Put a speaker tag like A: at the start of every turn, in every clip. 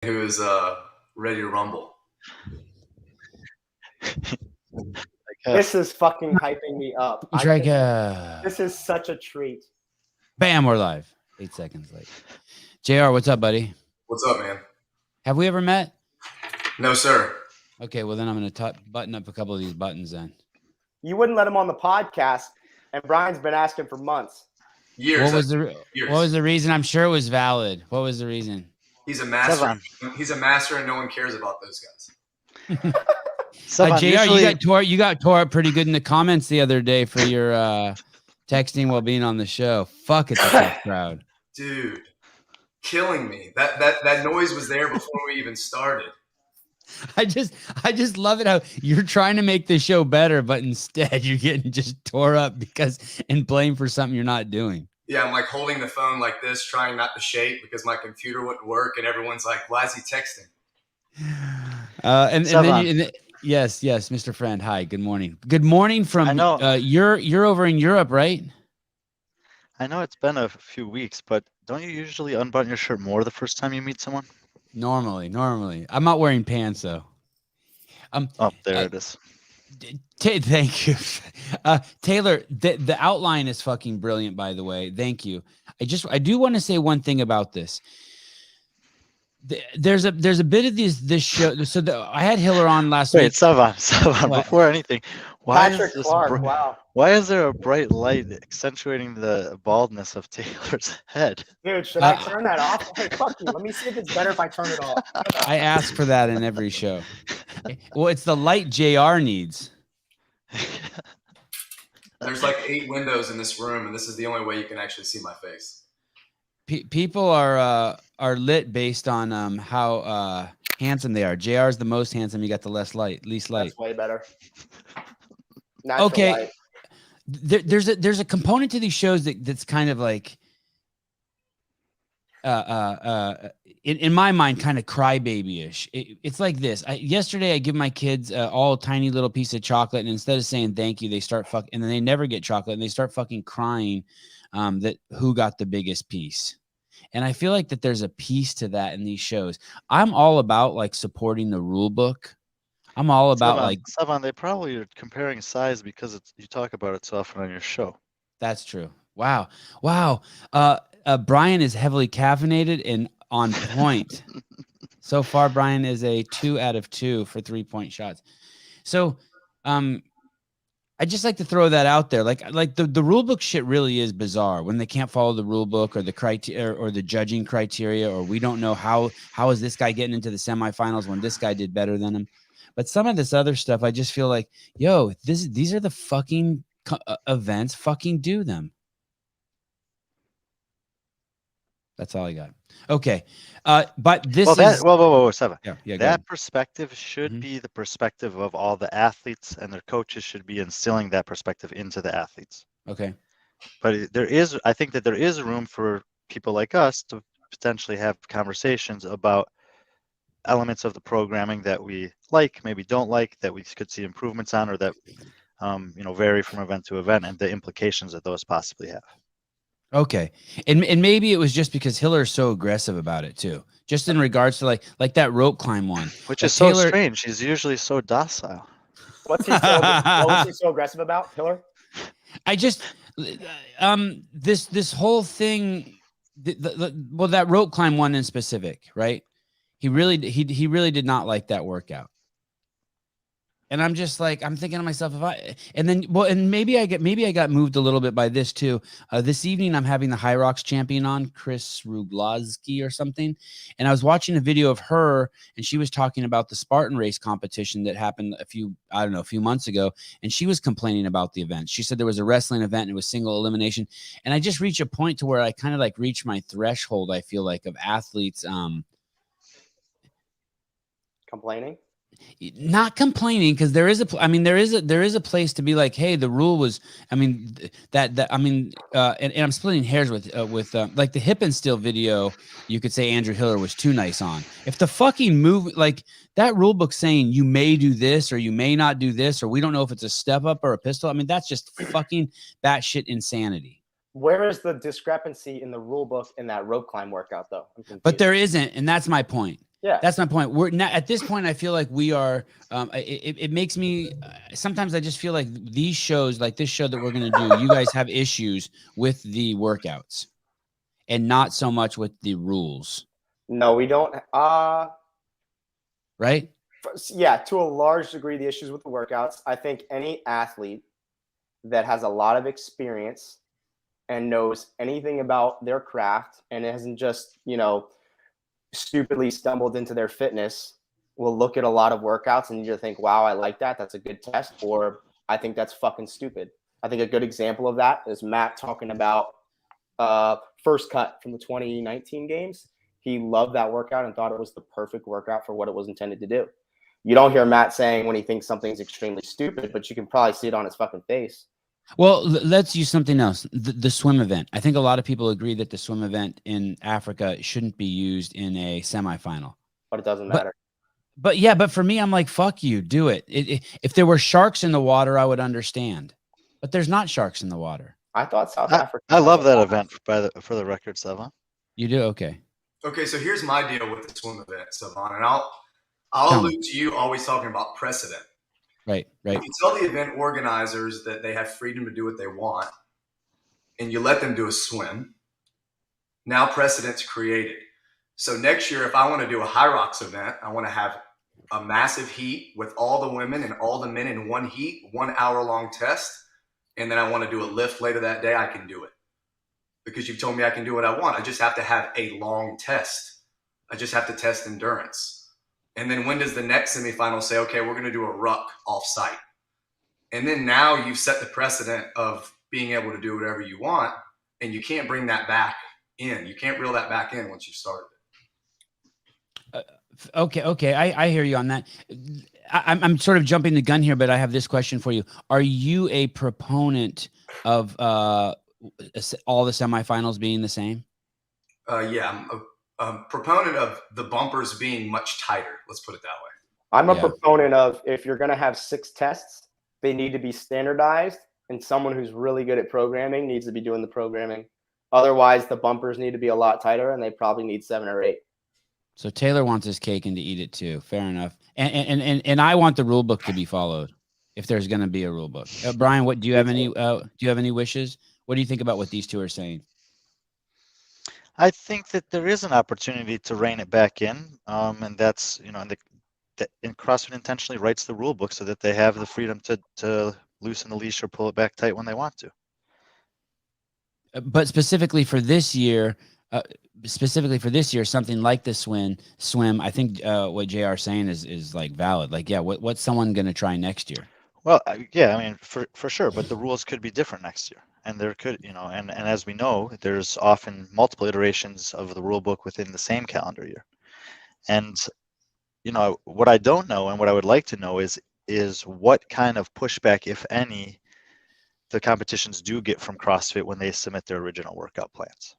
A: who is ready to rumble.
B: This is fucking hyping me up. This is such a treat.
C: Bam, we're live. 8 seconds late. JR, what's up, buddy?
A: What's up, man?
C: Have we ever met?
A: No, sir.
C: Okay, well then I'm going to button up a couple of these buttons then.
B: You wouldn't let him on the podcast, and Brian's been asking for months.
A: Years.
C: What was the reason? I'm sure it was valid. What was the reason?
A: He's a master. He's a master, and no one cares about those guys.
C: JR, you got tore up pretty good in the comments the other day for your texting while being on the show. Fuck, it's a tough crowd.
A: Dude, killing me. That noise was there before we even started.
C: I just love it how you're trying to make the show better, but instead you're getting just tore up and blamed for something you're not doing.
A: Yeah, I'm like holding the phone like this, trying not to shake because my computer wouldn't work, and everyone's like, "Why is he texting?"
C: Yes, Mr. Friend. Hi, good morning. Good morning from you're over in Europe, right?
D: I know it's been a few weeks, but don't you usually unbutton your shirt more the first time you meet someone?
C: Normally. I'm not wearing pants though.
D: There it is.
C: Thank you. Taylor, the outline is fucking brilliant, by the way. Thank you. I do want to say one thing about this. There's a bit of this show. So I had Hiller on last week.
D: Wait, Savan, before anything,
B: Patrick Clark, wow.
D: Why is there a bright light accentuating the baldness of Taylor's head?
B: Dude, should I turn that off? Hey, fuck you. Let me see if it's better if I turn it off.
C: I ask for that in every show. Well, it's the light JR needs.
A: There's like 8 windows in this room, and this is the only way you can actually see my face.
C: People are lit based on how handsome they are. JR is the most handsome. You got the least light.
B: That's way better. Natural
C: okay.
B: light.
C: There's a component to these shows that's kind of like in my mind kind of crybaby-ish. It's like this. Yesterday I give my kids all a tiny little piece of chocolate, and instead of saying thank you, they start and then they never get chocolate, and they start fucking crying that who got the biggest piece. And I feel like that there's a piece to that in these shows. I'm all about like supporting the rule book. I'm all about
D: Savan, they probably are comparing size because you talk about it so often on your show.
C: That's true. Wow. Brian is heavily caffeinated and on point. So far, Brian is a 2 out of 2 for 3-point shots. So, I just like to throw that out there. Like the rule book shit really is bizarre when they can't follow the rule book or the criteria or the judging criteria, or we don't know how is this guy getting into the semifinals when this guy did better than him. But some of this other stuff, I just feel like, yo, these are the fucking events. Fucking do them. That's all I got. Okay, but this is
D: whoa, Seven.
C: Yeah.
D: That perspective should be the perspective of all the athletes, and their coaches should be instilling that perspective into the athletes.
C: Okay,
D: but I think that there is room for people like us to potentially have conversations about elements of the programming that we like, maybe don't like, that we could see improvements on, or that vary from event to event, and the implications that those possibly have.
C: Okay. And maybe it was just because Hiller's so aggressive about it too. Just in regards to like that rope climb one.
D: Which is so strange. He's usually so docile.
B: What was he so aggressive about, Hiller?
C: I just this whole thing that rope climb one in specific, right? He really did not like that workout. And I'm just like, I'm thinking to myself, maybe I got moved a little bit by this too. This evening, I'm having the High Rocks champion on, Chris Ruglowski or something. And I was watching a video of her, and she was talking about the Spartan race competition that happened a few months ago. And she was complaining about the event. She said there was a wrestling event and it was single elimination. And I just reached a point to where I kind of like reached my threshold, I feel like, of athletes.
B: Complaining?
C: Not complaining, because there is a place to be like, hey, the rule was, and I'm splitting hairs with like the hip and still video. You could say Andrew Hiller was too nice on. If the fucking move, like that rule book saying you may do this or you may not do this, or we don't know if it's a step up or a pistol. I mean, that's just fucking batshit insanity.
B: Where is the discrepancy in the rule book in that rope climb workout, though?
C: But there isn't, and that's my point.
B: Yeah.
C: That's my point. We're not at this point. I feel like we are. It makes me. Sometimes I just feel like these shows, like this show that we're going to do, you guys have issues with the workouts, and not so much with the rules.
B: No, we don't.
C: Right?
B: Yeah, to a large degree, the issues with the workouts. I think any athlete that has a lot of experience and knows anything about their craft and hasn't just, stupidly stumbled into their fitness will look at a lot of workouts and you just think, wow, I like that. That's a good test. Or I think that's fucking stupid. I think a good example of that is Matt talking about first cut from the 2019 games. He loved that workout and thought it was the perfect workout for what it was intended to do. You don't hear Matt saying when he thinks something's extremely stupid, but you can probably see it on his fucking face.
C: Well, let's use something else. The swim event. I think a lot of people agree that the swim event in Africa shouldn't be used in a semifinal.
B: But it doesn't matter.
C: But for me, I'm like, fuck you, do it. If there were sharks in the water, I would understand. But there's not sharks in the water.
B: I thought South Africa.
D: I love that event for the record, Sevan.
C: You do? Okay.
A: Okay, so here's my deal with the swim event, Sevan, and I'll allude to you always talking about precedent.
C: Right.
A: If you tell the event organizers that they have freedom to do what they want, and you let them do a swim, now precedent's created. So next year, if I want to do a high rocks event, I want to have a massive heat with all the women and all the men in one heat, 1 hour long test, and then I want to do a lift later that day, I can do it. Because you've told me I can do what I want. I just have to have a long test. I just have to test endurance. And then when does the next semifinal say, okay, we're going to do a ruck off-site? And then now you've set the precedent of being able to do whatever you want, and you can't bring that back in. You can't reel that back in once you started it.
C: Okay. I hear you on that. I'm sort of jumping the gun here, but I have this question for you. Are you a proponent of all the semifinals being the same?
A: Yeah, I'm a proponent of the bumpers being much tighter. Let's put it that way.
B: I'm a proponent of, if you're going to have 6 tests, they need to be standardized, and someone who's really good at programming needs to be doing the programming. Otherwise, the bumpers need to be a lot tighter, and they probably need 7 or 8.
C: So Taylor wants his cake and to eat it too. Fair enough. And I want the rule book to be followed if there's going to be a rule book. Brian, what do you have any wishes? What do you think about what these two are saying?
D: I think that there is an opportunity to rein it back in, and that's in CrossFit intentionally writes the rule book so that they have the freedom to loosen the leash or pull it back tight when they want to.
C: But specifically for this year, something like the swim, I think what JR is saying is like valid. Like, yeah, what's someone going to try next year?
D: Well, yeah, I mean, for sure, but the rules could be different next year. And there could, and as we know, there's often multiple iterations of the rule book within the same calendar year. And, what I don't know and what I would like to know is what kind of pushback, if any, the competitions do get from CrossFit when they submit their original workout plans.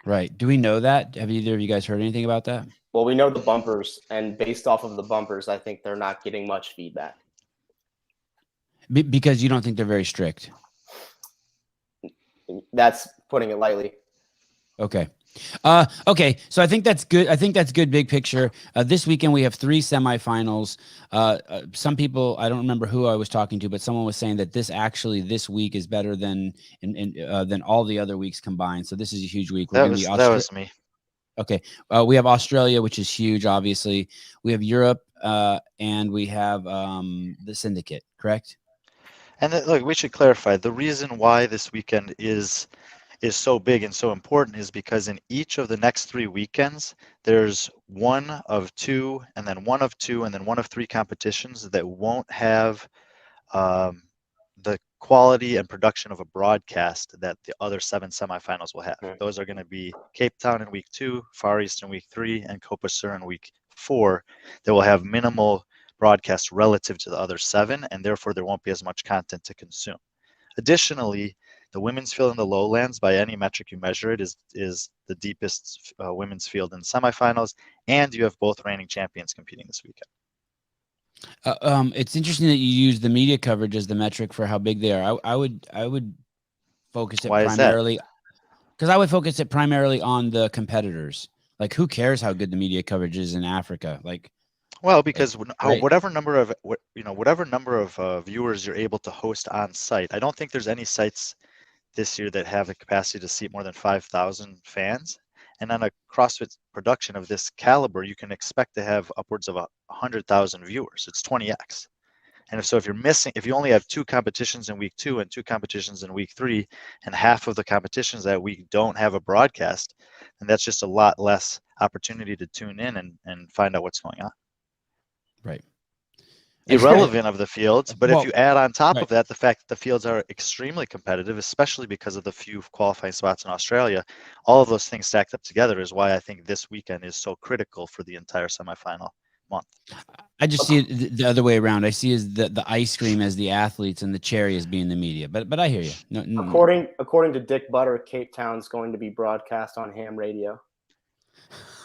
C: Right. Do we know that? Have either of you guys heard anything about that?
B: Well, we know the bumpers, and based off of the bumpers, I think they're not getting much feedback.
C: Because you don't think they're very strict.
B: That's putting it lightly.
C: Okay. Okay. So I think that's good. I think that's good big picture. This weekend we have 3 semifinals. Some people, I don't remember who I was talking to, but someone was saying that this week is better than all the other weeks combined. So this is a huge week.
D: That was me.
C: Okay. We have Australia, which is huge, obviously. We have Europe, and we have the syndicate, correct?
D: And look, we should clarify the reason why this weekend is so big and so important is because in each of the next 3 weekends, there's 1 of 2, and then 1 of 2, and then 1 of 3 competitions that won't have the quality and production of a broadcast that the other 7 semifinals will have. Those are going to be Cape Town in week 2, Far East in week 3, and Copa Sur in week 4. That will have minimal broadcast relative to the other 7, and therefore there won't be as much content to consume. Additionally, the women's field in the lowlands, by any metric you measure it, is the deepest women's field in semifinals, and you have both reigning champions competing this weekend.
C: It's interesting that you use the media coverage as the metric for how big they are. I would focus it primarily because I would focus it primarily on the competitors. Like, who cares how good the media coverage is in Africa? Like,
D: Well, because
C: right.
D: whatever number of viewers you're able to host on site, I don't think there's any sites this year that have the capacity to seat more than 5,000 fans. And on a CrossFit production of this caliber, you can expect to have upwards of 100,000 viewers. It's 20x. And if you only have 2 competitions in week 2 and 2 competitions in week 3, and half of the competitions that week don't have a broadcast, then that's just a lot less opportunity to tune in and find out what's going on.
C: Right.
D: Irrelevant of the fields, but
C: Well,
D: if you add on top
C: right.
D: of that the fact that the fields are extremely competitive, especially because of the few qualifying spots in Australia, all of those things stacked up together is why I think this weekend is so critical for the entire semifinal month.
C: I just see it the other way around. I see as the ice cream as the athletes and the cherry as being the media. But I hear you. No.
B: According to Dick Butter, Cape Town's going to be broadcast on ham radio.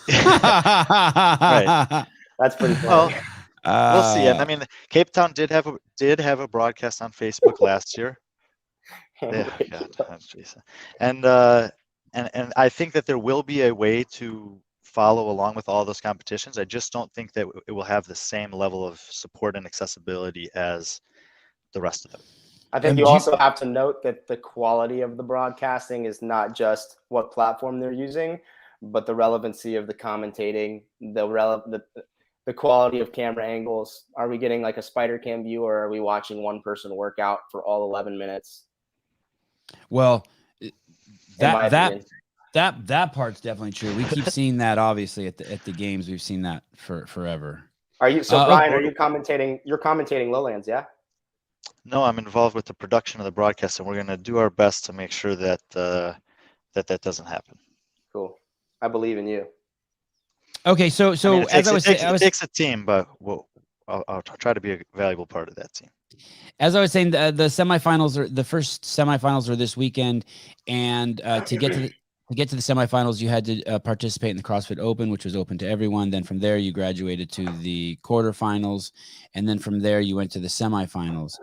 D: Right.
B: That's pretty
D: Well,
B: funny.
D: we'll see. And I mean, Cape Town did have a broadcast on Facebook last year.
B: Ham radio.
D: God, and I think that there will be a way to follow along with all those competitions. I just don't think that it will have the same level of support and accessibility as the rest of them.
B: I think you also have to note that the quality of the broadcasting is not just what platform they're using, but the relevancy of the commentating, the quality of camera angles. Are we getting like a spider cam view, or are we watching one person work out for all 11 minutes?
C: Well, that part's definitely true. We keep seeing that obviously at the games. We've seen that for forever.
B: Are you Brian? Are you commentating? You're commentating Lowlands, yeah?
D: No, I'm involved with the production of the broadcast, and we're going to do our best to make sure that that doesn't happen.
B: Cool. I believe in you.
C: Okay, so
D: it takes a team, but I'll try to be a valuable part of that team.
C: As I was saying, the first semifinals are this weekend, and to get to the semifinals, you had to participate in the CrossFit Open, which was open to everyone. Then from there, you graduated to the quarterfinals, and then from there, you went to the semifinals.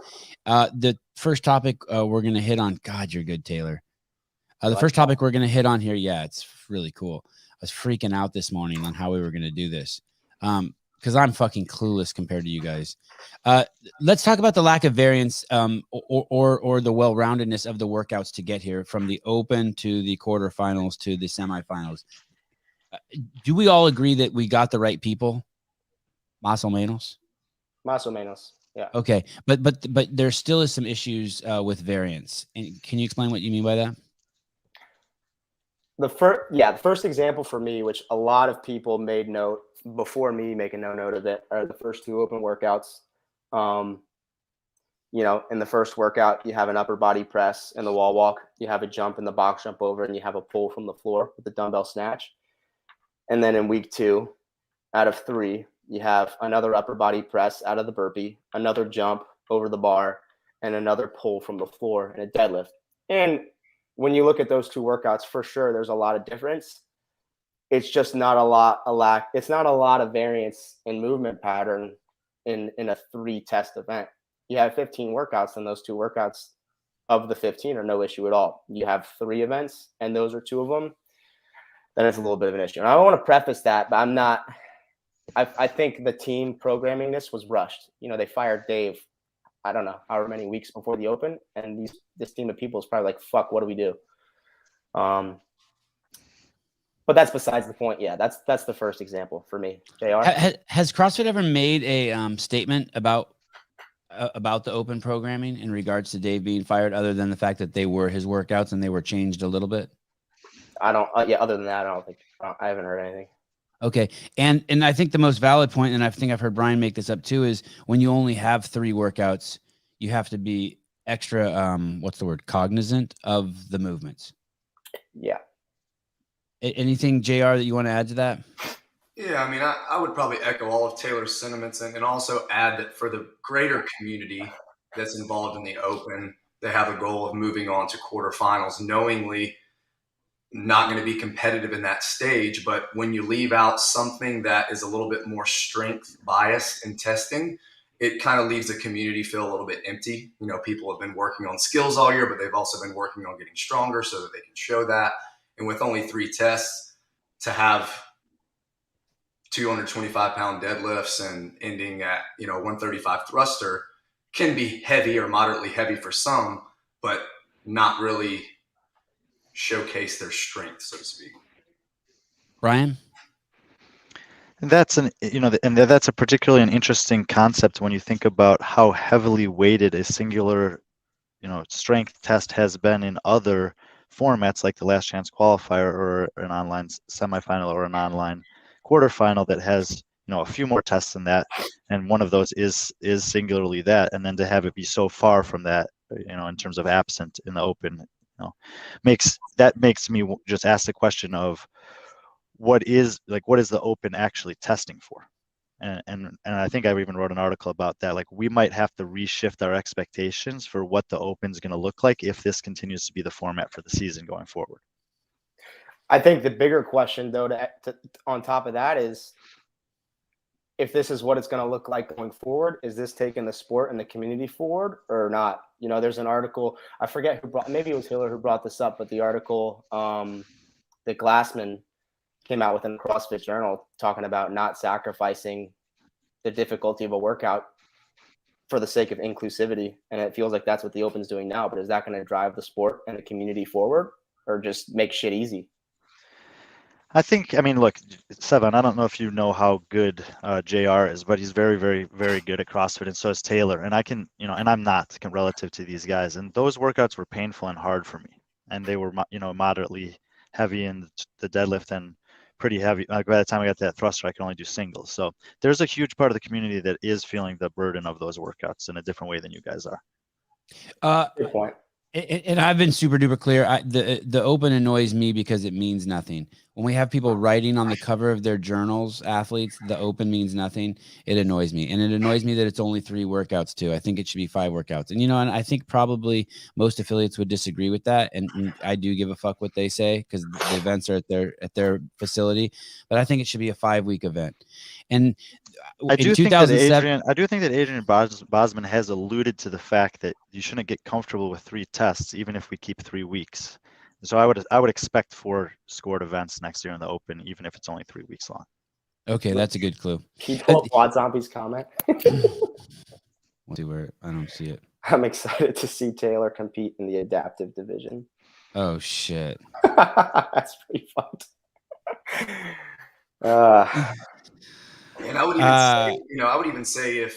C: The first topic we're going to hit on. God, you're good, Taylor. The first topic we're going to hit on here, yeah, it's really cool. I was freaking out this morning on how we were going to do this. Because I'm fucking clueless compared to you guys. Let's talk about the lack of variance or the well-roundedness of the workouts to get here from the open to the quarterfinals to the semifinals. Do we all agree that we got the right people? Más o menos?
B: Más o menos, yeah.
C: Okay, but there still is some issues with variance. And can you explain what you mean by that?
B: The first example for me, which a lot of people made note before me making no note of it, are the first 2 open workouts. In the first workout, you have an upper body press and the wall walk. You have a jump in the box jump over, and you have a pull from the floor with the dumbbell snatch. And then in week 2, out of 3, you have another upper body press out of the burpee, another jump over the bar, and another pull from the floor and a deadlift. And when you look at those 2 workouts, for sure, there's a lot of difference. It's just not it's not a lot of variance in movement pattern in a 3-test event. You have 15 workouts, and those 2 workouts of the 15 are no issue at all. You have 3 events, and those are 2 of them, then it's a little bit of an issue. And I want to preface that, but I think the team programming this was rushed. They fired Dave, I don't know, however many weeks before the Open, and this team of people is probably like, fuck, what do we do? But that's besides the point. Yeah, that's the first example for me. JR?
C: Has CrossFit ever made a statement about the open programming in regards to Dave being fired, other than the fact that they were his workouts and they were changed a little bit?
B: Other than that, I haven't heard anything.
C: Okay. And I think the most valid point, and I think I've heard Brian make this up too, is when you only have 3 workouts, you have to be extra, cognizant of the movements.
B: Yeah.
C: Anything, JR, that you want to add to that?
A: Yeah, I mean, I would probably echo all of Taylor's sentiments and also add that for the greater community that's involved in the Open, they have a goal of moving on to quarterfinals, knowingly not going to be competitive in that stage. But when you leave out something that is a little bit more strength biased in testing, it kind of leaves the community feel a little bit empty. People have been working on skills all year, but they've also been working on getting stronger so that they can show that. And with only 3 tests, to have 225-pound deadlifts and ending at 135 thruster can be heavy or moderately heavy for some, but not really showcase their strength, so to speak.
C: Brian?
D: And that's that's a particularly an interesting concept when you think about how heavily weighted a singular, strength test has been in other formats like the last chance qualifier or an online semifinal or an online quarterfinal that has, a few more tests than that. And one of those is singularly that. And then to have it be so far from that, in terms of absent in the open, makes me just ask the question of what is the open actually testing for? And I think I even wrote an article about that. Like, we might have to reshift our expectations for what the open is going to look like if this continues to be the format for the season going forward.
B: I think the bigger question, though, on top of that is, if this is what it's going to look like going forward, is this taking the sport and the community forward or not? There's an article, I forget maybe it was Hiller who brought this up, but the article that Glassman came out with in the CrossFit Journal talking about not sacrificing the difficulty of a workout for the sake of inclusivity. And it feels like that's what the Open's doing now. But is that going to drive the sport and the community forward, or just make shit easy?
D: Look, Sevan, I don't know if you know how good JR is, but he's very, very, very good at CrossFit, and so is Taylor. And and I'm not relative to these guys. And those workouts were painful and hard for me. And they were, moderately heavy in the deadlift and pretty heavy. By the time I got to that thruster, I could only do singles. So there's a huge part of the community that is feeling the burden of those workouts in a different way than you guys are.
B: Good point.
C: And I've been super duper clear. The open annoys me because it means nothing. When we have people writing on the cover of their journals, athletes, the open means nothing. It annoys me. And it annoys me that it's only 3 workouts too. I think it should be 5 workouts. And, and I think probably most affiliates would disagree with that. And I do give a fuck what they say because the events are at their facility. But I think it should be a 5-week event. And
D: I do think that Adrian Bosman has alluded to the fact that you shouldn't get comfortable with 3 tests, even if we keep 3 weeks. So I would expect 4 scored events next year in the Open, even if it's only 3 weeks long.
C: Okay, that's a good clue.
B: Can you pull up Quad Zombie's comment?
C: Let's see where I don't see it.
B: I'm excited to see Taylor compete in the adaptive division.
C: Oh shit.
B: That's pretty fun.
A: And I would even say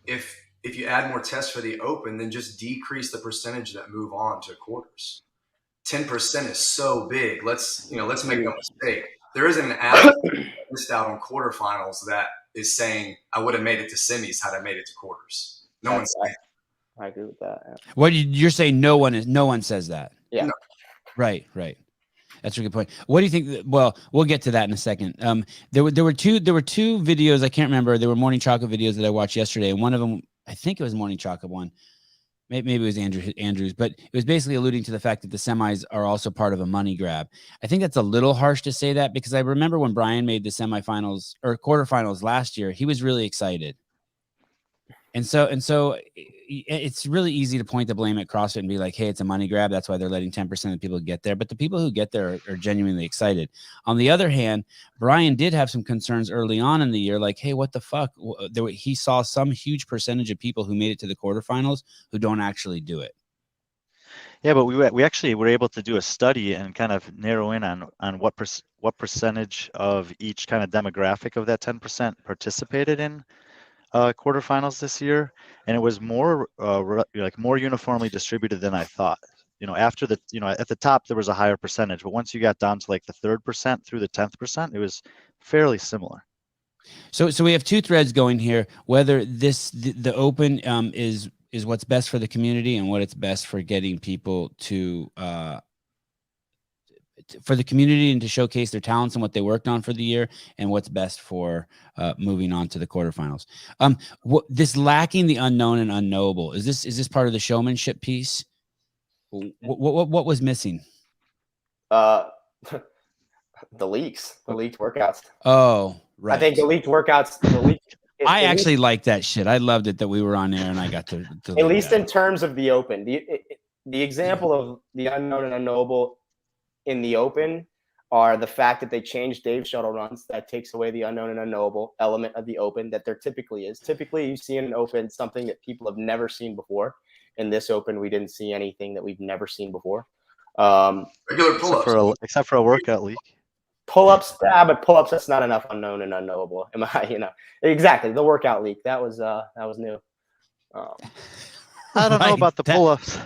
A: if you add more tests for the Open, then just decrease the percentage that move on to quarters. 10% is so big. Let's make no mistake. There isn't an athlete missed out on quarterfinals that is saying, I would have made it to semis had I made it to quarters. No one's saying.
B: I agree with that. Yeah.
C: What you're saying? No one says that.
B: Yeah.
A: No.
C: Right. That's a good point. What do you think? Well, we'll get to that in a second. There were two videos. I can't remember. There were morning chocolate videos that I watched yesterday, and one of them, I think it was morning chocolate one. Maybe it was Andrews, but it was basically alluding to the fact that the semis are also part of a money grab. I think that's a little harsh to say that because I remember when Brian made the semifinals or quarterfinals last year, he was really excited. And so it's really easy to point the blame at CrossFit and be like, hey, it's a money grab. That's why they're letting 10% of people get there. But the people who get there are genuinely excited. On the other hand, Brian did have some concerns early on in the year, like, hey, what the fuck? He saw some huge percentage of people who made it to the quarterfinals who don't actually do it.
D: Yeah, but we actually were able to do a study and kind of narrow in on what percentage of each kind of demographic of that 10% participated in quarterfinals this year, and it was more more uniformly distributed than I thought. After the at the top there was a higher percentage, but once you got down to like the 3rd% through the 10%, it was fairly similar.
C: So we have 2 threads going here. Whether the Open is what's best for the community and what it's best for getting people to for the community and to showcase their talents and what they worked on for the year, and what's best for moving on to the quarterfinals. This lacking the unknown and unknowable, is this part of the showmanship piece? What was missing?
B: The leaks, the leaked workouts.
C: Oh, right.
B: I think the leaked workouts.
C: I actually liked that shit. I loved it that we were on air and I got to
B: at least in terms of the Open. The example of the unknown and unknowable in the Open are the fact that they changed Dave's shuttle runs. That takes away the unknown and unknowable element of the open that there typically is. Typically, you see in an open something that people have never seen before. In this open, we didn't see anything that we've never seen before.
A: Regular pull-ups.
D: Except for a workout leak.
B: Pull-ups, but pull-ups, that's not enough unknown and unknowable. Am I, exactly. The workout leak, that was new.
D: I don't know about the pull-ups.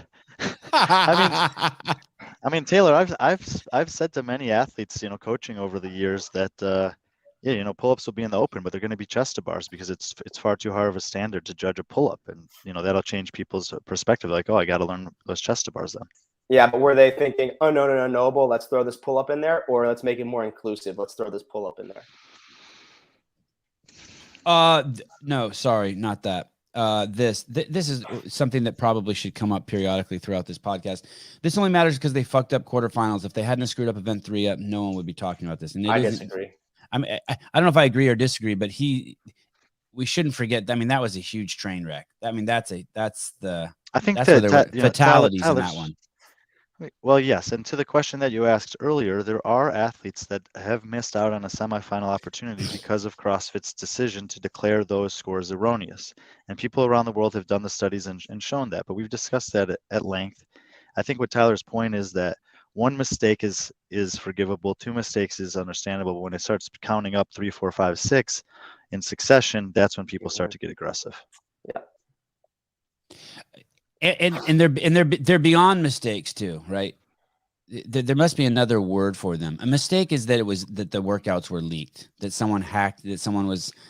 C: I
D: I mean, Taylor, I've said to many athletes, coaching over the years that, pull-ups will be in the open, but they're going to be chest to bars because it's far too hard of a standard to judge a pull-up, and that'll change people's perspective. Like, oh, I got to learn those chest to bars then.
B: Yeah, but were they thinking, oh, no, unknowable, let's throw this pull-up in there, or let's make it more inclusive, let's throw this pull-up in there?
C: No, sorry, not that. This is something that probably should come up periodically throughout this podcast. This only matters because they fucked up quarterfinals. If they hadn't screwed up event 3 up, no one would be talking about this. And
B: I disagree.
C: I mean, I don't know if I agree or disagree, but we shouldn't forget. I mean, that was a huge train wreck. I mean, I think that's where there were fatalities in that one.
D: Well, yes. And to the question that you asked earlier, there are athletes that have missed out on a semifinal opportunity because of CrossFit's decision to declare those scores erroneous. And people around the world have done the studies and shown that, but we've discussed that at length. I think what Tyler's point is that one mistake is forgivable, 2 mistakes is understandable, but when it starts counting up 3, 4, 5, 6 in succession, that's when people start to get aggressive.
B: Yeah.
C: And they're beyond mistakes too, right? There must be another word for them. A mistake is that the workouts were leaked, that someone hacked the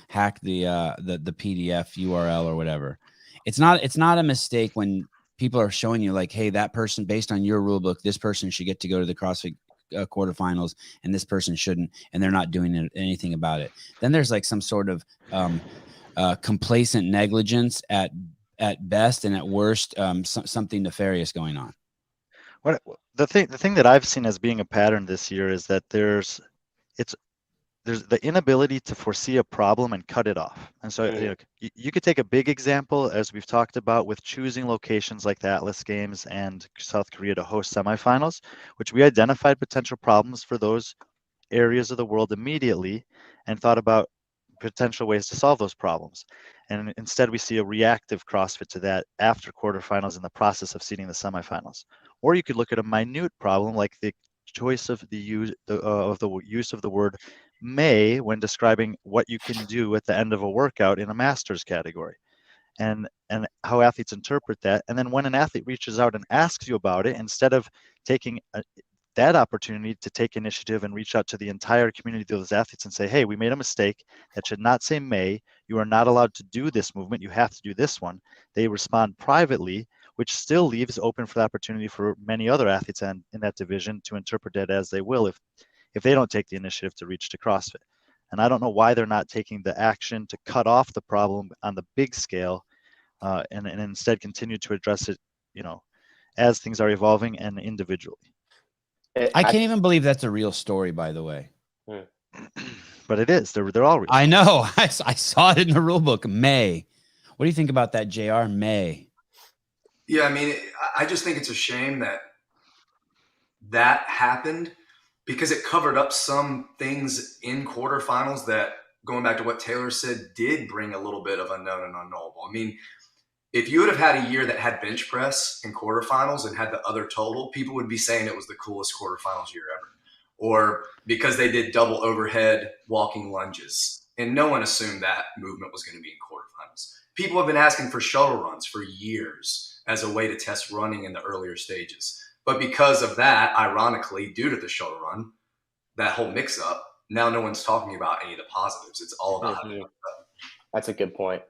C: PDF URL or whatever. It's not a mistake when people are showing you like, hey, that person, based on your rule book, this person should get to go to the CrossFit quarterfinals and this person shouldn't, and they're not doing anything about it. Then there's like some sort of complacent negligence at best, and at worst, something nefarious going on.
D: The thing that I've seen as being a pattern this year is that there's the inability to foresee a problem and cut it off. And so you could take a big example, as we've talked about, with choosing locations like the Atlas Games and South Korea to host semifinals, which we identified potential problems for those areas of the world immediately and thought about potential ways to solve those problems. And instead, we see a reactive CrossFit to that after quarterfinals in the process of seeding the semifinals. Or you could look at a minute problem like the choice of the use of the word may when describing what you can do at the end of a workout in a master's category, and how athletes interpret that. And then when an athlete reaches out and asks you about it, instead of taking that opportunity to take initiative and reach out to the entire community of those athletes and say, hey, we made a mistake. That should not say may. You are not allowed to do this movement. You have to do this one. They respond privately, which still leaves open for the opportunity for many other athletes in that division to interpret it as they will if they don't take the initiative to reach to CrossFit. And I don't know why they're not taking the action to cut off the problem on the big scale and instead continue to address it, as things are evolving and individually.
C: I can't even believe that's a real story, by the way.
D: But it is. They're all real.
C: I know. I saw it in the rule book. May. What do you think about that, JR? May.
A: Yeah, I mean, I just think it's a shame that happened because it covered up some things in quarterfinals that, going back to what Taylor said, did bring a little bit of unknown and unknowable. I mean, if you would have had a year that had bench press in quarterfinals and had the other total, people would be saying it was the coolest quarterfinals year ever. Or because they did double overhead walking lunges. And no one assumed that movement was going to be in quarterfinals. People have been asking for shuttle runs for years as a way to test running in the earlier stages. But because of that, ironically, due to the shuttle run, that whole mix-up, now no one's talking about any of the positives. It's all about how to
B: That's a good point.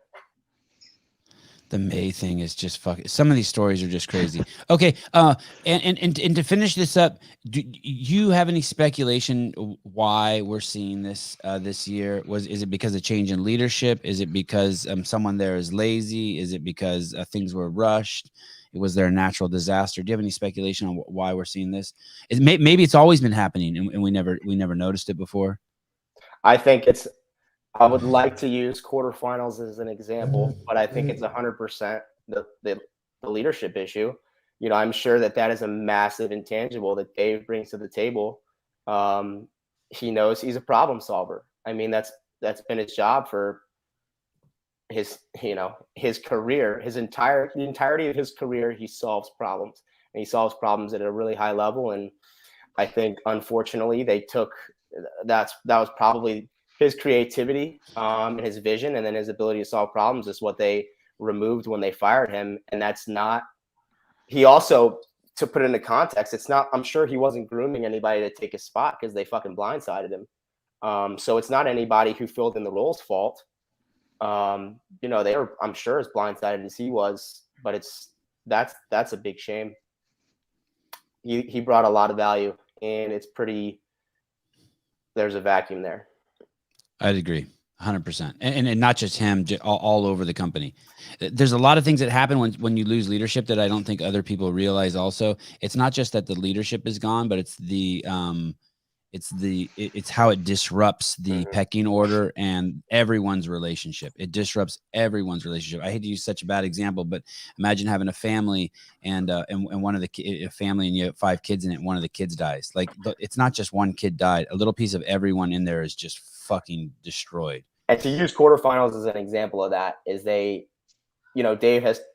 C: The May thing is just fucking. Some of these stories are just crazy. Okay, and to finish this up, do you have any speculation why we're seeing this this year? Is it because of change in leadership? Is it because someone there is lazy? Is it because things were rushed? Was there a natural disaster? Do you have any speculation on why we're seeing this? Maybe it's always been happening and we never noticed it before.
B: I would like to use quarterfinals as an example, but I think it's 100% the leadership issue. I'm sure that is a massive intangible that Dave brings to the table He knows he's a problem solver. I mean, that's been his job for his career, the entirety of his career. He solves problems, and he solves problems at a really high level. And I think, unfortunately, that was probably his creativity, and his vision, and then his ability to solve problems is what they removed when they fired him. And that's not. He also, to put it into context, it's not. I'm sure he wasn't grooming anybody to take his spot because they fucking blindsided him. So it's not anybody who filled in the role's fault. They were, I'm sure, as blindsided as he was, but that's a big shame. He brought a lot of value, and there's a vacuum there.
C: I'd agree 100%. And not just him, all over the company. There's a lot of things that happen when you lose leadership that I don't think other people realize also. It's not just that the leadership is gone, but it's how it disrupts the pecking order and everyone's relationship. It disrupts everyone's relationship. I hate to use such a bad example, but imagine having a family and one of a family and you have 5 kids in it, and one of the kids dies. Like, it's not just one kid died. A little piece of everyone in there is just fucking destroyed.
B: And to use quarterfinals as an example of that is Dave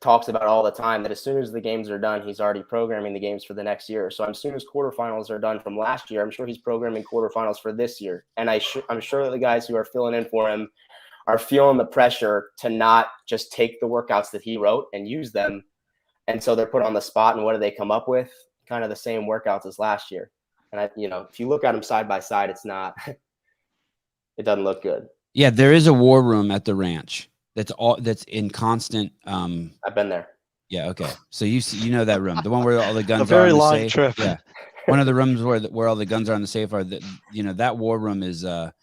B: talks about all the time that as soon as the games are done, he's already programming the games for the next year. So as soon as quarterfinals are done from last year, I'm sure he's programming quarterfinals for this year. And I'm sure that the guys who are filling in for him are feeling the pressure to not just take the workouts that he wrote and use them. And so they're put on the spot, and what do they come up with? Kind of the same workouts as last year. And if you look at them side by side, it's not, it doesn't look good.
C: Yeah, there is a war room at the ranch. That's in constant.
B: I've been there.
C: Yeah. Okay. So you know that room, the one where all the guns
D: A very
C: are in the
D: long
C: safe.
D: trip.
C: Yeah. One of the rooms where all the guns are in the safe are that war room is not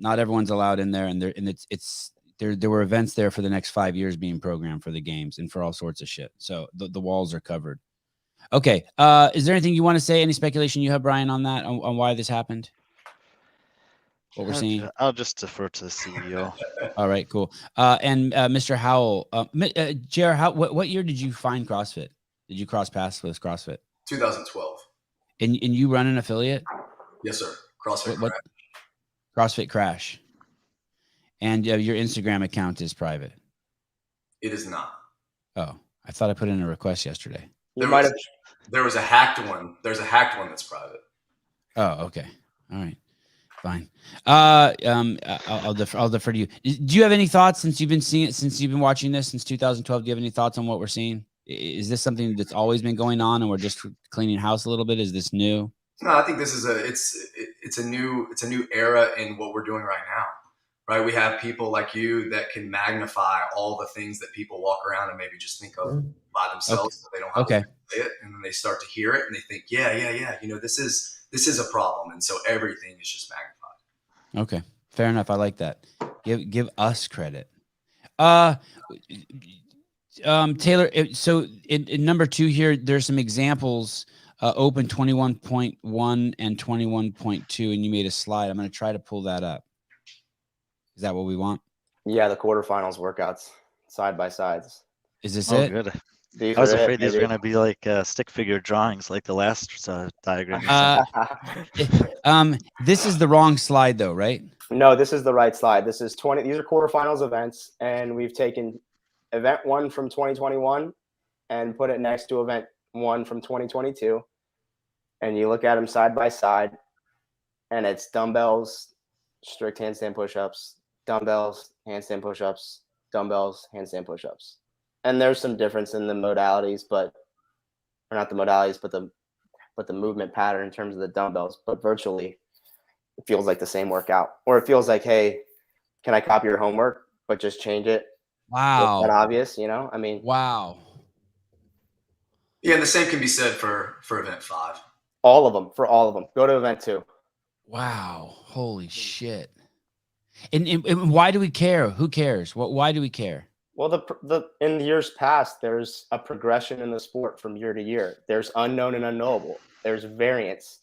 C: everyone's allowed in there, and there were events there for the next 5 years being programmed for the games and for all sorts of shit. So the walls are covered. Okay. Is there anything you want to say? Any speculation you have, Brian, on that, on why this happened? What we're seeing?
D: I'll just defer to the CEO.
C: All right, cool. And Mr. Howell, JR, what year did you find CrossFit? Did you cross paths with CrossFit?
A: 2012.
C: And you run an affiliate?
A: Yes, sir. CrossFit
C: Crash. CrossFit Crash. And your Instagram account is private?
A: It is not.
C: Oh, I thought I put in a request yesterday.
A: There was a hacked one. There's a hacked one that's private.
C: Oh, okay. All right. Fine. I'll defer to you. Do you have any thoughts since you've been watching this since 2012? Do you have any thoughts on what we're seeing? Is this something that's always been going on and we're just cleaning house a little bit? Is this new?
A: No, I think this is it's a new era in what we're doing right now. Right? We have people like you that can magnify all the things that people walk around and maybe just think of by themselves.
C: Okay.
A: So they don't have to say it, and then they start to hear it and they think, yeah. This is a problem, and so everything is just magnified.
C: Okay, fair enough. I like that. Give us credit. Taylor. So in number 2 here, there's some examples. Open 21.1 and 21.2, and you made a slide. I'm going to try to pull that up. Is that what we want?
B: Yeah, the quarterfinals workouts side by sides.
C: Is this it?
D: Good. I was afraid these were going to be like stick figure drawings, like the last diagram.
C: This is the wrong slide, though, right?
B: No, this is the right slide. This is 20. These are quarterfinals events, and we've taken event 1 from 2021 and put it next to event 1 from 2022, and you look at them side by side, and it's dumbbells, strict handstand push-ups, dumbbells, handstand push-ups, dumbbells, handstand push-ups. And there's some difference in the modalities, but the movement pattern in terms of the dumbbells, but virtually it feels like the same workout. Or it feels like, hey, can I copy your homework, but just change it?
C: Wow.
B: It's that obvious, I mean.
C: Wow.
A: Yeah, and the same can be said for event 5.
B: For all of them. Go to event 2.
C: Wow. Holy shit. And why do we care? Who cares? Why do we care?
B: Well, in the years past, there's a progression in the sport from year to year. There's unknown and unknowable. There's variance.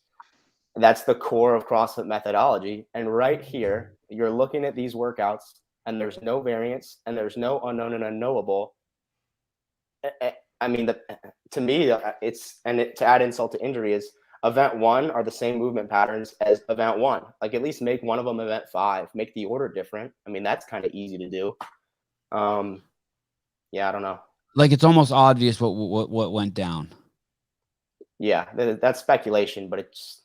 B: That's the core of CrossFit methodology. And right here, you're looking at these workouts, and there's no variance, and there's no unknown and unknowable. I mean, to me, to add insult to injury is, event 1 are the same movement patterns as event 1. Like, at least make one of them event 5. Make the order different. I mean, that's kind of easy to do. Yeah, I don't know.
C: Like, it's almost obvious what went down.
B: Yeah, that's speculation, but it's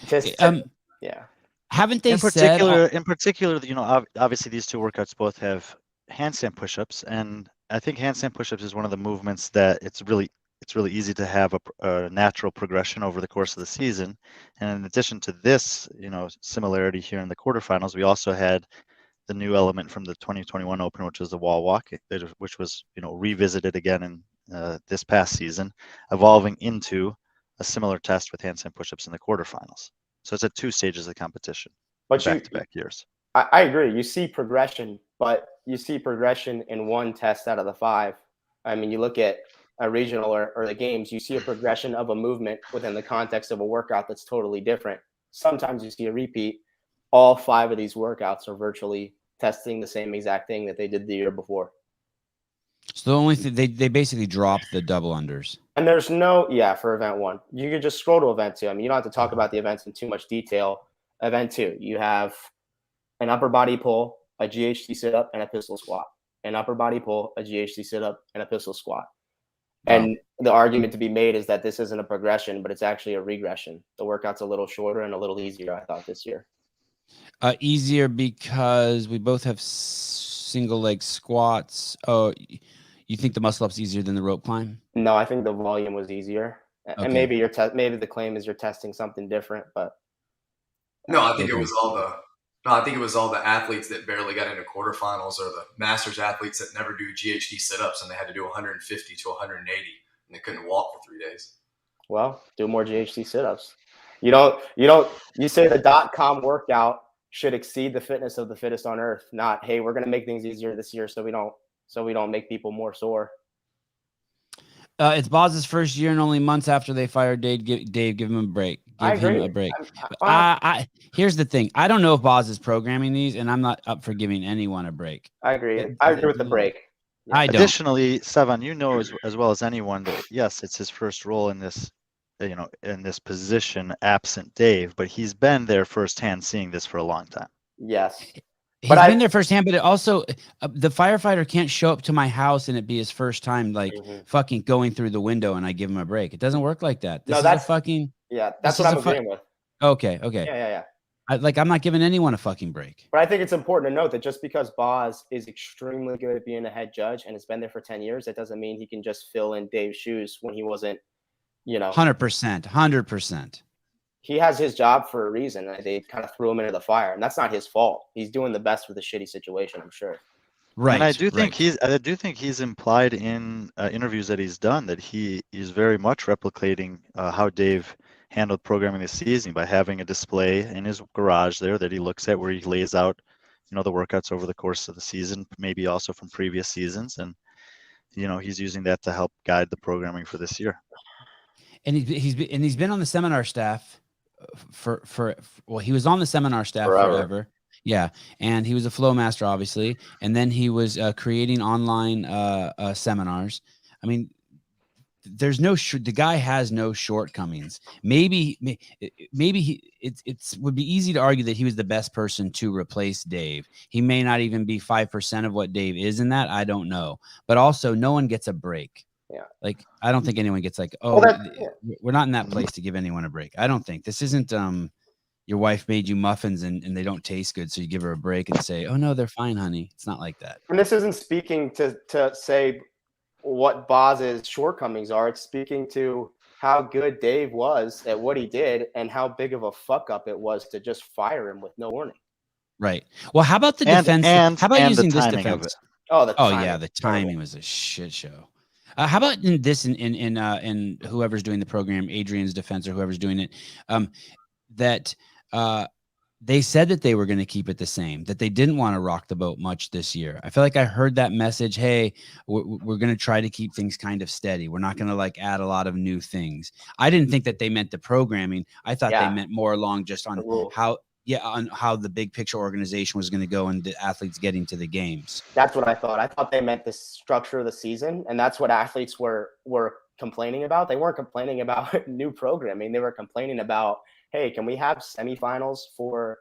B: just yeah.
C: Haven't they
D: in
C: said?
D: particular, you know, obviously these two workouts both have handstand push-ups, and I think handstand push-ups is one of the movements that it's really easy to have a natural progression over the course of the season. And in addition to this, you know, similarity here in the quarterfinals, we also had the new element from the 2021 Open, which was the wall walk, which was, you know, revisited again in this past season, evolving into a similar test with handstand push-ups in the quarterfinals. So it's at 2 stages of competition,
B: But
D: back-to-back years.
B: I agree. You see progression, but you see progression in one test out of the 5. I mean, you look at a regional or the games, you see a progression of a movement within the context of a workout that's totally different. Sometimes you see a repeat. All 5 of these workouts are virtually testing the same exact thing that they did the year before.
C: So the only thing they basically dropped the double unders.
B: And there's no, for event 1. You can just scroll to event 2. I mean, you don't have to talk about the events in too much detail. Event 2, you have an upper body pull, a GHD sit-up, and a pistol squat. An upper body pull, a GHD sit-up, and a pistol squat.
C: Wow.
B: And the argument to be made is that this isn't a progression, but it's actually a regression. The workout's a little shorter and a little easier, I thought, this year.
C: Easier because we both have single leg squats. Oh, you think the muscle up's easier than the rope climb?
B: No, I think the volume was easier.
C: Okay.
B: And maybe maybe the claim is you're testing something different, but
A: No, I think it was all the athletes that barely got into quarterfinals, or the masters athletes that never do GHD sit-ups and they had to do 150 to 180 and they couldn't walk for 3 days.
B: Well, do more GHD sit-ups. You say the .com workout should exceed the fitness of the fittest on earth, not, hey, we're going to make things easier this year so we don't make people more sore.
C: It's Boz's first year and only months after they fired Dave. Give him a break. Give him a break. Here's the thing. I don't know if Boz is programming these, and I'm not up for giving anyone a break.
B: I agree. I agree with the break.
C: Yeah. I don't.
D: Additionally, Sevan, you know as well as anyone that yes, it's his first role in this, you know, in this position absent Dave, but he's been there firsthand seeing this for a long time.
B: Yes.
C: He's been there firsthand, but it also the firefighter can't show up to my house and it be his first time, like fucking going through the window, and I give him a break. It doesn't work like that. That's what I'm
B: agreeing with.
C: Okay.
B: Yeah.
C: I'm not giving anyone a fucking break.
B: But I think it's important to note that just because Boz is extremely good at being a head judge and has been there for 10 years, that doesn't mean he can just fill in Dave's shoes when he wasn't,
C: 100%.
B: He has his job for a reason, and they kind of threw him into the fire, and that's not his fault. He's doing the best with a shitty situation, I'm sure.
D: Right. And I do think he's implied in interviews that he's done that he is very much replicating how Dave handled programming this season by having a display in his garage there that he looks at where he lays out, the workouts over the course of the season, maybe also from previous seasons, and he's using that to help guide the programming for this year.
C: And he's been on the seminar staff. He was on the seminar staff forever. Yeah. And he was a flow master, obviously. And then he was creating online seminars. I mean, the guy has no shortcomings. Maybe it would be easy to argue that he was the best person to replace Dave. He may not even be 5% of what Dave is in that. I don't know. But also, no one gets a break.
B: Yeah.
C: Like, I don't think anyone gets like, we're not in that place to give anyone a break. I don't think this isn't your wife made you muffins and they don't taste good, so you give her a break and say, oh no, they're fine, honey. It's not like that.
B: And this isn't speaking to say what Boz's shortcomings are. It's speaking to how good Dave was at what he did and how big of a fuck up it was to just fire him with no warning.
C: Right. Well, how about the defense? How about using this defense?
B: The
C: timing was a shit show. How about in whoever's doing the program, Adrian's defense or whoever's doing it, that they said that they were going to keep it the same, that they didn't want to rock the boat much this year. I feel like I heard that message. Hey, we're going to try to keep things kind of steady. We're not going to add a lot of new things. I didn't think that they meant the programming. I thought they meant more along just on how the big picture organization was going to go and the athletes getting to the games.
B: That's what I thought. I thought they meant the structure of the season, and that's what athletes were complaining about? They weren't complaining about new programming. They were complaining about, hey, can we have semifinals for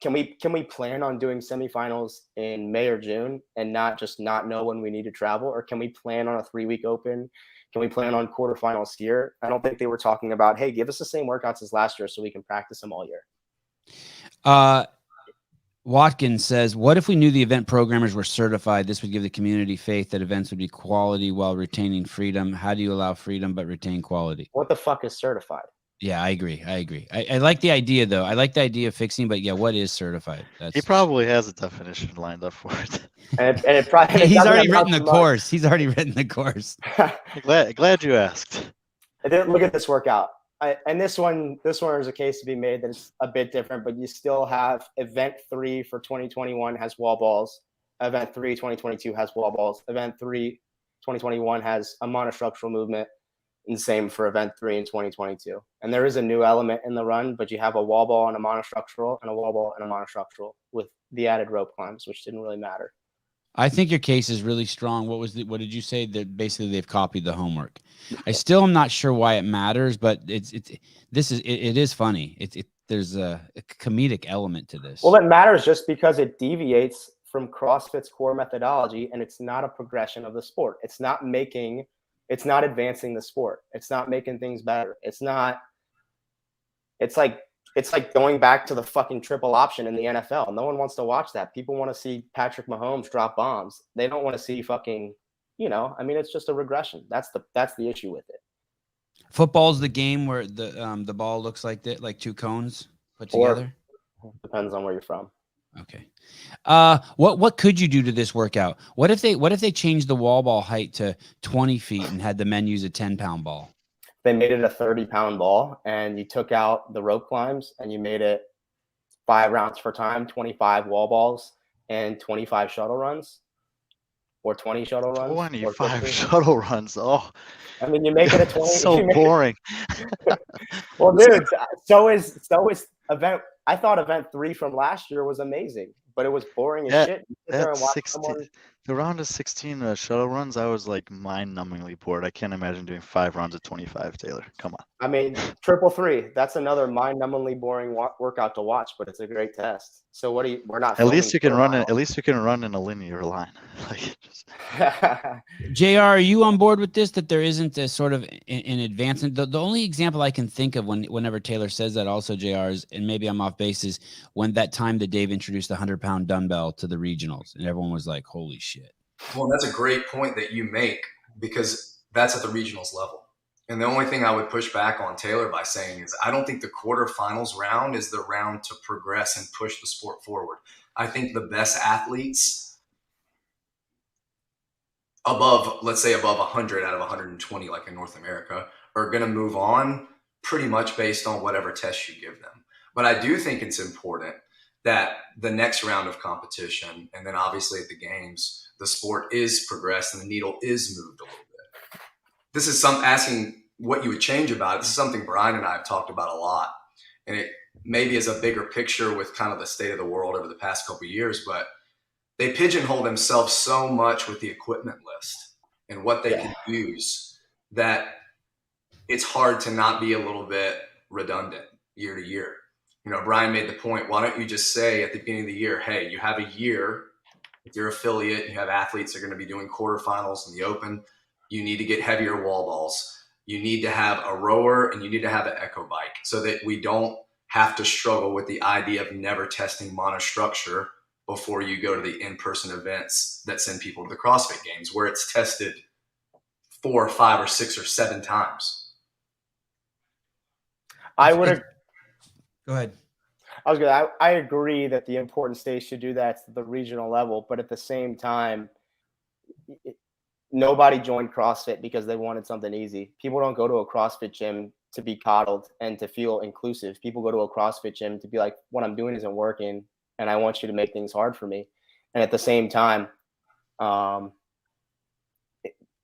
B: can we plan on doing semifinals in May or June and not know when we need to travel? Or can we plan on a 3-week open? Can we plan on quarterfinals here? I don't think they were talking about, hey, give us the same workouts as last year so we can practice them all year.
C: Watkins says, what if we knew the event programmers were certified? This would give the community faith that events would be quality while retaining freedom. How do you allow freedom but retain quality?
B: What the fuck is certified?
C: Yeah, I agree. I like the idea, though. I like the idea of fixing, but yeah, what is certified?
D: He probably has a definition lined up for it.
B: And it probably
C: he's already written the course. He's already written the course.
D: Glad you asked.
B: Look at this workout. And this one is a case to be made that it's a bit different, but you still have event 3 for 2021 has wall balls. Event 3 2022 has wall balls. Event 3 2021 has a monostructural movement. And same for event 3 in 2022. And there is a new element in the run, but you have a wall ball and a monostructural and a wall ball and a monostructural with the added rope climbs, which didn't really matter.
C: I think your case is really strong. What did you say? That basically they've copied the homework. I still am not sure why it matters, but it is funny. There's a comedic element to this.
B: Well, it matters just because it deviates from CrossFit's core methodology, and it's not a progression of the sport. It's not advancing the sport. It's not making things better. It's like going back to the fucking triple option in the NFL. No one wants to watch that. People want to see Patrick Mahomes drop bombs. They don't want to see fucking, it's just a regression. That's the issue with it.
C: Football's the game where the ball looks like that, like two cones put together.
B: Depends on where you're from.
C: Okay. What could you do to this workout? What if they changed the wall ball height to 20 feet and had the men use a 10-pound ball?
B: They made it a 30-pound ball, and you took out the rope climbs, and you made it 5 rounds per time, 25 wall balls, and 25 shuttle runs, or 20 shuttle runs.
D: 25 shuttle runs. Oh,
B: I mean, you make it a 20.
D: So boring.
B: Well, dude, so is event. I thought event 3 from last year was amazing, but it was boring as shit.
D: The round of 16 shuttle runs, I was like mind-numbingly bored. I can't imagine doing 5 rounds of 25, Taylor. Come on.
B: I mean, triple 3. That's another mind-numbingly boring workout to watch, but it's a great test. So we're not.
D: At least you can run it. At least you can run in a linear line.
C: JR, are you on board with this? That there isn't a sort of an advancement. The only example I can think of whenever Taylor says that, also JR, is, and maybe I'm off base, is when that time that Dave introduced the 100-pound dumbbell to the regionals, and everyone was like, "Holy shit!"
A: Well, that's a great point that you make, because that's at the regionals level. And the only thing I would push back on Taylor by saying is I don't think the quarterfinals round is the round to progress and push the sport forward. I think the best athletes let's say above 100 out of 120, like in North America, are going to move on pretty much based on whatever test you give them. But I do think it's important that the next round of competition, and then obviously at the games, the sport is progressed and the needle is moved a little bit. This is asking what you would change about it. This is something Brian and I have talked about a lot. And it maybe is a bigger picture with kind of the state of the world over the past couple of years, but they pigeonhole themselves so much with the equipment list and what they can use that it's hard to not be a little bit redundant year to year. Brian made the point, why don't you just say at the beginning of the year, hey, you have a year with your affiliate, you have athletes that are going to be doing quarterfinals in the open. You need to get heavier wall balls. You need to have a rower and you need to have an echo bike so that we don't have to struggle with the idea of never testing monostructure before you go to the in-person events that send people to the CrossFit Games, where it's tested 4 or 5 or 6 or 7 times.
C: Go ahead.
B: I agree that the important stage should do that at the regional level, but at the same time, nobody joined CrossFit because they wanted something easy. People don't go to a CrossFit gym to be coddled and to feel inclusive. People go to a CrossFit gym to be like, what I'm doing isn't working, and I want you to make things hard for me. And at the same time,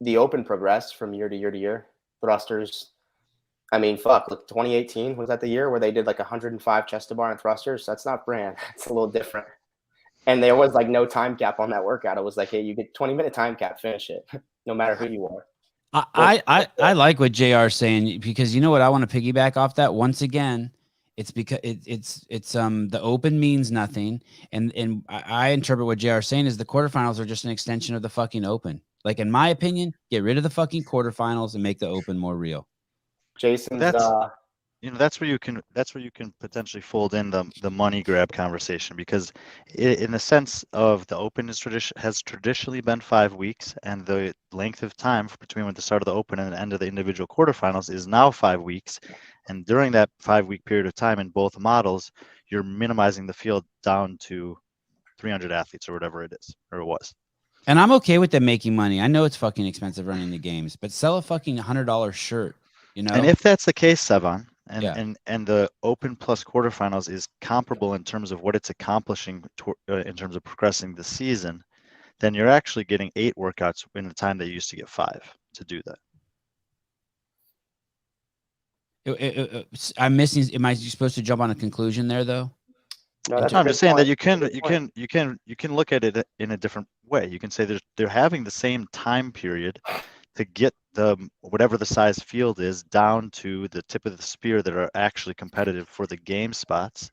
B: the open progressed from year to year to year. Thrusters. I mean, look, 2018, was that the year where they did like 105 chest to bar and thrusters? That's not brand. It's a little different. And there was like no time cap on that workout. It was like, hey, you get 20-minute time cap, finish it, no matter who you are.
C: I like what JR is saying, because you know what, I want to piggyback off that once again. It's because it's the open means nothing, and I interpret what JR is saying is the quarterfinals are just an extension of the fucking open. Like, in my opinion, get rid of the fucking quarterfinals and make the open more real.
B: Jason's
D: That's that's where you can potentially fold in the money grab conversation, because in the sense of the open has traditionally been 5 weeks, and the length of time between when the start of the open and the end of the individual quarterfinals is now 5 weeks, and during that 5-week period of time in both models, you're minimizing the field down to 300 athletes or whatever it is, or it was.
C: And I'm okay with them making money. I know it's fucking expensive running the games, but sell a fucking $100 shirt, you know?
D: And if that's the case, Sevan,
C: Yeah.
D: and the open plus quarterfinals is comparable in terms of what it's accomplishing in terms of progressing the season, then you're actually getting 8 workouts in the time that you used to get 5 to do that.
C: I'm missing. Am I supposed to jump on a conclusion there, though?
B: No, that's
D: No,
B: a
D: I'm
B: good
D: just saying
B: point.
D: that you can look at it in a different way. You can say they're having the same time period to get the whatever the size field is down to the tip of the spear that are actually competitive for the game spots,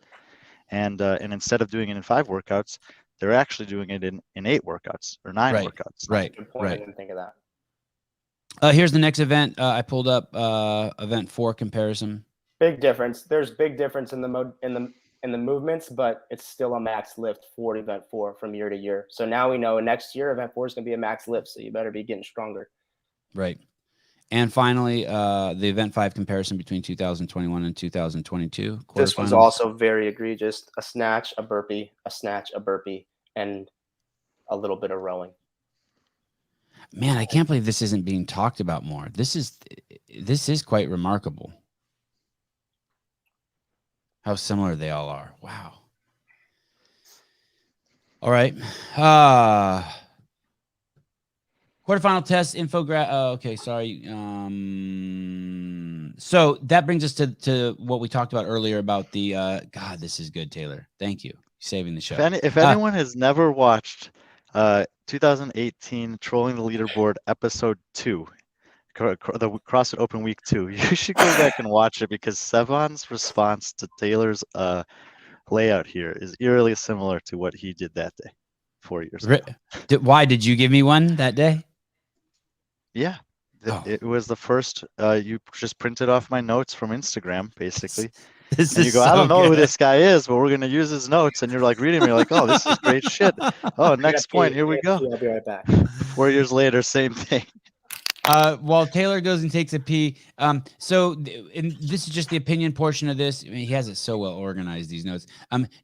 D: and instead of doing it in 5 workouts, they're actually doing it in 8 workouts or 9
C: Right.
D: workouts.
C: Right.
B: Good point. I
C: Right.
B: didn't think of that.
C: Here's the next event. I pulled up event 4 comparison.
B: Big difference. There's big difference in the movements, but it's still a max lift for event 4 from year to year. So now we know next year event 4 is going to be a max lift. So you better be getting stronger.
C: Right. And finally, the event 5 comparison between 2021 and 2022.
B: This was also very egregious. A snatch, a burpee, and a little bit of rowing.
C: Man, I can't believe this isn't being talked about more. This is quite remarkable. How similar they all are. Wow. All right. Quarterfinal test infographic. Okay, sorry. So that brings us to what we talked about earlier about the God. This is good, Taylor. Thank you. Saving the show.
D: If anyone has never watched 2018 Trolling the Leaderboard episode 2, the CrossFit Open Week 2, you should go back and watch it, because Sevan's response to Taylor's layout here is eerily similar to what he did that day 4 years ago.
C: Why did you give me one that day?
D: Yeah. It was the first. You just printed off my notes from Instagram, basically.
C: This
D: and
C: is
D: you go,
C: so
D: I don't know
C: good.
D: who this guy is, but we're going to use his notes. And you're like reading me, like, oh, this is great shit. Oh, next point. Here we go.
B: I'll be right back.
D: 4 years later, same thing.
C: While Taylor goes and takes a pee. And this is just the opinion portion of this. I mean, he has it so well organized, these notes.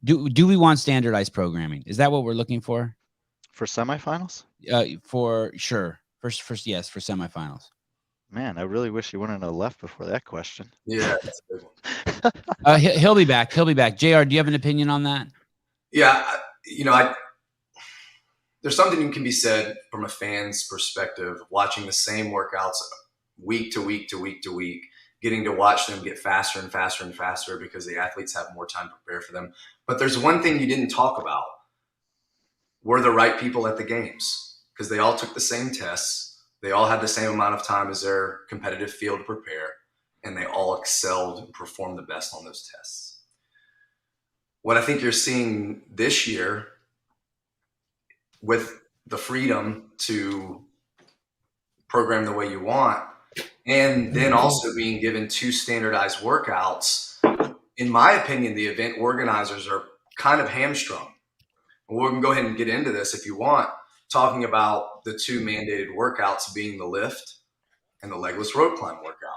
C: Do we want standardized programming? Is that what we're looking for?
D: For semifinals?
C: For sure. First, yes, for semifinals.
D: Man, I really wish you wouldn't have left before that question.
A: Yeah, that's a good one.
C: He'll be back. He'll be back. JR, do you have an opinion on that?
A: Yeah, there's something that can be said from a fan's perspective, watching the same workouts week to week to week to week, getting to watch them get faster and faster and faster because the athletes have more time to prepare for them. But there's one thing you didn't talk about. Were the right people at the games? Because they all took the same tests. They all had the same amount of time as their competitive field to prepare, and they all excelled and performed the best on those tests. What I think you're seeing this year, with the freedom to program the way you want, and then also being given 2 standardized workouts, in my opinion, the event organizers are kind of hamstrung. We can go ahead and get into this if you want, talking about the 2 mandated workouts being the lift and the legless rope climb workout.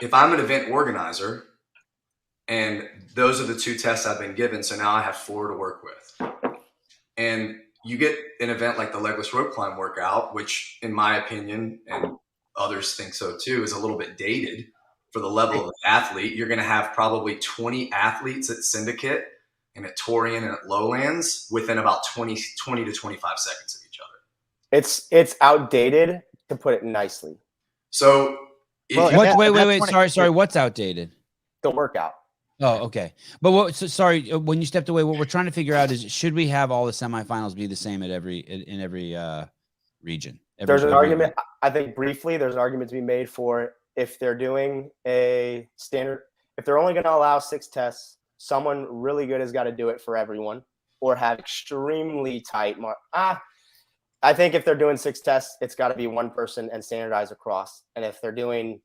A: If I'm an event organizer and those are the 2 tests I've been given, so now I have 4 to work with. And you get an event like the legless rope climb workout, which in my opinion, and others think so too, is a little bit dated for the level of the athlete. You're going to have probably 20 athletes at Syndicate and at Torian and at Lowlands within about 20 to 25 seconds of each other.
B: It's outdated, to put it nicely.
A: So
C: wait. Sorry. What's outdated?
B: The workout.
C: Oh, okay. But when you stepped away, what we're trying to figure out is, should we have all the semifinals be the same in every region?
B: There's an
C: program.
B: argument. I think briefly, there's an argument to be made for if they're doing a standard, if they're only going to allow 6 tests, someone really good has got to do it for everyone, or have extremely tight. I think if they're doing 6 tests, it's got to be one person and standardize across. And if they're doing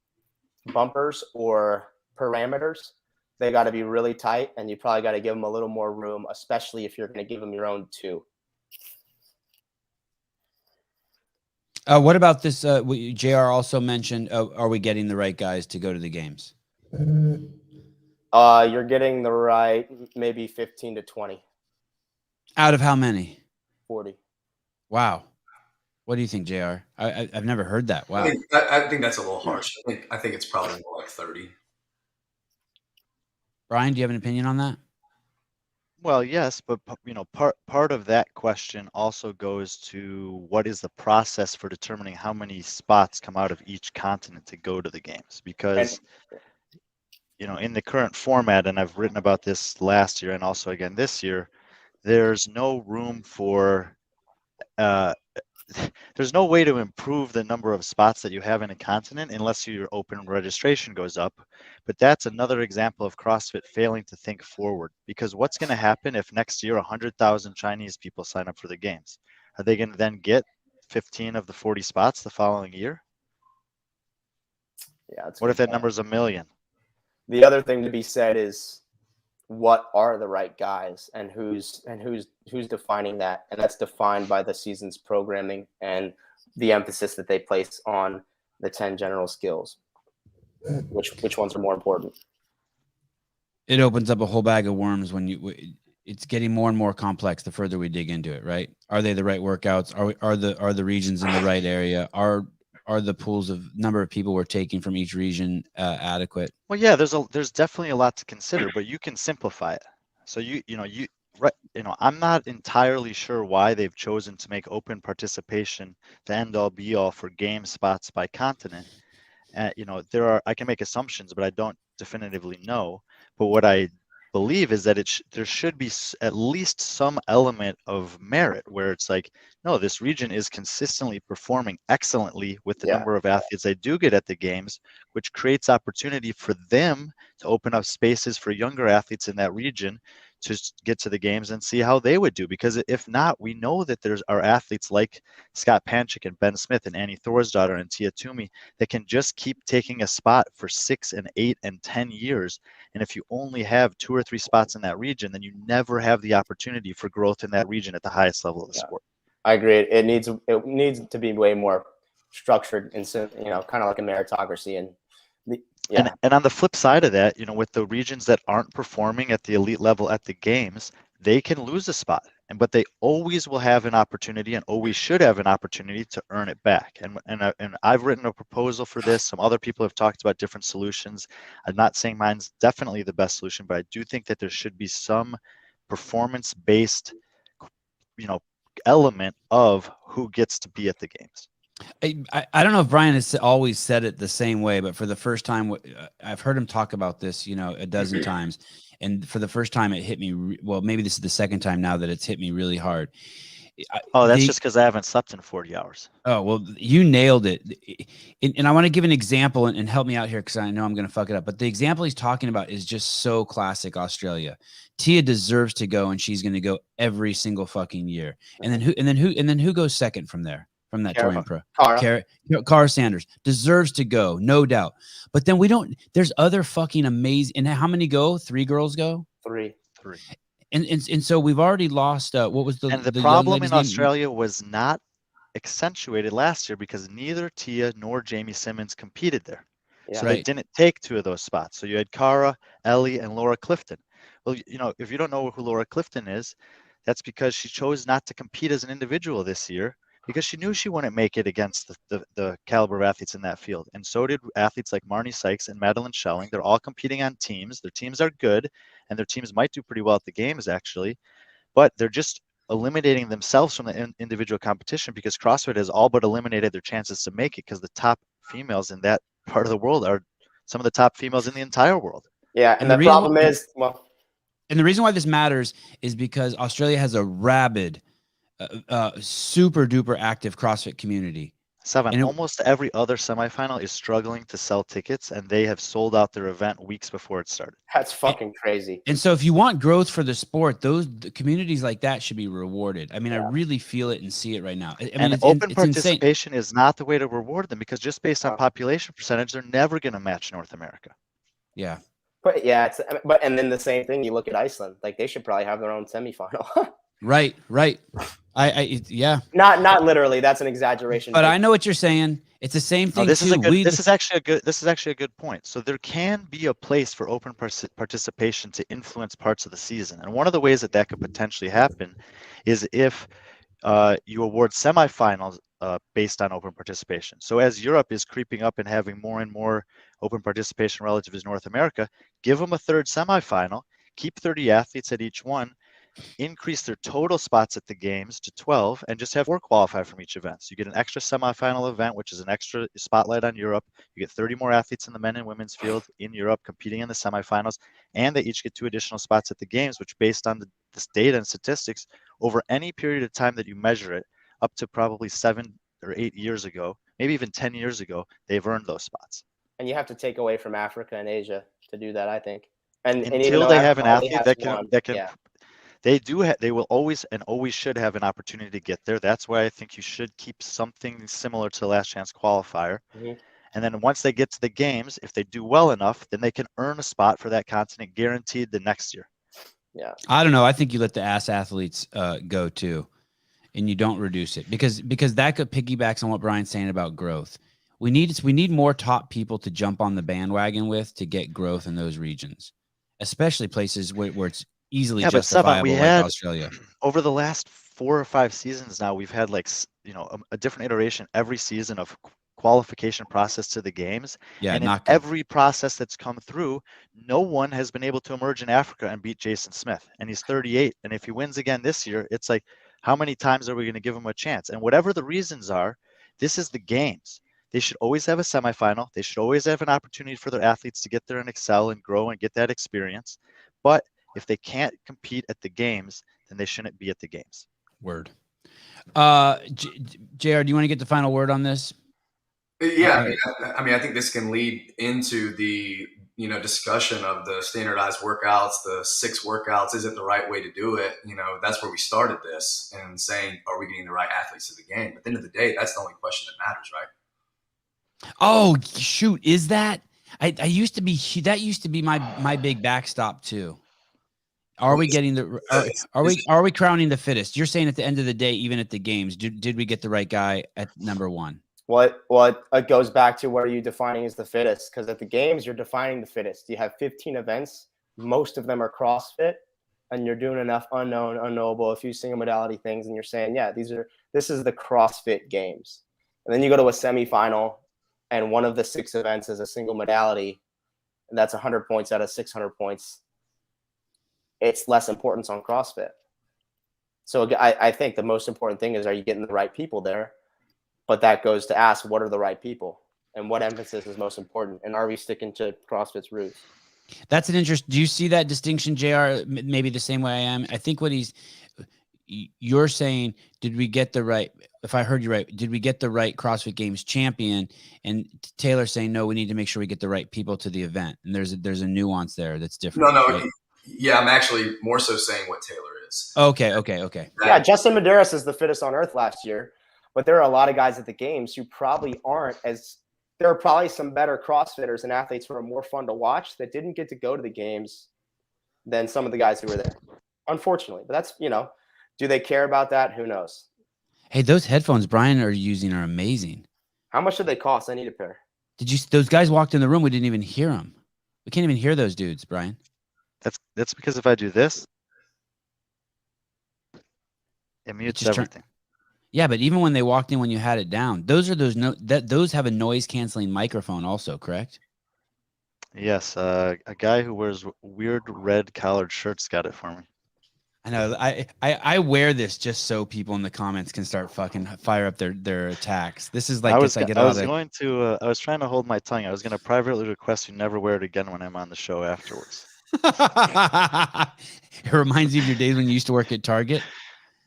B: bumpers or parameters, they got to be really tight, and you probably got to give them a little more room, especially if you're going to give them your own 2.
C: What about this? JR also mentioned, are we getting the right guys to go to the games?
B: You're getting the right, maybe 15 to 20.
C: Out of how many?
B: 40.
C: Wow. What do you think, JR? I've never heard that. Wow.
A: I think that's a little harsh. I think it's probably more like 30.
C: Brian, do you have an opinion on that?
D: Well, yes, but part of that question also goes to what is the process for determining how many spots come out of each continent to go to the games? Because in the current format, and I've written about this last year and also again this year, there's no room for there's no way to improve the number of spots that you have in a continent unless your open registration goes up. But that's another example of CrossFit failing to think forward, because what's going to happen if next year 100,000 Chinese people sign up for the games? Are they going to then get 15 of the 40 spots the following year?
B: Yeah.
D: What if that number is 1 million?
B: The other thing to be said is, what are the right guys, and who's defining that? And that's defined by the season's programming and the emphasis that they place on the 10 general skills. Which ones are more important?
C: It opens up a whole bag of worms when it's getting more and more complex the further we dig into it, right? Are they the right workouts? Are the regions in the right area? Are the pools of number of people we're taking from each region adequate?
D: Well, yeah, there's definitely a lot to consider, but you can simplify it. So I'm not entirely sure why they've chosen to make open participation the end all be all for game spots by continent. I can make assumptions, but I don't definitively know. But what I believe is that there should be at least some element of merit where it's like, no, this region is consistently performing excellently with the number of athletes they do get at the games, which creates opportunity for them to open up spaces for younger athletes in that region to get to the games and see how they would do. Because if not, we know that there are athletes like Scott Panchik and Ben Smith and Annie Thorsdottir and Tia Toomey that can just keep taking a spot for 6 and 8 and 10 years. And if you only have 2 or 3 spots in that region, then you never have the opportunity for growth in that region at the highest level of the sport.
B: I agree. It needs to be way more structured, and kind of like a meritocracy. And
D: on the flip side of that, with the regions that aren't performing at the elite level at the games, they can lose a spot, but they always will have an opportunity, and always should have an opportunity to earn it back. And I've written a proposal for this. Some other people have talked about different solutions. I'm not saying mine's definitely the best solution, but I do think that there should be some performance-based, element of who gets to be at the games.
C: I don't know if Brian has always said it the same way, but for the first time, I've heard him talk about this, a dozen times. And for the first time, it hit me. Well, maybe this is the second time now that it's hit me really hard.
D: That's just because I haven't slept in 40 hours.
C: Oh, well, you nailed it. And I want to give an example and help me out here, because I know I'm going to fuck it up. But the example he's talking about is just so classic Australia. Tia deserves to go, and she's going to go every single fucking year. And then who goes second from there? From that touring pro, Cara Sanders deserves to go, no doubt. But then there's other fucking amazing. And how many go? 3 girls go?
B: 3.
C: And so we've already lost. What was the
D: problem in Australia was not accentuated last year because neither Tia nor Jamie Simmons competed there. Yeah. So they didn't take 2 of those spots. So you had Cara, Ellie, and Laura Clifton. Well, if you don't know who Laura Clifton is, that's because she chose not to compete as an individual this year, because she knew she wouldn't make it against the caliber of athletes in that field. And so did athletes like Marnie Sykes and Madeline Schelling. They're all competing on teams. Their teams are good, and their teams might do pretty well at the games, actually. But they're just eliminating themselves from the individual competition, because CrossFit has all but eliminated their chances to make it, because the top females in that part of the world are some of the top females in the entire world.
B: Yeah, and the problem is,
C: and the reason why this matters is because Australia has a rabid, super duper active CrossFit community.
D: Seven.
C: And it-
D: Almost every other semifinal is struggling to sell tickets, and they have sold out their event weeks before it started.
B: That's fucking crazy.
C: And so if you want growth for the sport, the communities like that should be rewarded. I mean, I
B: Yeah.
C: really feel it and see it right now. I mean,
D: And
C: it's
D: open
C: it's insane.
D: participation is not the way to reward them, because just based on
B: No.
D: population percentage, they're never going to match North America.
C: Yeah.
B: But yeah, and then the same thing. You look at Iceland; like they should probably have their own semifinal.
C: Right. Yeah.
B: Not literally. That's an exaggeration.
C: But I know what you're saying. It's the same thing
D: this
C: too.
D: This is actually a good point. So there can be a place for open participation to influence parts of the season, and one of the ways that could potentially happen is if you award semifinals based on open participation. So as Europe is creeping up and having more and more open participation relative to North America, give them a third semifinal, keep 30 athletes at each one, increase their total spots at the games to 12, and just have 4 qualify from each event. So you get an extra semifinal event, which is an extra spotlight on Europe. You get 30 more athletes in the men and women's field in Europe competing in the semifinals, and they each get 2 additional spots at the games, which based on this data and statistics, over any period of time that you measure it, up to probably 7 or 8 years ago, maybe even 10 years ago, they've earned those spots.
B: And you have to take away from Africa and Asia to do that, I think. And
D: Until
B: even though
D: they have an
B: Africa
D: athlete
B: only
D: that can
B: yeah.
D: they will always and always should have an opportunity to get there. That's why I think you should keep something similar to the last chance qualifier.
B: Mhm.
D: And then once they get to the games, if they do well enough, then they can earn a spot for that continent guaranteed the next year.
B: Yeah.
C: I don't know. I think you let the ass athletes go too, and you don't reduce it because that could piggybacks on what Brian's saying about growth. We need more top people to jump on the bandwagon with to get growth in those regions, especially places where it's easily justifiable, like Australia.
D: Over the last 4 or 5 seasons now, we've had like a different iteration every season of qualification process to the games.
C: Yeah,
D: and in every process that's come through, no one has been able to emerge in Africa and beat Jason Smith. And he's 38. And if he wins again this year, it's like, how many times are we going to give him a chance? And whatever the reasons are, this is the games. They should always have a semifinal. They should always have an opportunity for their athletes to get there and excel and grow and get that experience. But if they can't compete at the games, then they shouldn't be at the games.
C: Word. JR, do you want to get the final word on this?
A: Yeah, I mean, I think this can lead into the discussion of the standardized workouts, the 6 workouts. Is it the right way to do it? That's where we started this and saying, are we getting the right athletes to the game? But at the end of the day, that's the only question that matters, right?
C: Oh shoot, is that? I used to be that used to be my big backstop too. Are we getting are we crowning the fittest? You're saying at the end of the day, even at the games, did we get the right guy at number 1?
B: Well, it goes back to what are you defining as the fittest? Because at the games, you're defining the fittest. You have 15 events. Most of them are CrossFit, and you're doing enough unknown, unknowable, a few single modality things, and you're saying, yeah, this is the CrossFit games. And then you go to a semifinal, and one of the 6 events is a single modality, and that's 100 points out of 600 points. It's less importance on CrossFit. So I think the most important thing is, are you getting the right people there? But that goes to ask, what are the right people and what emphasis is most important? And are we sticking to CrossFit's roots?
C: That's an interest. Do you see that distinction, JR? Maybe the same way I am. I think you're saying, did we get the right, if I heard you right, did we get the right CrossFit Games champion? And Taylor saying, no, we need to make sure we get the right people to the event. And there's a nuance there that's different.
A: No.
C: Right?
A: Yeah, I'm actually more so saying what Taylor is.
C: Okay.
B: Yeah, Justin Medeiros is the fittest on earth last year. But there are a lot of guys at the games who probably aren't as – there are probably some better CrossFitters and athletes who are more fun to watch that didn't get to go to the games than some of the guys who were there, unfortunately. But that's, do they care about that? Who knows?
C: Hey, those headphones Brian are using are amazing.
B: How much do they cost? I need a pair.
C: Those guys walked in the room. We didn't even hear them. We can't even hear those dudes, Brian.
D: That's because if I do this, it mutes everything.
C: Yeah, but even when they walked in, when you had it down, those have a noise canceling microphone also, correct?
D: Yes, a guy who wears weird red collared shirts got it for me.
C: I know. I wear this just so people in the comments can start fucking fire up their attacks. This is like
D: I was trying to hold my tongue. I was going to privately request you never wear it again when I'm on the show afterwards.
C: It reminds you of your days when you used to work at Target.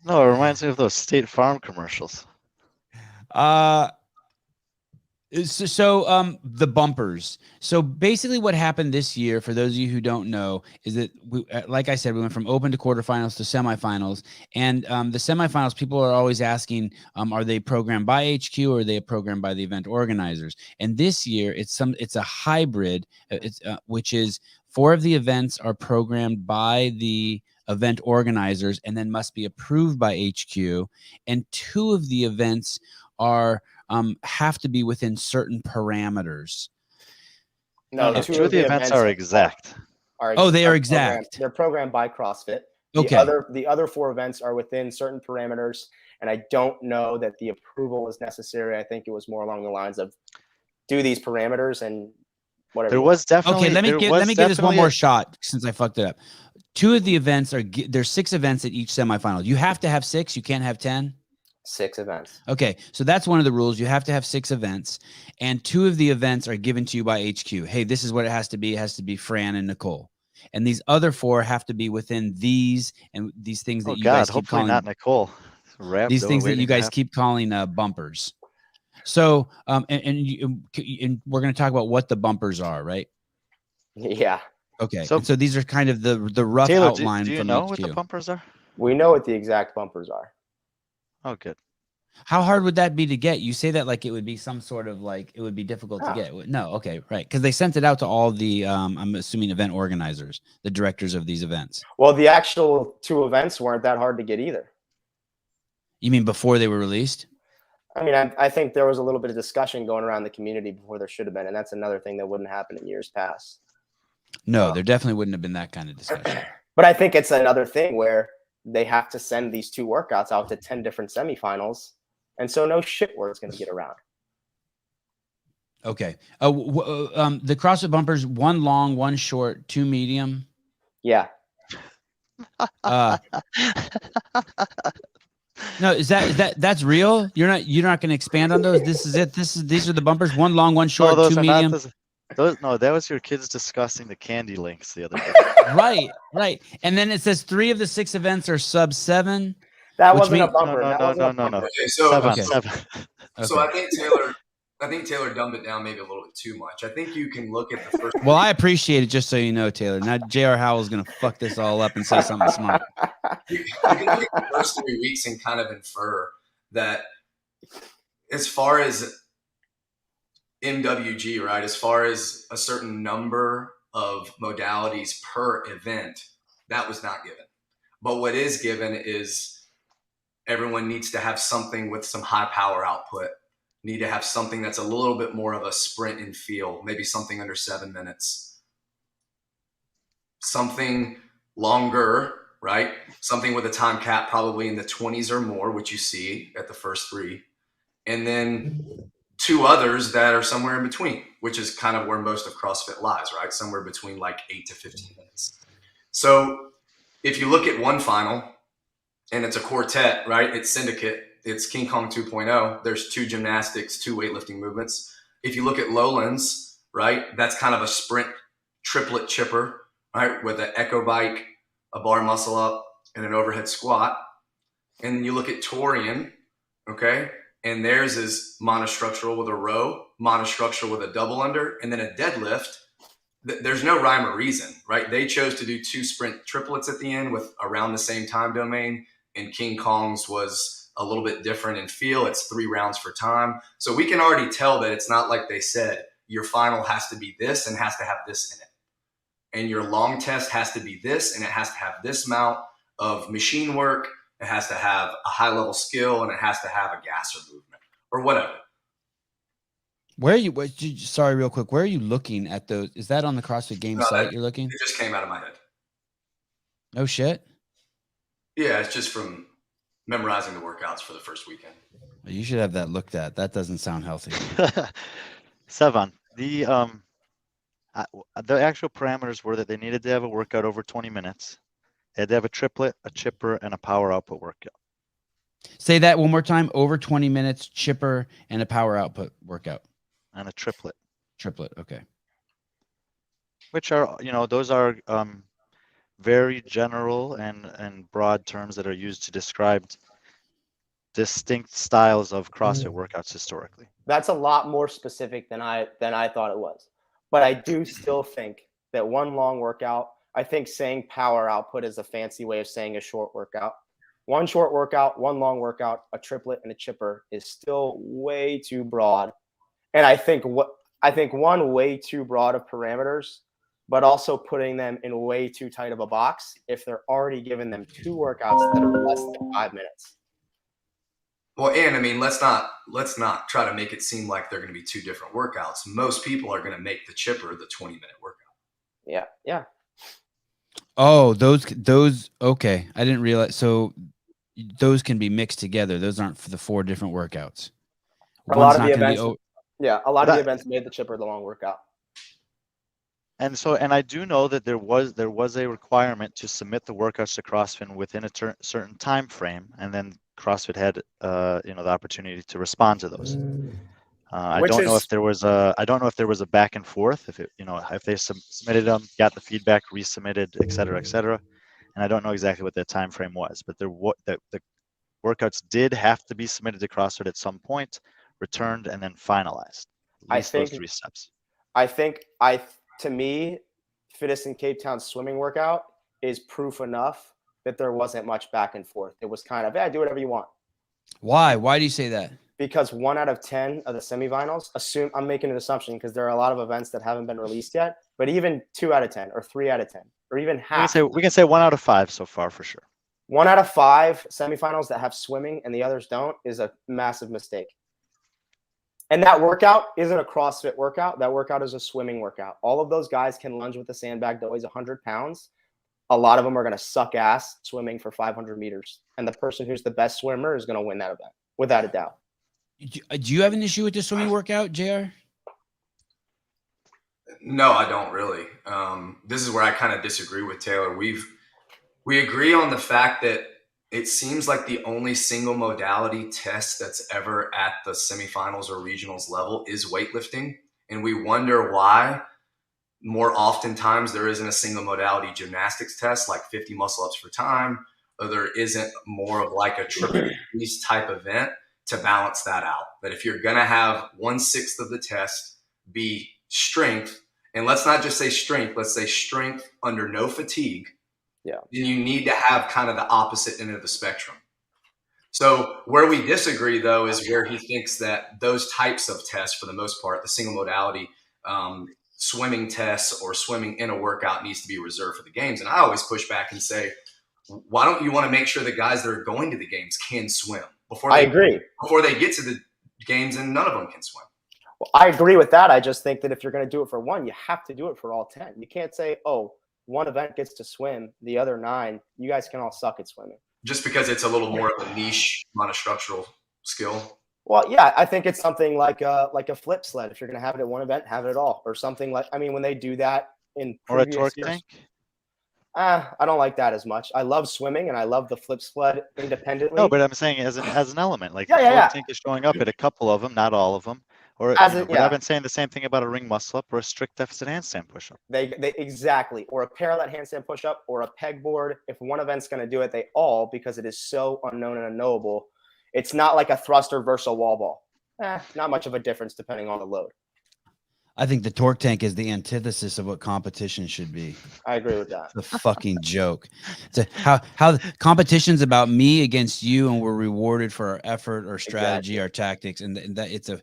D: No, it reminds me of those State Farm commercials.
C: The bumpers. So basically what happened this year, for those of you who don't know, is that like I said, we went from open to quarterfinals to semifinals. And the semifinals, people are always asking, are they programmed by HQ or are they programmed by the event organizers? And this year it's a hybrid, which is 4 of the events are programmed by the event organizers and then must be approved by HQ. And 2 of the events are have to be within certain parameters.
B: No,
D: two of the events are exact.
C: They are exact.
B: They're programmed by CrossFit.
C: Okay.
B: The other 4 events are within certain parameters, and I don't know that the approval is necessary. I think it was more along the lines of do these parameters and whatever.
D: There was definitely.
C: Okay, let me give this one more shot since I fucked it up. 2 of the events there's 6 events at each semifinal. You have to have 6. You can't have 10.
B: 6 events.
C: Okay, so that's one of the rules. You have to have 6 events, and 2 of the events are given to you by HQ. Hey, this is what it has to be. It has to be Fran and Nicole, and these other 4 have to be within these and these things that you guys keep calling.
D: Not Nicole.
C: These things that you guys keep calling bumpers. So, and we're going to talk about what the bumpers are, right?
B: Yeah.
C: Okay. So these are kind of the rough
D: Taylor,
C: outline.
D: Do you
C: from
D: know
C: HQ.
D: what the bumpers are?
B: We know what the exact bumpers are.
D: Oh, good.
C: How hard would that be to get? You say that like it would be some sort of like it would be difficult to get. No, okay, right. Because they sent it out to all the I'm assuming event organizers, the directors of these events.
B: Well, the actual 2 events weren't that hard to get either.
C: You mean before they were released?
B: I mean, I think there was a little bit of discussion going around the community before there should have been, and that's another thing that wouldn't happen in years past.
C: No, there definitely wouldn't have been that kind of discussion.
B: But I think it's another thing where they have to send these 2 workouts out to 10 different semifinals. And so no shit word's going to get around.
C: Okay. The CrossFit bumpers, 1 long, 1 short, 2 medium.
B: Yeah.
C: No, that's real? You're not going to expand on those? This is it. These are the bumpers, 1 long, 1 short, 2 medium.
D: That was your kids discussing the candy links the other day.
C: Right. And then it says 3 of the 6 events are sub 7.
B: That wasn't a bumper.
D: No.
A: Okay,
D: Seven.
A: So I think Taylor dumbed it down maybe a little bit too much. I think you can look at the first.
C: Well, I appreciate it, just so you know, Taylor. Now J.R. Howell is going to fuck this all up and say something smart.
A: You can look at the first 3 weeks and kind of infer that as far as MWG, right, as far as a certain number of modalities per event, that was not given. But what is given is everyone needs to have something with some high power output, need to have something that's a little bit more of a sprint and feel, maybe something under 7 minutes, something longer, right? Something with a time cap probably in the 20s or more, which you see at the first 3. And then 2 others that are somewhere in between, which is kind of where most of CrossFit lies, right? Somewhere between like 8 to 15 minutes. So if you look at one final and it's a quartet, right? It's syndicate, it's King Kong 2.0. There's 2 gymnastics, 2 weightlifting movements. If you look at Lowlands, right? That's kind of a sprint triplet chipper, right? With an echo bike, a bar muscle up, and an overhead squat. And then you look at Torian, okay? And theirs is monostructural with a row, monostructural with a double under, and then a deadlift. There's no rhyme or reason, right? They chose to do 2 sprint triplets at the end with around the same time domain, and King Kong's was a little bit different in feel. It's 3 rounds for time. So we can already tell that it's not like they said, your final has to be this and has to have this in it. And your long test has to be this, and it has to have this amount of machine work. It has to have a high level skill, and it has to have a gasser movement or whatever.
C: Where are you? Sorry, real quick. Where are you looking at those? Is that on the CrossFit Games site you're looking?
A: It just came out of my head.
C: No shit.
A: Yeah, it's just from memorizing the workouts for the first weekend.
C: You should have that looked at. That doesn't sound healthy.
D: Sevan, the actual parameters were that they needed to have a workout over 20 minutes. They had to have a triplet, a chipper, and a power output workout.
C: Say that one more time. Over 20 minutes, chipper, and a power output workout.
D: And a triplet.
C: Triplet, okay.
D: Which are, those are very general and broad terms that are used to describe distinct styles of CrossFit workouts historically.
B: That's a lot more specific than I thought it was. But I do still think that one long workout, I think saying power output is a fancy way of saying a short workout. One short workout, one long workout, a triplet and a chipper is still way too broad. And I think one way too broad of parameters, but also putting them in way too tight of a box if they're already giving them 2 workouts that are less than 5 minutes.
A: Well, and I mean, let's not try to make it seem like they're going to be 2 different workouts. Most people are going to make the chipper the 20-minute workout.
B: Yeah.
C: Oh, those. Okay, I didn't realize. So those can be mixed together. Those aren't for the 4 different workouts.
B: A lot of the events made the chipper the long workout.
D: And I do know that there was a requirement to submit the workouts to CrossFit within a certain time frame, and then CrossFit had the opportunity to respond to those. I don't know if there was a back and forth, if they submitted them, got the feedback, resubmitted, et cetera, and I don't know exactly what that time frame was, but the workouts did have to be submitted to CrossFit at some point, returned, and then finalized. At least those 3 steps.
B: To me, fittest in Cape Town swimming workout is proof enough that there wasn't much back and forth. It was kind of, do whatever you want.
C: Why? Why do you say that?
B: Because 1 out of 10 of the semifinals, I'm making an assumption because there are a lot of events that haven't been released yet, but even 2 out of 10 or 3 out of 10 or even half.
D: We can say 1 out of 5 so far for sure.
B: 1 out of 5 semifinals that have swimming and the others don't is a massive mistake. And that workout isn't a CrossFit workout. That workout is a swimming workout. All of those guys can lunge with a sandbag that weighs 100 pounds. A lot of them are going to suck ass swimming for 500 meters. And the person who's the best swimmer is going to win that event, without a doubt.
C: Do you have an issue with the swimming workout, JR?
A: No, I don't really. This is where I kind of disagree with Taylor. We agree on the fact that it seems like the only single modality test that's ever at the semifinals or regionals level is weightlifting. And we wonder why more oftentimes there isn't a single modality gymnastics test like 50 muscle ups for time, or there isn't more of like a triple release type event to balance that out. But if you're going to have 1/6 of the test be strength, and let's not just say strength, let's say strength under no fatigue, then you need to have kind of the opposite end of the spectrum. So where we disagree, though, is where he thinks that those types of tests, for the most part, the single modality swimming tests or swimming in a workout needs to be reserved for the games. And I always push back and say, why don't you want to make sure the guys that are going to the games can swim before they get to the games, and none of them can swim?
B: Well, I agree with that. I just think that if you're going to do it for one, you have to do it for all 10. You can't say, oh, one event gets to swim, the other 9, you guys can all suck at swimming.
A: Just because it's a little more of a niche monostructural skill?
B: Well, yeah, I think it's something like a flip sled. If you're going to have it at one event, have it at all. Or something like, I mean, when they do that in
D: or a torque tank?
B: I don't like that as much. I love swimming and I love the flip sled independently.
D: No, but I'm saying as an element. Like the torque tank is showing up at a couple of them, not all of them. Or but I've been saying the same thing about a ring muscle up or a strict deficit handstand push-up.
B: They exactly, or a parallel handstand push-up or a pegboard. If one event's going to do it, they all, because it is so unknown and unknowable. It's not like a thruster versus a wall ball. Not much of a difference depending on the load.
C: I think the torque tank is the antithesis of what competition should be.
B: I agree with that.
C: It's a fucking joke. It's how competition's about me against you, and we're rewarded for our effort, our strategy, our tactics, and that it's a.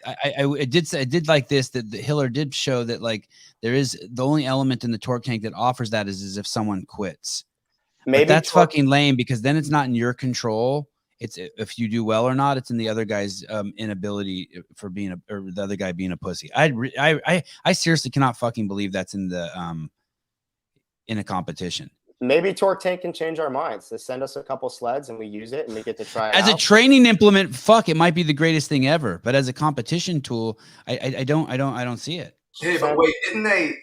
C: I did like this, that the Hiller did show that like there is the only element in the torque tank that offers that is if someone quits. Maybe but that's fucking lame, because then it's not in your control. It's if you do well or not. It's in the other guy's inability for being or the other guy being a pussy. I seriously cannot fucking believe that's in the in a competition.
B: Maybe torque tank can change our minds. They send us a couple sleds and we use it and we get to try it
C: as
B: out.
C: A training implement. Fuck, it might be the greatest thing ever. But as a competition tool, I don't see it.
A: Hey, but wait, didn't they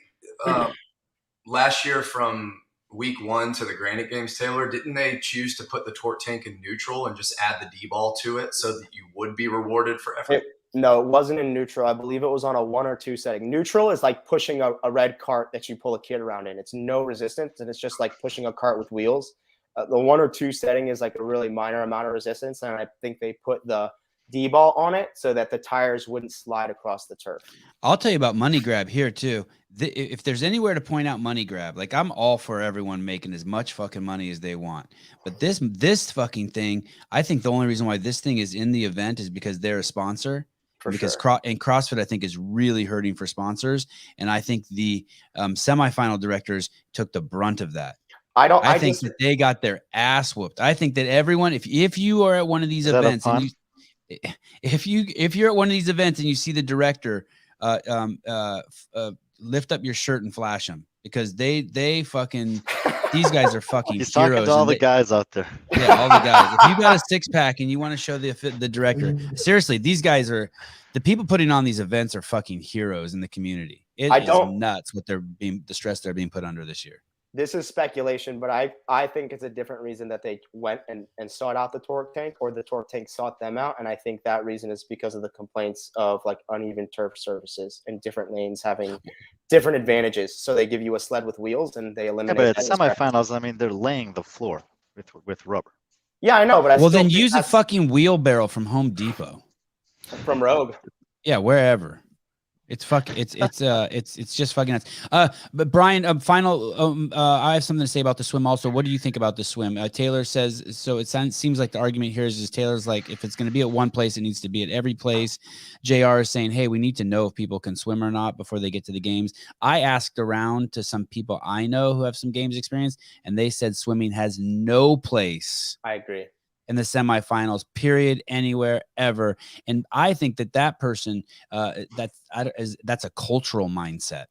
A: last year from week 1 to the Granite Games, Taylor, didn't they choose to put the torque tank in neutral and just add the D-ball to it so that you would be rewarded for effort?
B: No, it wasn't in neutral. I believe it was on a 1 or 2 setting. Neutral is like pushing a red cart that you pull a kid around in. It's no resistance, and it's just like pushing a cart with wheels. The 1 or 2 setting is like a really minor amount of resistance, and I think they put the D-ball on it so that the tires wouldn't slide across the turf.
C: I'll tell you about money grab here too. If there's anywhere to point out money grab, like I'm all for everyone making as much fucking money as they want. But this fucking thing, I think the only reason why this thing is in the event is because they're a sponsor.
B: For
C: because
B: sure.
C: and CrossFit, I think, is really hurting for sponsors. And I think the semifinal directors took the brunt of that. I think that they got their ass whooped. I think that everyone, if you are at one of these events and you, if you're at one of these events and you see the director, lift up your shirt and flash them, because they fucking, these guys are fucking
D: He's
C: heroes.
D: talking to all the guys out there.
C: Yeah, all the guys. If you got a 6-pack and you want to show the director, seriously, these guys are, the people putting on these events are fucking heroes in the community. It is nuts what the stress they're being put under this year.
B: This is speculation, but I think it's a different reason that they went and sought out the torque tank, or the torque tank sought them out. And I think that reason is because of the complaints of like uneven turf surfaces and different lanes having different advantages. So they give you a sled with wheels and they eliminate.
D: Yeah, but at semifinals, I mean, they're laying the floor with rubber.
B: Yeah, I know, but
C: well, then use a fucking wheelbarrow from Home Depot.
B: From Rogue.
C: Yeah, wherever. It's just fucking nuts. But Brian, final. I have something to say about the swim. Also, what do you think about the swim? Taylor says so. It seems like the argument here is Taylor's like, if it's going to be at one place, it needs to be at every place. JR is saying, hey, we need to know if people can swim or not before they get to the games. I asked around to some people I know who have some games experience, and they said swimming has no place.
B: I agree.
C: In the semifinals, period, anywhere, ever. And I think that person, that's a cultural mindset.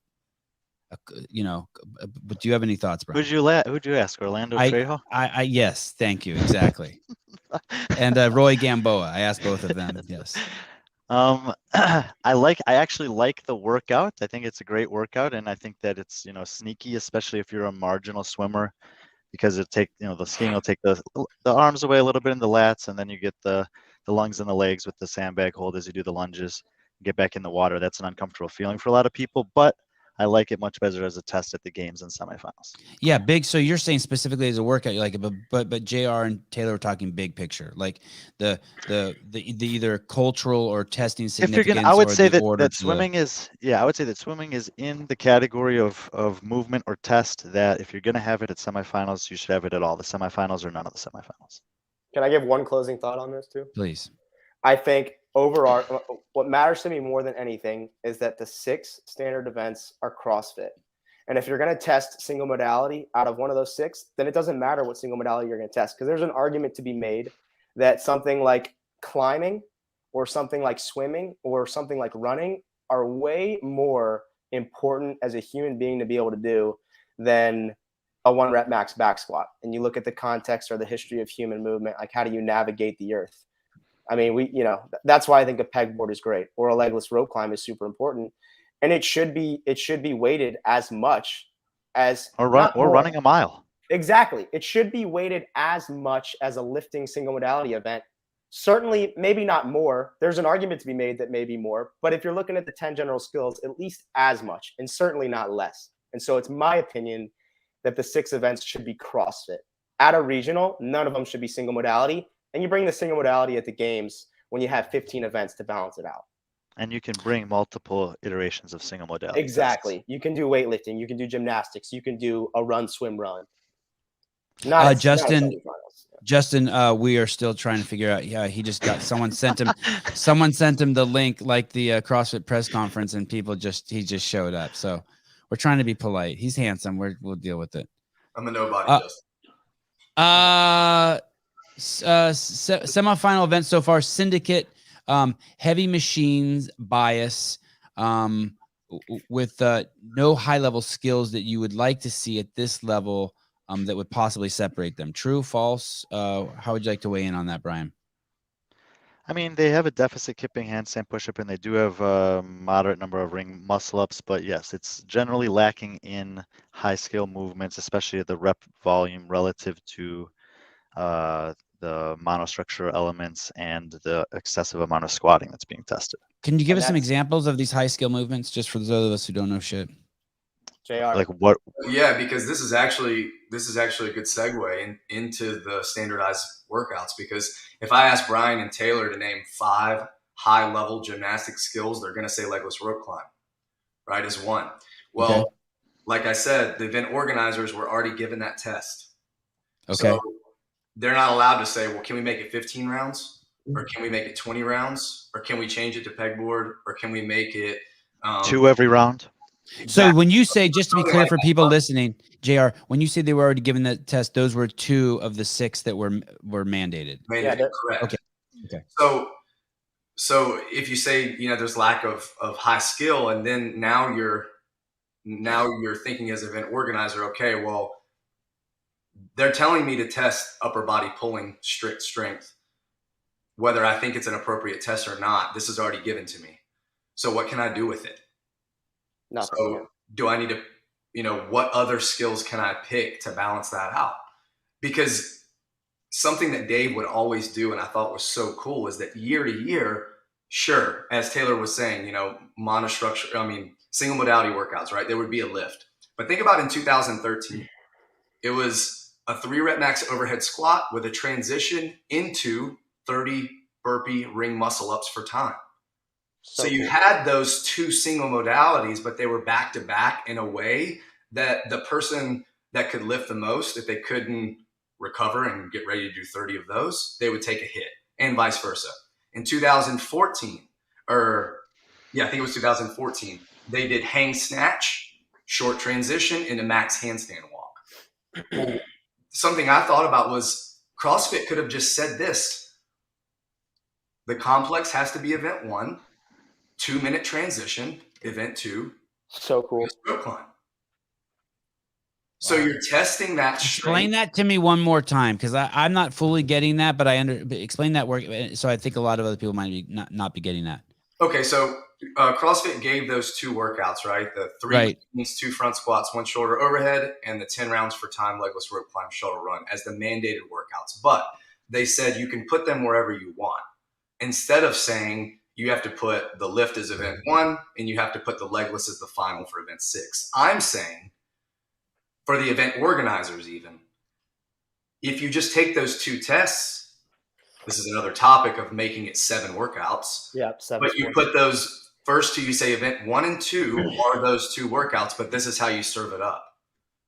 C: You know, but do you have any thoughts, Brian?
D: Who'd you ask? Orlando Trejo?
C: Yes, thank you, exactly. And Roy Gamboa. I asked both of them. Yes.
D: I actually like the workout. I think it's a great workout, and I think that it's, you know, sneaky, especially if you're a marginal swimmer, because the skiing will take the arms away a little bit in the lats, and then you get the lungs and the legs with the sandbag hold as you do the lunges, get back in the water. That's an uncomfortable feeling for a lot of people, but I like it much better as a test at the games and semifinals. Yeah,
C: big. So you're saying specifically as a workout, you like it, but JR and Taylor were talking big picture, like the either cultural or testing significance.
D: I would say that swimming is, I would say that swimming is in the category of movement or test that if you're going to have it at semifinals, you should have it at all the semifinals or none of the semifinals.
B: Can I give one closing thought on this too?
C: Please.
B: I think overall, what matters to me more than anything is that the 6 standard events are CrossFit. And if you're going to test single modality out of one of those 6, then it doesn't matter what single modality you're going to test, because there's an argument to be made that something like climbing or something like swimming or something like running are way more important as a human being to be able to do than a 1-rep max back squat. And you look at the context or the history of human movement, like how do you navigate the earth? I mean, that's why I think a pegboard is great, or a legless rope climb is super important, and it should be weighted as much as
D: running a mile.
B: Exactly, it should be weighted as much as a lifting single modality event. Certainly, maybe not more. There's an argument to be made that maybe more, but if you're looking at the 10 general skills, at least as much, and certainly not less. And so, it's my opinion that the 6 events should be CrossFit. At a regional, none of them should be single modality. And you bring the single modality at the games when you have 15 events to balance it out.
D: And you can bring multiple iterations of single modality.
B: Exactly. Tests. You can do weightlifting. You can do gymnastics. You can do a run, swim, run.
C: Justin, we are still trying to figure out. Yeah, he just got someone sent him the link, like the CrossFit press conference, and he just showed up. So we're trying to be polite. He's handsome. We'll deal with it.
A: I'm a nobody.
C: Semifinal events so far: syndicate, heavy machines, bias, with no high level skills that you would like to see at this level, that would possibly separate them. True, false? How would you like to weigh in on that, Brian?
D: I mean, they have a deficit kipping handstand push-up, and they do have a moderate number of ring muscle-ups, but yes, it's generally lacking in high-scale movements, especially at the rep volume relative to the monostructure elements and the excessive amount of squatting that's being tested.
C: Can you give us some examples of these high skill movements, just for those of us who don't know shit?
B: JR.
D: Like what?
A: Yeah, because this is actually a good segue into the standardized workouts. Because if I ask Brian and Taylor to name 5 high-level gymnastic skills, they're going to say legless rope climb, right, as one. Well,
C: Okay.
A: like I said, the event organizers were already given that test.
C: Okay.
A: So they're not allowed to say, well, can we make it 15 rounds? Or can we make it 20 rounds? Or can we change it to pegboard? Or can we make it
D: 2 every round?
C: So when you say, just to be clear for people listening, JR, when you say they were already given the test, those were 2 of the 6 that were mandated.
A: mandated, correct.
C: Okay. Okay.
A: So if you say, there's lack of high skill, and then now you're thinking as an event organizer, okay, well, they're telling me to test upper body pulling strict strength. Whether I think it's an appropriate test or not, this is already given to me. So what can I do with it?
B: Nothing.
A: So do I need to, what other skills can I pick to balance that out? Because something that Dave would always do, and I thought was so cool, is that year to year, sure, as Taylor was saying, single modality workouts, right? There would be a lift. But think about in 2013, it was a 3-rep max overhead squat with a transition into 30 burpee ring muscle ups for time. So you
B: cool.
A: had those 2 single modalities, but they were back to back in a way that the person that could lift the most, if they couldn't recover and get ready to do 30 of those, they would take a hit, and vice versa. In 2014, I think it was 2014, they did hang snatch, short transition into max handstand walk. Something I thought about was CrossFit could have just said this: the complex has to be event 1, 2-minute transition, event 2.
B: So cool.
A: Rope climb. So you're testing that
C: Explain
A: strength.
C: that to me one more time, because I'm not fully getting that, but explain that work. So I think a lot of other people might not be getting that.
A: Okay, so CrossFit gave those 2 workouts, right? The 3 cleans, 2 front squats, 1 shoulder overhead, and the 10 rounds for time legless rope climb, shuttle run as the mandated workouts. But they said you can put them wherever you want. Instead of saying you have to put the lift as event 1 and you have to put the legless as the final for event 6. I'm saying, for the event organizers even, if you just take those 2 tests, this is another topic of making it 7 workouts.
B: Yeah, 7.
A: But you put those first 2, you say event 1 and 2 are those 2 workouts, but this is how you serve it up.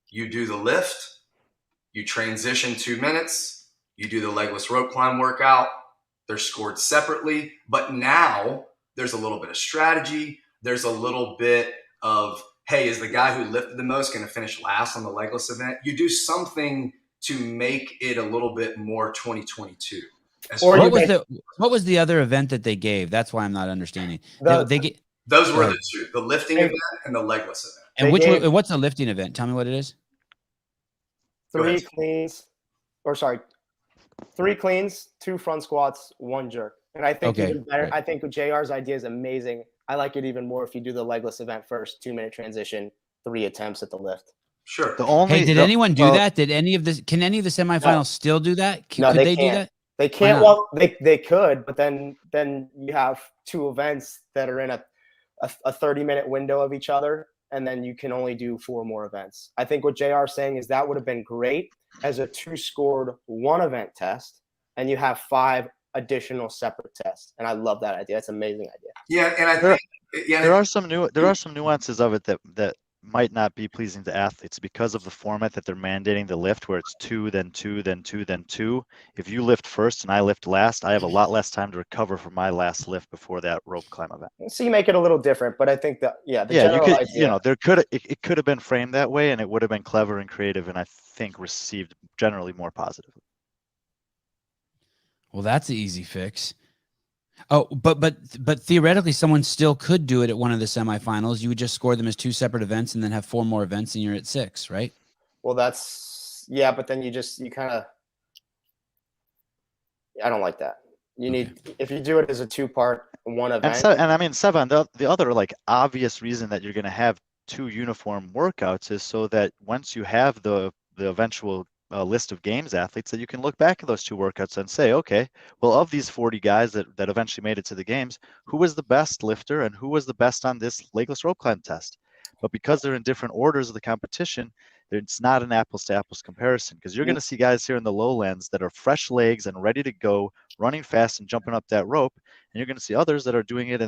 A: You do the lift, you transition 2 minutes, you do the legless rope climb workout. They're scored separately, but now there's a little bit of strategy. There's a little bit of, hey, is the guy who lifted the most going to finish last on the legless event? You do something to make it a little bit more 2022.
C: What was the other event that they gave? That's why I'm not understanding.
A: Those were the 2, the lifting event and the legless event.
C: And what's a lifting event? Tell me what it is.
B: 3 cleans, 3 cleans, 2 front squats, 1 jerk. And I think even better. Right. I think JR's idea is amazing. I like it even more if you do the legless event first, 2-minute transition, 3 attempts at the lift.
A: Sure.
C: Did anyone do that? Can any of the semifinals still do that? Could they do that?
B: They can't. Well, they could, but then you have 2 events that are in a 30-minute window of each other, and then you can only do 4 more events. I think what JR is saying is that would have been great as a 2-scored 1 event test, and you have 5 additional separate tests. And I love that idea. That's an amazing idea.
A: Yeah, and I think
D: there are some nuances of it that might not be pleasing to athletes because of the format that they're mandating the lift, where it's 2, then 2, then 2, then 2. If you lift first and I lift last, I have a lot less time to recover from my last lift before that rope climb event.
B: So you make it a little different, but I think that you
D: could it could have been framed that way, and it would have been clever and creative, and I think received generally more positively.
C: Well, that's an easy fix. Oh, but theoretically, someone still could do it at one of the semifinals. You would just score them as 2 separate events, and then have 4 more events, and you're at 6, right?
B: Well, but then you kind of. I don't like that. If you do it as a 2-part 1 event.
D: And I mean, Sevan, the other obvious reason that you're going to have 2 uniform workouts is so that once you have the eventual list of games athletes, that you can look back at those 2 workouts and say, okay, well, of these 40 guys that eventually made it to the games, who was the best lifter and who was the best on this legless rope climb test? But because they're in different orders of the competition, it's not an apples to apples comparison, because you're going to see guys here in the lowlands that are fresh legs and ready to go, running fast and jumping up that rope. And you're going to see others that are doing it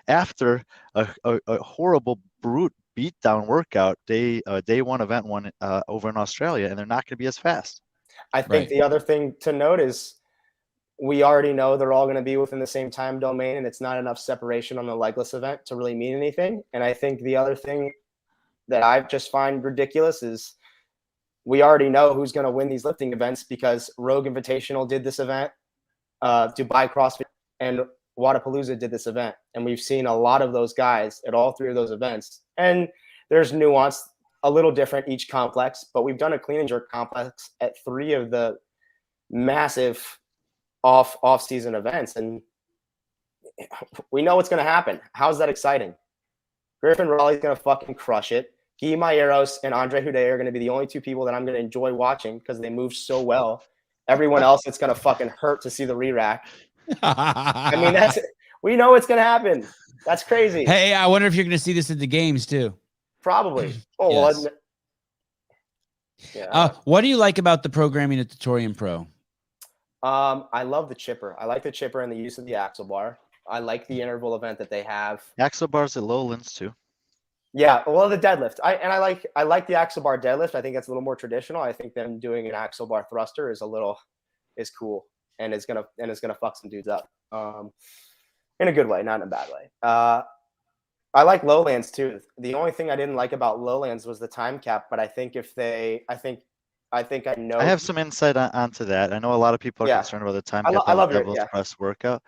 D: after a horrible, brute beatdown workout, day one, event one, over in Australia, and they're not going to be as fast.
B: I think the other thing to note is we already know they're all going to be within the same time domain, and it's not enough separation on the legless event to really mean anything. And I think the other thing that I just find ridiculous is we already know who's going to win these lifting events, because Rogue Invitational did this event, Dubai CrossFit and Wadapalooza did this event. And we've seen a lot of those guys at all three of those events. And there's nuance, a little different each complex, but we've done a clean and jerk complex at three of the massive off-season events, and we know what's going to happen. How's that exciting? Griffin Raleigh's going to fucking crush it. Guy Maieros and Andre Houdet are going to be the only two people that I'm going to enjoy watching because they move so well. Everyone else, it's going to fucking hurt to see the re-rack. I mean, we know it's going to happen. That's crazy.
C: Hey, I wonder if you're going to see this at the games too.
B: Probably. Oh,
C: yes.
B: well, yeah.
C: What do you like about the programming at the Torium Pro?
B: I love the chipper. I like the chipper and the use of the axle bar. I like the interval event that they have.
D: Axle bars at Lowlands too.
B: Yeah, well, the deadlift. I like the axle bar deadlift. I think that's a little more traditional. I think them doing an axle bar thruster is cool, and it's gonna fuck some dudes up, in a good way, not in a bad way. I like Lowlands too. The only thing I didn't like about Lowlands was the time cap, but I think I know.
D: I have some insight onto that. I know a lot of people are concerned about the time cap on the Devil's Press workout.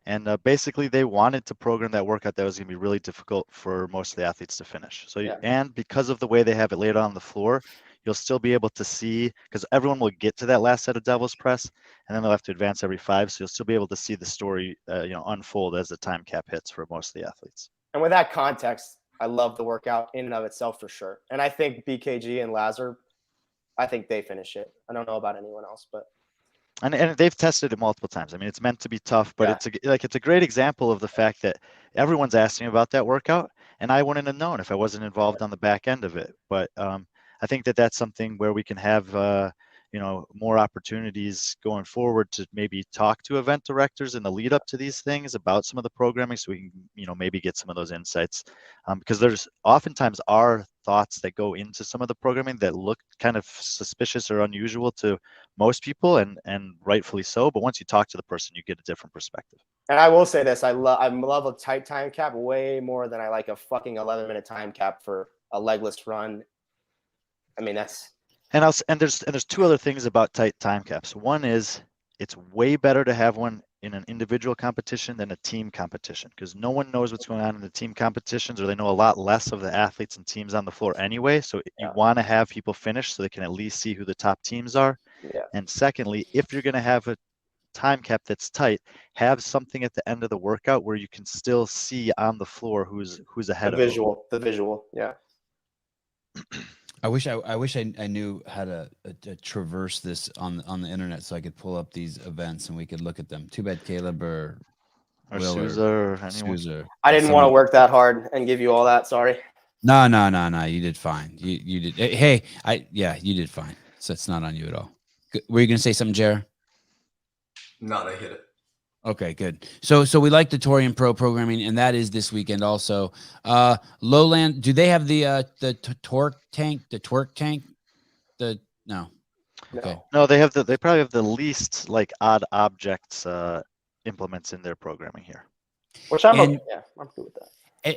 D: And basically, they wanted to program that workout that was going to be really difficult for most of the athletes to finish. So, and because of the way they have it laid out on the floor, you'll still be able to see, because everyone will get to that last set of Devil's Press, and then they'll have to advance every 5. So you'll still be able to see the story, unfold as the time cap hits for most of the athletes.
B: And with that context, I love the workout in and of itself for sure. And I think BKG and Lazar, I think they finish it. I don't know about anyone else, but.
D: And they've tested it multiple times. I mean, it's meant to be tough, but it's a great example of the fact that everyone's asking about that workout, and I wouldn't have known if I wasn't involved on the back end of it. But I think that that's something where we can have more opportunities going forward to maybe talk to event directors in the lead up to these things about some of the programming, so we can maybe get some of those insights, because there's oftentimes are thoughts that go into some of the programming that look kind of suspicious or unusual to most people, and rightfully so. But once you talk to the person, you get a different perspective.
B: And I will say this: I love a tight time cap way more than I like a fucking 11-minute time cap for a legless run. I mean, that's.
D: And there's two other things about tight time caps. One is it's way better to have one in an individual competition than a team competition, because no one knows what's going on in the team competitions, or they know a lot less of the athletes and teams on the floor anyway. So you want to have people finish so they can at least see who the top teams are.
B: Yeah.
D: And secondly, if you're going to have a time cap that's tight, have something at the end of the workout where you can still see on the floor who's ahead of you.
B: The visual, yeah.
C: I wish I knew how to traverse this on the internet so I could pull up these events and we could look at them. Too bad Caleb or
D: Sousa or anyone.
C: Sousa.
B: I didn't want to work that hard and give you all that. Sorry.
C: No. You did fine. You did. Hey, you did fine. So it's not on you at all. Were you gonna say something, Jer?
A: No, they hit it.
C: Okay, good. So we like the Torium Pro programming, and that is this weekend also. Lowland, do they have the torque tank? The twerk tank? No. Okay.
D: No, they probably have the least like odd objects implements in their programming here.
B: Which I'm good with that.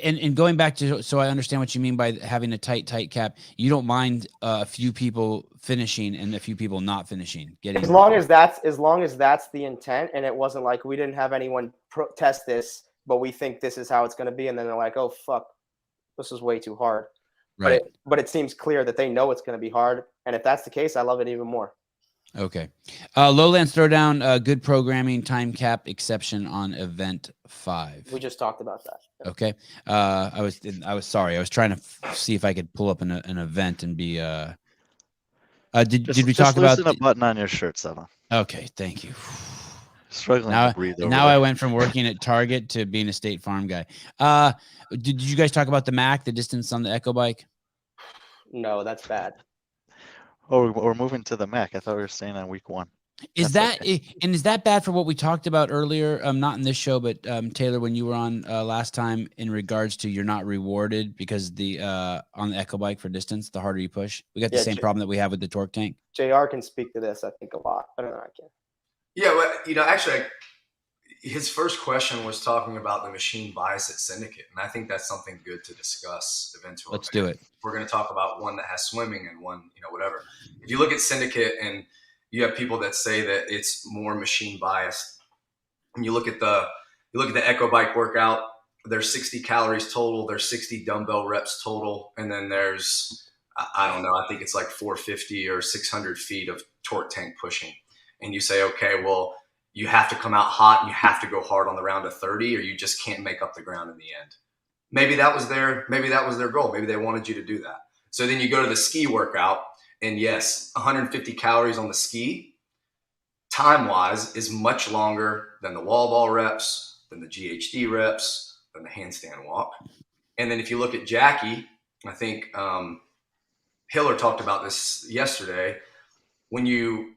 C: And going back to, so I understand what you mean by having a tight cap. You don't mind a few people finishing and a few people not finishing.
B: As long as that's the intent, and it wasn't like we didn't have anyone test this, but we think this is how it's going to be, and then they're like, oh fuck, this is way too hard.
C: Right.
B: But it seems clear that they know it's going to be hard, and if that's the case, I love it even more.
C: Okay. Lowlands Throwdown, good programming, time cap exception on event 5.
B: We just talked about that.
C: Okay. I was sorry. I was trying to see if I could pull up an event and be. Did we talk about?
D: Just loosen a button on your shirt, Sava.
C: Okay. Thank you.
D: Struggling
C: Now,
D: to breathe over
C: now
D: there.
C: I went from working at Target to being a State Farm guy. Did you guys talk about the Mac, the distance on the Echo bike?
B: No, that's bad.
D: Oh, we're moving to the Mac. I thought we were staying on week 1.
C: Is
D: That's
C: that and is that bad for what we talked about earlier? Not in this show, but Taylor, when you were on last time, in regards to you're not rewarded because the on the Echo bike for distance, the harder you push, we got the
B: Yeah,
C: same problem that we have with the torque tank.
B: JR can speak to this, I think, a lot. I don't know. I can.
A: Yeah, well, actually, his first question was talking about the machine bias at Syndicate, and I think that's something good to discuss eventually.
C: Let's do it.
A: We're going to talk about one that has swimming and one, whatever. If you look at Syndicate and you have people that say that it's more machine biased, and you look at the Echo Bike workout, there's 60 calories total, there's 60 dumbbell reps total, and then there's, I don't know, I think it's like 450 or 600 feet of torque tank pushing. And you say, okay, well, you have to come out hot and you have to go hard on the round of 30, or you just can't make up the ground in the end. Maybe that was their goal. Maybe they wanted you to do that. So then you go to the ski workout, and yes, 150 calories on the ski, time-wise, is much longer than the wall ball reps, than the GHD reps, than the handstand walk. And then if you look at Jackie, I think Hiller talked about this yesterday. When you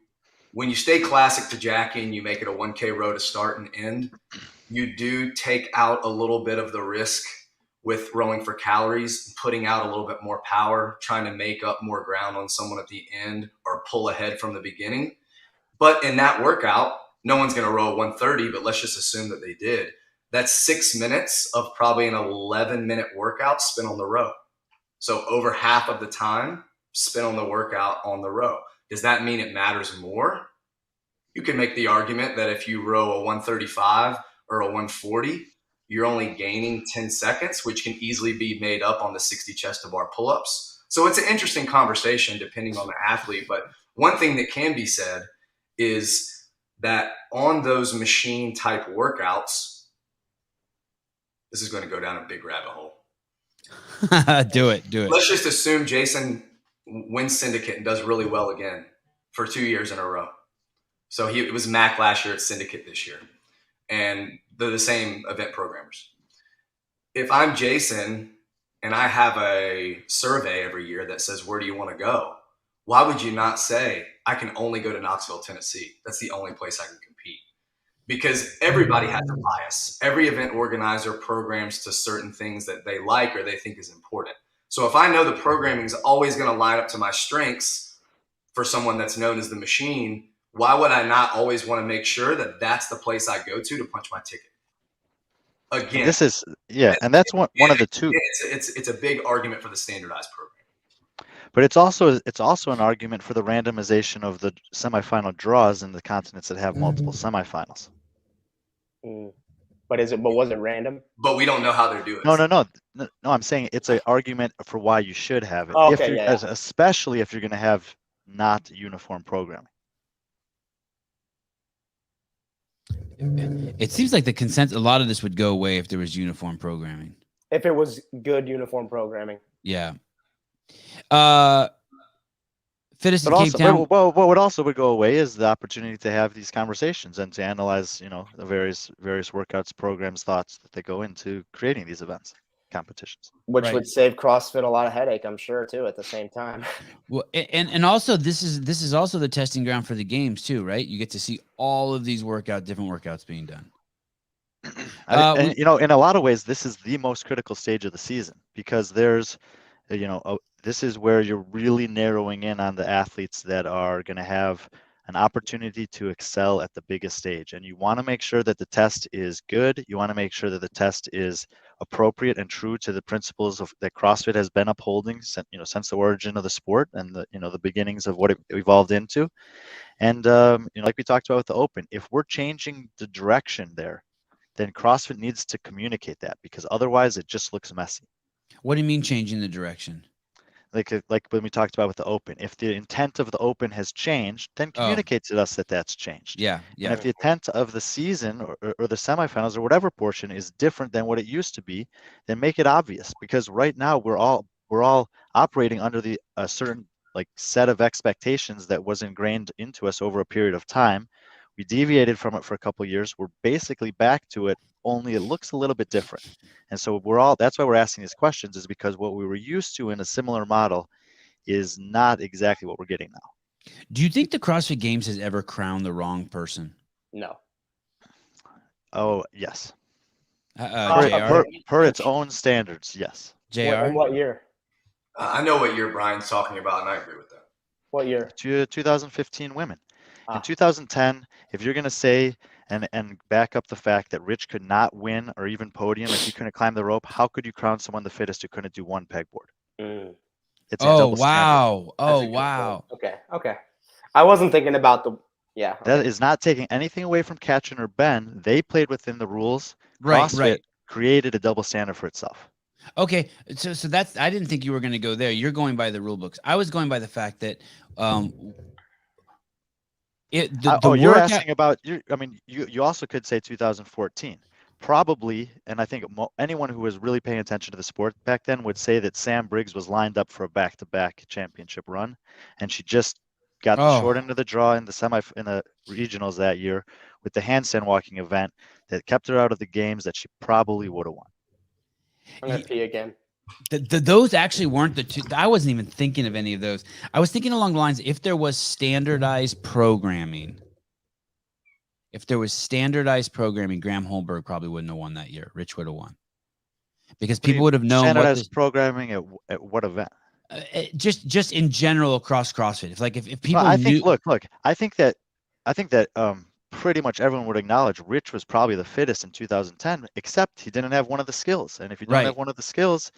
A: stay classic to Jackie and you make it a 1K row to start and end, you do take out a little bit of the risk with rowing for calories, putting out a little bit more power, trying to make up more ground on someone at the end or pull ahead from the beginning. But in that workout, no one's going to row 130, but let's just assume that they did. That's 6 minutes of probably an 11-minute workout spent on the row. So over half of the time spent on the workout on the row. Does that mean it matters more? You can make the argument that if you row a 135 or a 140, you're only gaining 10 seconds, which can easily be made up on the 60 chest to bar pull-ups. So it's an interesting conversation depending on the athlete. But one thing that can be said is that on those machine type workouts, this is going to go down a big rabbit hole.
C: Do it.
A: Let's just assume Jason wins Syndicate and does really well again for 2 years in a row. So it was Mac last year, it's Syndicate this year. And they're the same event programmers. If I'm Jason and I have a survey every year that says, where do you want to go? Why would you not say, I can only go to Knoxville, Tennessee? That's the only place I can compete. Because everybody has a bias. Every event organizer programs to certain things that they like or they think is important. So if I know the programming is always going to line up to my strengths for someone that's known as the machine, why would I not always want to make sure that that's the place I go to punch my ticket? Again,
D: and this is and that's one of the two.
A: It's a big argument for the standardized program.
D: But it's also an argument for the randomization of the semifinal draws in the continents that have multiple semifinals.
B: But was it random?
A: But we don't know how they're doing.
D: No. I'm saying it's an argument for why you should have it.
B: Oh, okay,
D: especially if you're going to have not uniform programming.
C: It seems like the consensus, a lot of this would go away if there was uniform programming.
B: If it was good uniform programming.
C: Yeah. Fittest in
D: But
C: Cape Town.
D: what also would go away is the opportunity to have these conversations and to analyze, the various workouts, programs, thoughts that they go into creating these events, competitions.
B: Which would save CrossFit a lot of headache, I'm sure, too, at the same time.
C: Well, and also this is also the testing ground for the games too, right? You get to see all of these different workouts being done.
D: In a lot of ways, this is the most critical stage of the season because there's, this is where you're really narrowing in on the athletes that are going to have an opportunity to excel at the biggest stage. And you want to make sure that the test is good. You want to make sure that the test is appropriate and true to the principles that CrossFit has been upholding since the origin of the sport and the beginnings of what it evolved into. And like we talked about with the Open, if we're changing the direction there, then CrossFit needs to communicate that because otherwise it just looks messy.
C: What do you mean changing the direction?
D: Like when we talked about with the Open, if the intent of the Open has changed, then communicate to us that that's changed.
C: Yeah.
D: And if the intent of the season or the semifinals or whatever portion is different than what it used to be, then make it obvious because right now we're all operating under a certain set of expectations that was ingrained into us over a period of time, We deviated from it for a couple of years. We're basically back to it, only it looks a little bit different. And so that's why we're asking these questions, is because what we were used to in a similar model is not exactly what we're getting now.
C: Do you think the CrossFit Games has ever crowned the wrong person?
B: No.
D: Oh, yes.
C: JR?
D: Per its own standards, yes.
C: JR?
B: In what year?
A: I know what year Brian's talking about, and I agree with that.
B: What year?
D: 2015 women.
B: Ah.
D: In 2010, if you're going to say and back up the fact that Rich could not win or even podium if he couldn't climb the rope, how could you crown someone the fittest who couldn't do one pegboard? It's a double
C: wow.
D: standard.
C: Oh, wow.
B: Okay. I wasn't thinking about the okay.
D: That is not taking anything away from Katrin or Ben. They played within the rules.
C: Right,
D: CrossFit
C: right.
D: created a double standard for itself.
C: Okay, so that's, I didn't think you were going to go there. You're going by the rule books. I was going by the fact that
D: you're asking about you also could say 2014 probably, and I think anyone who was really paying attention to the sport back then would say that Sam Briggs was lined up for a back-to-back championship run, and she just got the short end of the draw in the regionals that year with the handstand walking event that kept her out of the games that she probably would have won.
B: I'm gonna pee again.
C: Those actually weren't the two. I wasn't even thinking of any of those. I was thinking along the lines, if there was standardized programming, Graham Holberg probably wouldn't have won that year. Rich would have won. Because people would have known
D: standardized programming at what event?
C: Just in general across CrossFit. If people
D: look, I think that pretty much everyone would acknowledge Rich was probably the fittest in 2010, except he didn't have one of the skills. And if you don't have one of the skills,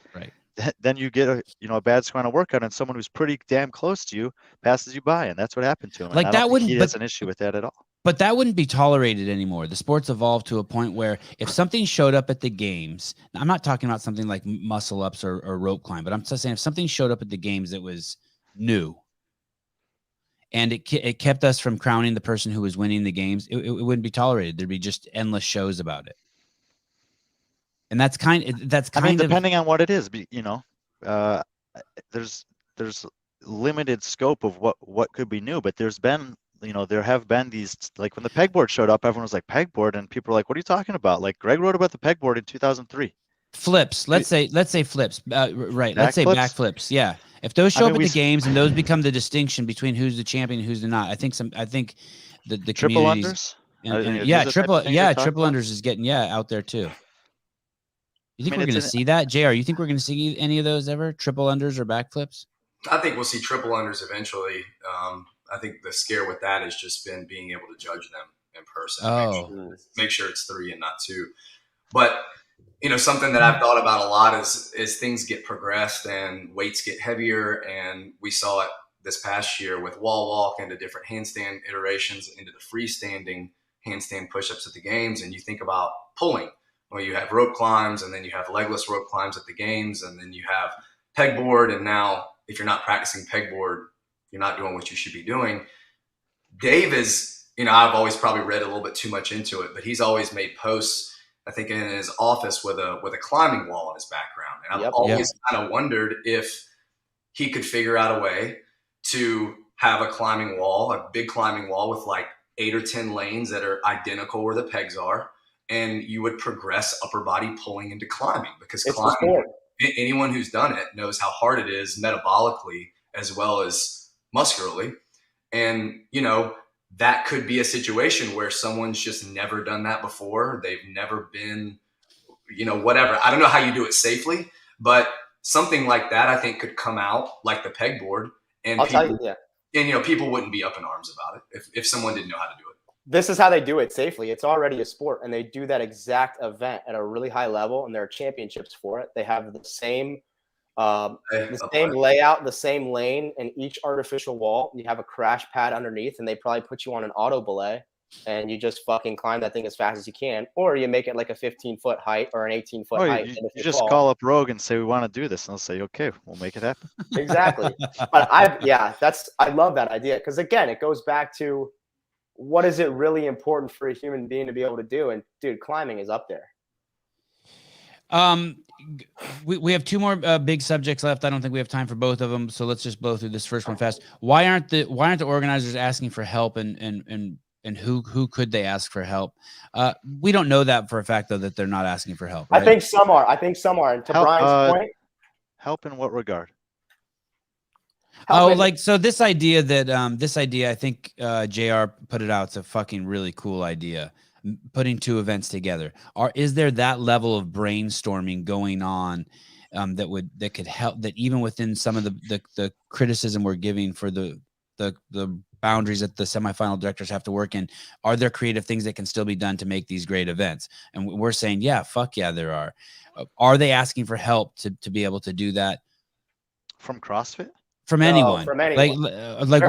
D: then you get a bad score on a workout, and someone who's pretty damn close to you passes you by, and that's what happened to him.
C: Like
D: and I don't think he has an issue with that at all.
C: But that wouldn't be tolerated anymore. The sport's evolved to a point where if something showed up at the games, I'm not talking about something like muscle ups or rope climb, but I'm just saying if something showed up at the games that was new, and it kept us from crowning the person who was winning the games, it wouldn't be tolerated. There'd be just endless shows about it. And that's kind of
D: depending on what it is, there's limited scope of what could be new, but there have been these, like when the pegboard showed up, everyone was like, pegboard, and people were like, what are you talking about? Like Greg wrote about the pegboard in 2003.
C: Flips. Let's say flips. Right. Let's say backflips. Yeah. If those show up at the games and those become the distinction between who's the champion and who's the not, I think the
D: triple
C: communities.
D: unders.
C: Triple unders is getting out there too. You think we're going to see that, JR? You think we're going to see any of those ever? Triple unders or backflips?
A: I think we'll see triple unders eventually. I think the scare with that has just been being able to judge them in person. Make sure it's 3 and not 2. But something that I've thought about a lot is things get progressed and weights get heavier, and we saw it this past year with wall walk into different handstand iterations into the freestanding handstand push-ups at the games. And you think about pulling. Well, you have rope climbs, and then you have legless rope climbs at the games, and then you have pegboard. And now if you're not practicing pegboard, you're not doing what you should be doing. Dave is, I've always probably read a little bit too much into it, but he's always made posts, I think, in his office with a climbing wall in his background. And I've always kind of wondered if he could figure out a way to have a climbing wall, a big climbing wall with like 8 or 10 lanes that are identical where the pegs are. And you would progress upper body pulling into climbing, because climbing, anyone who's done it knows how hard it is metabolically as well as muscularly. And, that could be a situation where someone's just never done that before. They've never been, whatever. I don't know how you do it safely, but something like that, I think, could come out like the pegboard, and people wouldn't be up in arms about it if someone didn't know how to do it.
B: This is how they do it safely. It's already a sport, and they do that exact event at a really high level, and there are championships for it. They have the same layout, the same lane, and each artificial wall, you have a crash pad underneath, and they probably put you on an auto belay, and you just fucking climb that thing as fast as you can, or you make it like a 15-foot height or an 18-foot height.
D: You just call up Rogue and say, we want to do this, and they'll say, okay, we'll make it happen.
B: Exactly. But I love that idea, because again, it goes back to what is it really important for a human being to be able to do, and dude, climbing is up there.
C: We have 2 more big subjects left. I don't think we have time for both of them, so let's just blow through this first one fast. Why aren't the organizers asking for help and and who could they ask for help? We don't know that for a fact, though, that they're not asking for help. Right?
B: I think some are. And to Brian's point,
D: help in what regard?
C: So this idea that I think JR put it out. It's a fucking really cool idea. Putting two events together. Is there that level of brainstorming going on that could help? That even within some of the criticism we're giving for the boundaries that the semifinal directors have to work in, are there creative things that can still be done to make these great events? And we're saying, yeah, fuck yeah, there are. Are they asking for help to be able to do that
D: From CrossFit?
C: From anyone?
B: From anyone.
C: Like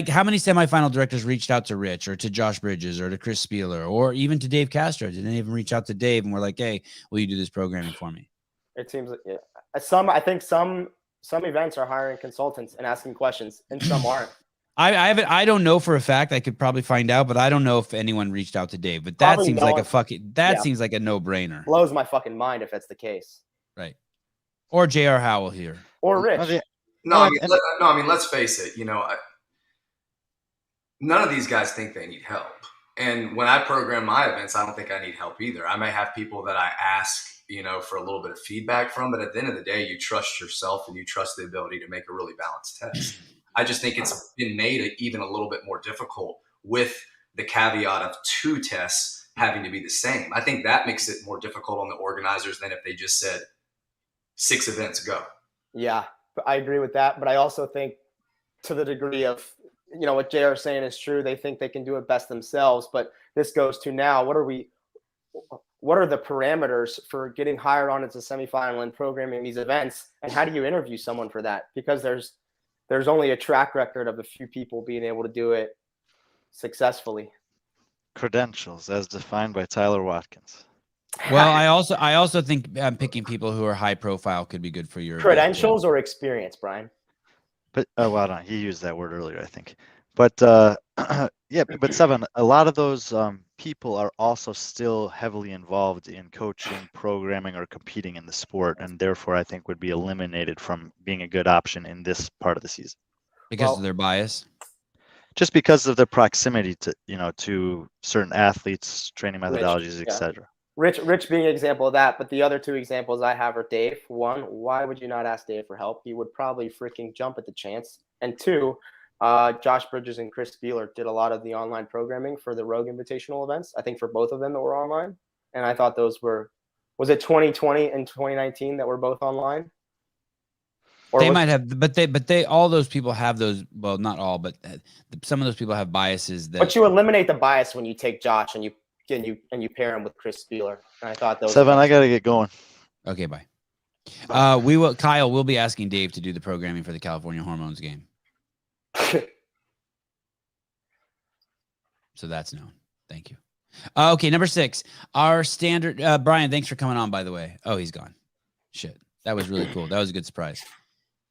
C: how many semifinal directors reached out to Rich or to Josh Bridges or to Chris Spieler or even to Dave Castro? Did they even reach out to Dave and were like, hey, will you do this programming for me?
B: It seems like, yeah. I think some events are hiring consultants and asking questions, and some aren't.
C: I don't know for a fact. I could probably find out, but I don't know if anyone reached out to Dave. But that
B: Probably
C: seems
B: no
C: like
B: one.
C: seems like a no-brainer.
B: Blows my fucking mind if that's the case.
C: Right. Or J.R. Howell here.
B: Or Rich.
A: I mean, let's face it. None of these guys think they need help. And when I program my events, I don't think I need help either. I may have people that I ask, for a little bit of feedback from, but at the end of the day, you trust yourself and you trust the ability to make a really balanced test. I just think it's been made even a little bit more difficult with the caveat of two tests having to be the same. I think that makes it more difficult on the organizers than if they just said 6 events go.
B: Yeah, I agree with that. But I also think to the degree of, what JR is saying is true. They think they can do it best themselves. But this goes to now, what are the parameters for getting hired on as a semifinal and programming these events? And how do you interview someone for that? Because there's only a track record of a few people being able to do it successfully.
D: Credentials as defined by Tyler Watkins.
C: Well, I also think picking people who are high profile could be good for your
B: credentials or experience, Brian.
D: But he used that word earlier, I think. But yeah, but Seven, a lot of those people are also still heavily involved in coaching, programming, or competing in the sport, and therefore I think would be eliminated from being a good option in this part of the season
C: because of their bias.
D: Just because of the proximity to to certain athletes, training methodologies, etc.
B: Rich being an example of that, but the other two examples I have are Dave. One, why would you not ask Dave for help? He would probably freaking jump at the chance. And two, Josh Bridges and Chris Spieler did a lot of the online programming for the Rogue Invitational events. I think for both of them that were online. And I thought those was it 2020 and 2019 that were both online?
C: Or they might have, but they all those people have those. Well, not all, but some of those people have biases.
B: But you eliminate the bias when you take Josh and you pair him with Chris Spieler. And I thought those.
D: Seven, I gotta get going.
C: Okay, bye. Kyle will be asking Dave to do the programming for the California Hormones game. So that's known. Thank you. Okay, number 6. Our standard. Brian, thanks for coming on. By the way, he's gone. Shit, that was really cool. That was a good surprise.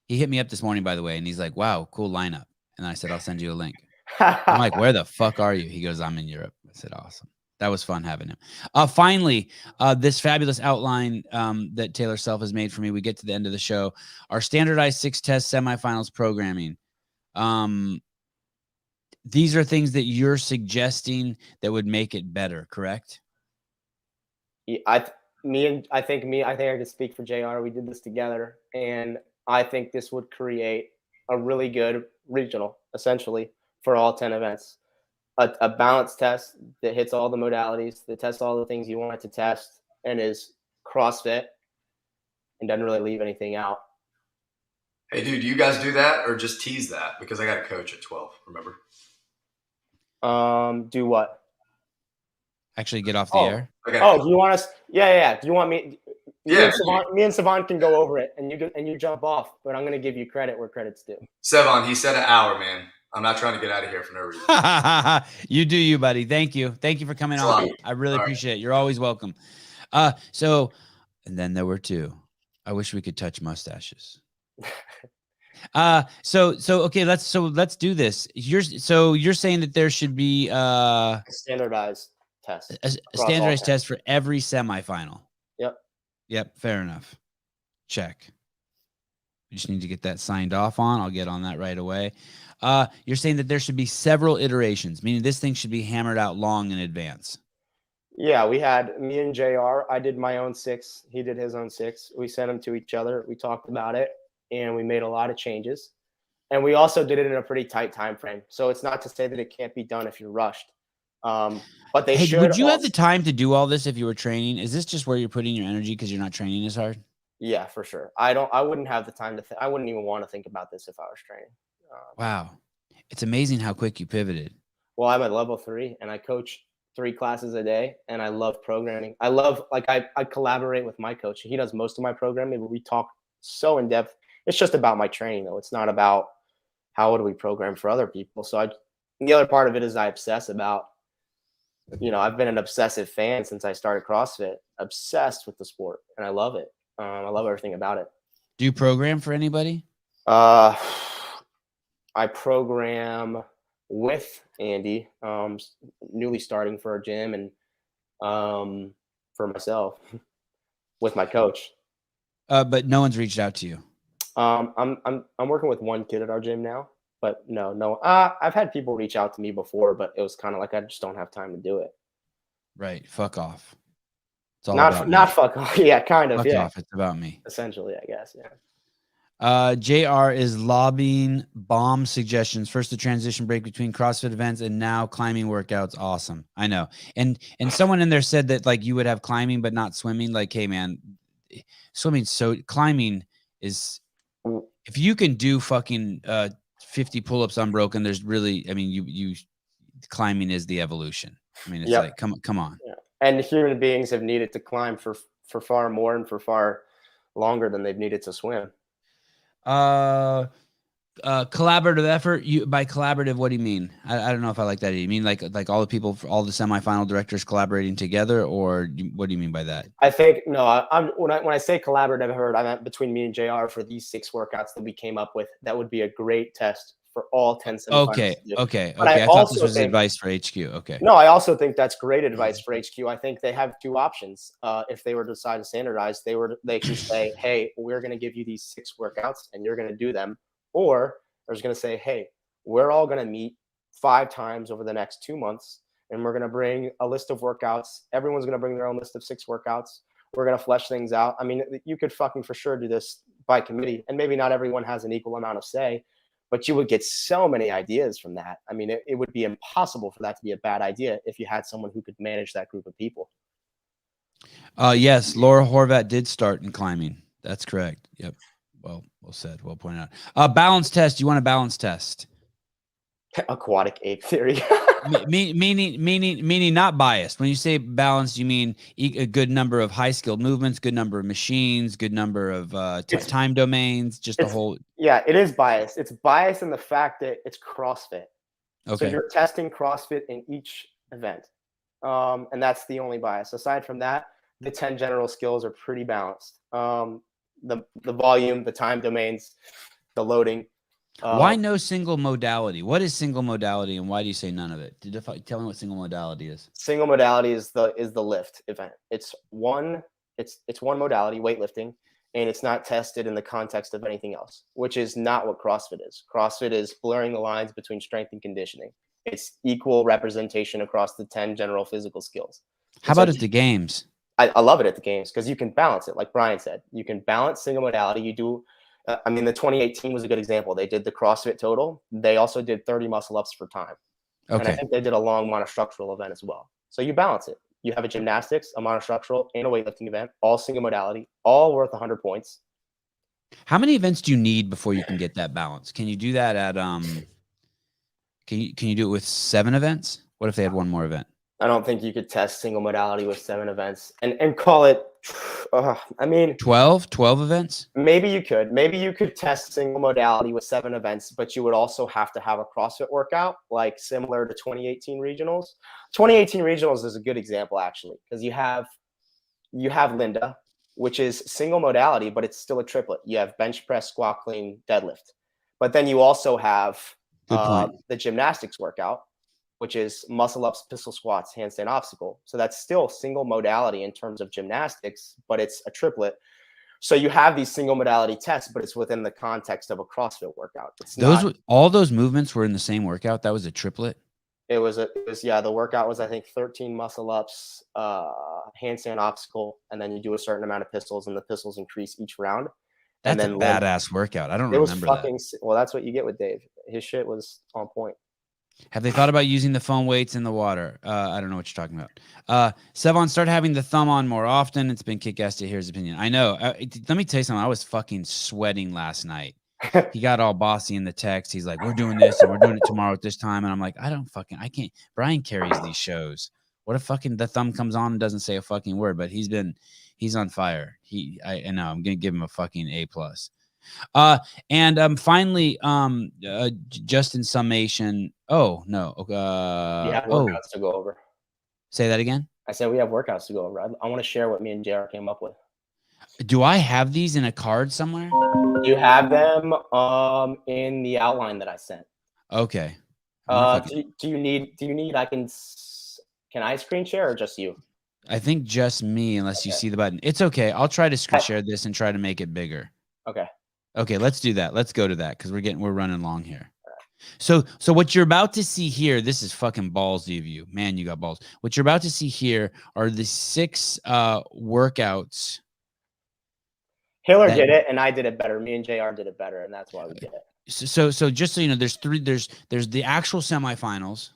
C: He hit me up this morning, by the way, and he's like, "Wow, cool lineup." And I said, "I'll send you a link." I'm like, "Where the fuck are you?" He goes, "I'm in Europe." I said, "Awesome." That was fun having him. Finally, this fabulous outline that Taylor Self has made for me. We get to the end of the show. Our standardized 6-test semifinals programming. These are things that you're suggesting that would make it better, correct?
B: Yeah, I think I can speak for JR. We did this together, and I think this would create a really good regional, essentially, for all 10 events. A balanced test that hits all the modalities, that tests all the things you want it to test, and is CrossFit, and doesn't really leave anything out.
A: Hey, dude, do you guys do that or just tease that? Because I got a coach at 12, remember?
B: Do what?
C: Actually get off the air?
B: Do you want us? Yeah. Do you want me? Yeah. Me and Savant can go over it, and you jump off, but I'm going to give you credit where credit's due.
A: Savant, he said an hour, man. I'm not trying to get out of here for no reason.
C: You do you, buddy. Thank you. Thank you for coming on. I really appreciate it. You're always welcome. And then there were 2. I wish we could touch mustaches. Okay, let's do this. You're saying that there should be
B: a standardized test.
C: A standardized test for every semifinal. Yep, fair enough. Check. We just need to get that signed off on. I'll get on that right away. You're saying that there should be several iterations, meaning this thing should be hammered out long in advance.
B: Yeah, we had me and JR. I did my own 6. He did his own 6. We sent them to each other. We talked about it, and we made a lot of changes. And we also did it in a pretty tight time frame. So it's not to say that it can't be done if you're rushed. But they should.
C: Would you have the time to do all this if you were training? Is this just where you're putting your energy because you're not training as hard?
B: Yeah, for sure. I wouldn't have the time to I wouldn't even want to think about this if I was training.
C: Wow. It's amazing how quick you pivoted.
B: Well, I'm at level 3 and I coach 3 classes a day, and I love programming. I love, like, I collaborate with my coach. He does most of my programming, but we talk so in depth. It's just about my training, though. It's not about how do we program for other people. So the other part of it is I obsess about, I've been an obsessive fan since I started CrossFit, obsessed with the sport, and I love it. I love everything about it.
C: Do you program for anybody?
B: I program with Andy, newly starting for a gym, and for myself with my coach.
C: But no one's reached out to you.
B: I'm working with one kid at our gym now, but no. I've had people reach out to me before, but it was kind of like I just don't have time to do it.
C: Right. Fuck off. It's all
B: not fuck off. Yeah, kind of.
C: Fuck
B: yeah.
C: off. It's about me.
B: Essentially, I guess. Yeah.
C: JR is lobbying bomb suggestions. First, the transition break between CrossFit events, and now climbing workouts. Awesome. I know. And someone in there said that, like, you would have climbing but not swimming. Like, hey man, swimming, so climbing is, if you can do fucking 50 pull-ups unbroken, there's really, I mean, you climbing is the evolution. I mean, it's like, come on. Yeah.
B: And human beings have needed to climb for far more and for far longer than they've needed to swim.
C: Collaborative effort. By collaborative, what do you mean? I don't know if I like that. You mean like all the people, all the semifinal directors collaborating together, or what do you mean by that?
B: I think no. When I say collaborative effort, I meant between me and JR for these 6 workouts that we came up with. That would be a great test for all 10 semifinals.
C: Okay. I thought this was advice for HQ. Okay.
B: No, I also think that's great advice for HQ. I think they have 2 options. If they were to decide to standardize, they can say, hey, we're going to give you these 6 workouts and you're going to do them. Or they're going to say, hey, we're all going to meet 5 times over the next 2 months, and we're going to bring a list of workouts. Everyone's going to bring their own list of 6 workouts. We're going to flesh things out. I mean, you could fucking for sure do this by committee, and maybe not everyone has an equal amount of say, but you would get so many ideas from that. I mean, it would be impossible for that to be a bad idea if you had someone who could manage that group of people.
C: Yes, Laura Horvat did start in climbing. That's correct. Yep. Well said. Well pointed out. Balance test. You want a balance test?
B: Aquatic ape theory.
C: meaning not biased. When you say balanced, you mean a good number of high skilled movements, good number of machines, good number of time domains, just a whole.
B: Yeah, it is biased. It's biased in the fact that it's CrossFit.
C: Okay.
B: So you're testing CrossFit in each event. And that's the only bias. Aside from that, the 10 general skills are pretty balanced. The volume, the time domains, the loading.
C: Why no single modality? What is single modality, and why do you say none of it? Tell me what single modality is.
B: Single modality is the lift event. It's one modality, weightlifting, and it's not tested in the context of anything else, which is not what CrossFit is. CrossFit is blurring the lines between strength and conditioning. It's equal representation across the 10 general physical skills.
C: How about at the games?
B: I love it at the games because you can balance it. Like Brian said, you can balance single modality. You do. I mean, the 2018 was a good example. They did the CrossFit total. They also did 30 muscle ups for time.
C: Okay.
B: And I think they did a long monostructural event as well. So you balance it. You have a gymnastics, a monostructural, and a weightlifting event, all single modality, all worth 100 points.
C: How many events do you need before you can get that balance? Can you do that at Can you do it with 7 events? What if they had one more event?
B: I don't think you could test single modality with 7 events and call it. I mean,
C: 12 events.
B: Maybe you could test single modality with 7 events, but you would also have to have a CrossFit workout, like similar to 2018 regionals. 2018 regionals is a good example actually, because you have Linda, which is single modality, but it's still a triplet. You have bench press, squat, clean, deadlift, but then you also have the gymnastics workout, which is muscle ups, pistol squats, handstand obstacle. So that's still single modality in terms of gymnastics, but it's a triplet. So you have these single modality tests, but it's within the context of a CrossFit workout. It's
C: Those
B: not.
C: all those movements were in the same workout. That was a triplet.
B: It was yeah. The workout was, I think, 13 muscle ups, handstand obstacle, and then you do a certain amount of pistols, and the pistols increase each round. And
C: That's a
B: then
C: badass workout. I don't
B: it was
C: remember
B: fucking
C: that.
B: well. That's what you get with Dave. His shit was on point.
C: Have they thought about using the foam weights in the water? I don't know what you're talking about. Sevon, start having the thumb on more often. It's been kick-ass to hear his opinion. I know. Let me tell you something. I was fucking sweating last night. He got all bossy in the text. He's like, we're doing this and we're doing it tomorrow at this time. And I'm like, I can't. Brian carries these shows. What if fucking the thumb comes on and doesn't say a fucking word? But he's on fire. I know. I'm going to give him a fucking A+. Finally, just in summation. Oh no.
B: We have workouts to go over.
C: Say that again.
B: I said we have workouts to go over. I want to share what me and JR came up with.
C: Do I have these in a card somewhere?
B: You have them in the outline that I sent.
C: Okay.
B: Do you need? Can I screen share or just you?
C: I think just me, unless you see the button. It's okay. I'll try to screen share this and try to make it bigger.
B: Okay.
C: Okay, let's do that. Let's go to that because we're running long here. So what you're about to see here, this is fucking ballsy of you. Man, you got balls. What you're about to see here are the 6 workouts.
B: Hiller did it and I did it better. Me and JR did it better, and that's why we did it.
C: So just so you know, there's 3. There's the actual semifinals.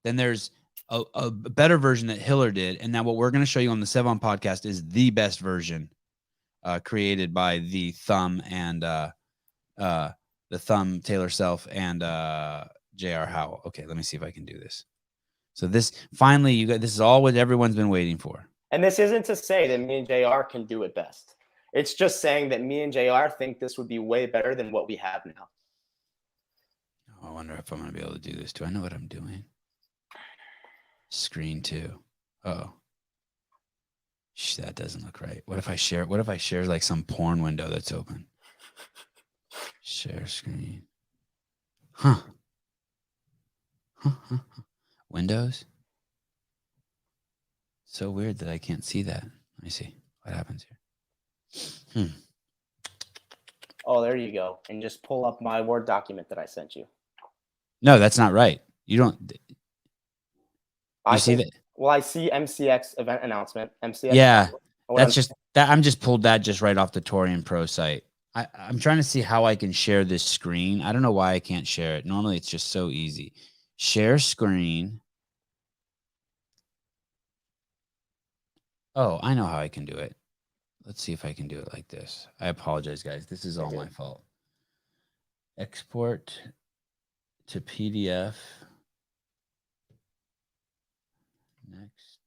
C: Then there's a better version that Hiller did, and now what we're going to show you on the Sevon podcast is the best version, created by the Thumb and the Thumb, Taylor Self, and J.R. Howell. Okay, let me see if I can do this. So this finally, this is all what everyone's been waiting for.
B: And this isn't to say that me and JR can do it best. It's just saying that me and JR think this would be way better than what we have now.
C: Oh, I wonder if I'm going to be able to do this. Do I know what I'm doing? Screen 2. Oh, that doesn't look right. What if I share like some porn window that's open? Share screen. Huh. Windows? So weird that I can't see that. Let me see what happens here.
B: Oh, there you go. And just pull up my Word document that I sent you.
C: No, that's not right. You don't. You see that?
B: Well, I see MCX event announcement. MCX.
C: Yeah, that's just that. I'm just pulled that just right off the Torian Pro site. I'm trying to see how I can share this screen. I don't know why I can't share it. Normally, it's just so easy. Share screen. Oh, I know how I can do it. Let's see if I can do it like this. I apologize, guys. This is all my fault. Export to PDF. Next.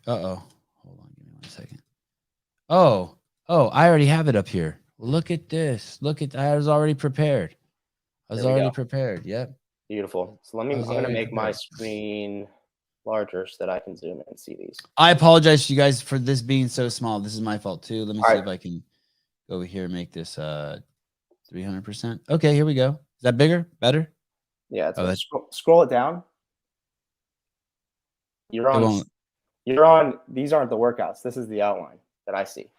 C: Uh-oh. Hold on. Give me 1 second. Oh, I already have it up here. Look at this. I was already prepared. Prepared. Yep.
B: Beautiful. So I'm going to make my screen larger so that I can zoom in and see these.
C: I apologize to you guys for this being so small. This is my fault too. Let me see if I can go over here and make this 300%. Okay, here we go. Is that bigger? Better?
B: Yeah. Scroll it down. You're on. These aren't the workouts. This is the outline that I see.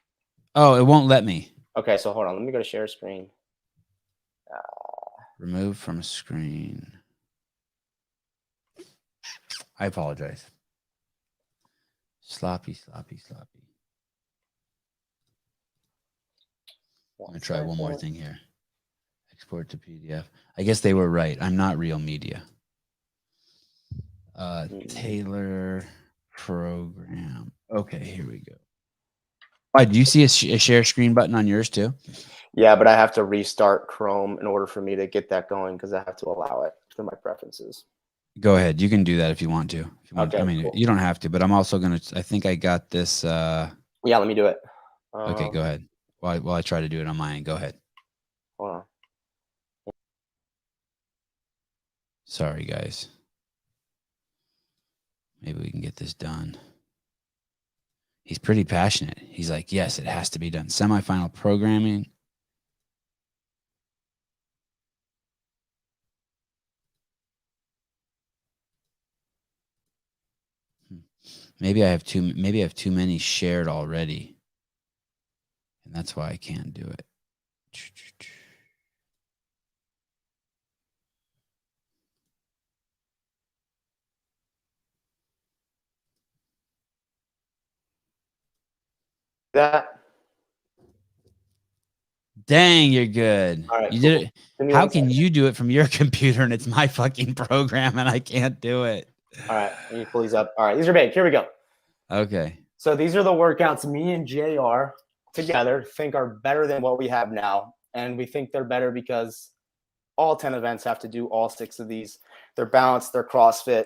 C: Oh, it won't let me.
B: Okay, so hold on. Let me go to share screen.
C: Remove from screen. I apologize. Sloppy. I'm going to try one more thing here. Export to PDF. I guess they were right. I'm not real media. Taylor program. Okay, here we go. Why, do you see a share screen button on yours too?
B: Yeah, but I have to restart Chrome in order for me to get that going because I have to allow it through my preferences.
C: Go ahead. You can do that if you want to.
B: Okay,
C: I mean,
B: cool.
C: You don't have to, but I'm also going to, I think I got this.
B: Yeah, let me do it.
C: Okay, go ahead. While I try to do it on my end, go ahead.
B: Hold on.
C: Sorry, guys. Maybe we can get this done. He's pretty passionate. He's like, yes, it has to be done. Semifinal programming. Maybe I have too many shared already. And that's why I can't do it.
B: That.
C: Dang, you're good.
B: All right,
C: You
B: cool.
C: did it.
B: Give me
C: How
B: one
C: can
B: second.
C: you do it from your computer and it's my fucking program and I can't do it?
B: All right, let me pull these up. All right, these are big. Here we go.
C: Okay.
B: So these are the workouts me and JR together think are better than what we have now. And we think they're better because all 10 events have to do all 6 of these. They're balanced, they're CrossFit.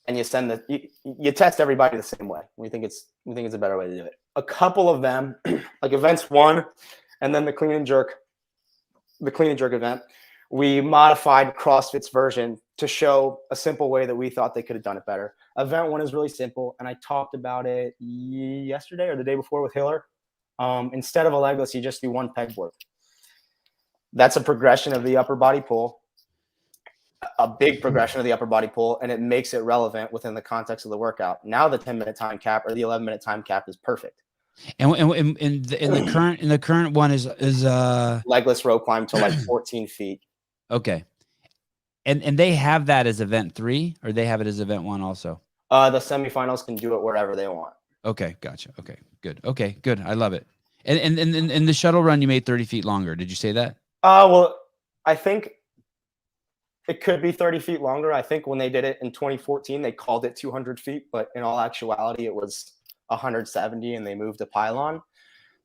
B: And you test everybody the same way. We think it's a better way to do it. A couple of them, like events 1 and then the clean and jerk event, we modified CrossFit's version to show a simple way that we thought they could have done it better. Event 1 is really simple, and I talked about it yesterday or the day before with Hiller. Instead of a legless, you just do 1 pegboard. That's a progression of the upper body pull, a big progression of the upper body pull, and it makes it relevant within the context of the workout. Now the 10-minute time cap or the 11-minute time cap is perfect.
C: And the current one is
B: legless rope climb to like 14 feet.
C: Okay. And they have that as event 3, or they have it as event 1 also?
B: The semifinals can do it wherever they want.
C: Okay, gotcha. Okay, good. Okay, good. I love it. And the shuttle run you made 30 feet longer. Did you say that?
B: Well, I think it could be 30 feet longer. I think when they did it in 2014, they called it 200 feet, but in all actuality, it was 170, and they moved a pylon.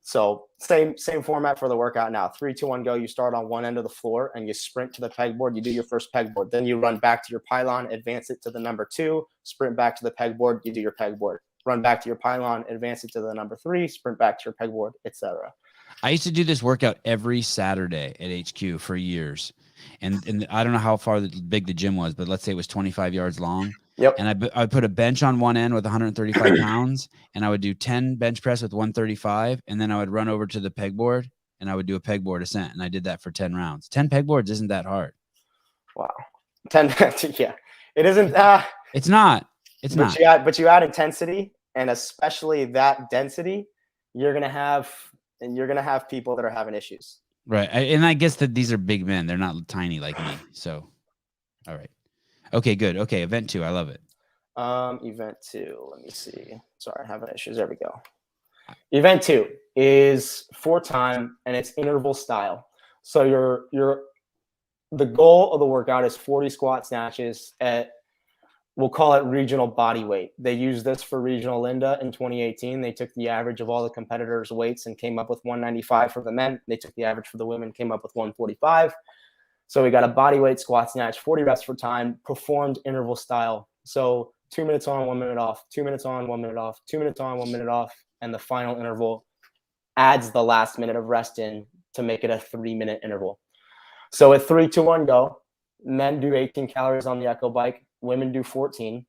B: So same format for the workout now. 3, 2, 1, go. You start on one end of the floor and you sprint to the pegboard. You do your first pegboard. Then you run back to your pylon, advance it to the number 2, sprint back to the pegboard. You do your pegboard. Run back to your pylon, advance it to the number 3, sprint back to your pegboard, etc.
C: I used to do this workout every Saturday at HQ for years. And I don't know how far big the gym was, but let's say it was 25 yards long.
B: Yep.
C: And I would put a bench on one end with 135 pounds, and I would do 10 bench press with 135, and then I would run over to the pegboard, and I would do a pegboard ascent, and I did that for 10 rounds. 10 pegboards isn't that hard.
B: Wow. 10, yeah. It isn't.
C: It's not. It's not.
B: But you add intensity, and especially that density, you're gonna have people that are having issues.
C: Right. And I guess that these are big men. They're not tiny like me. So, all right. Okay, good. Okay, event 2. I love it.
B: Event 2. Let me see. Sorry, I'm having issues. There we go. Event 2 is for time, and it's interval style. So the goal of the workout is 40 squat snatches at, we'll call it regional body weight. They used this for regional Linda in 2018. They took the average of all the competitors' weights and came up with 195 for the men. They took the average for the women, came up with 145. So we got a body weight squat snatch, 40 reps for time, performed interval style. So 2 minutes on, 1 minute off, 2 minutes on, 1 minute off, 2 minutes on, 1 minute off. And the final interval adds the last minute of rest in to make it a 3-minute interval. So at 3, 2, 1, go. Men do 18 calories on the Echo bike. Women do 14.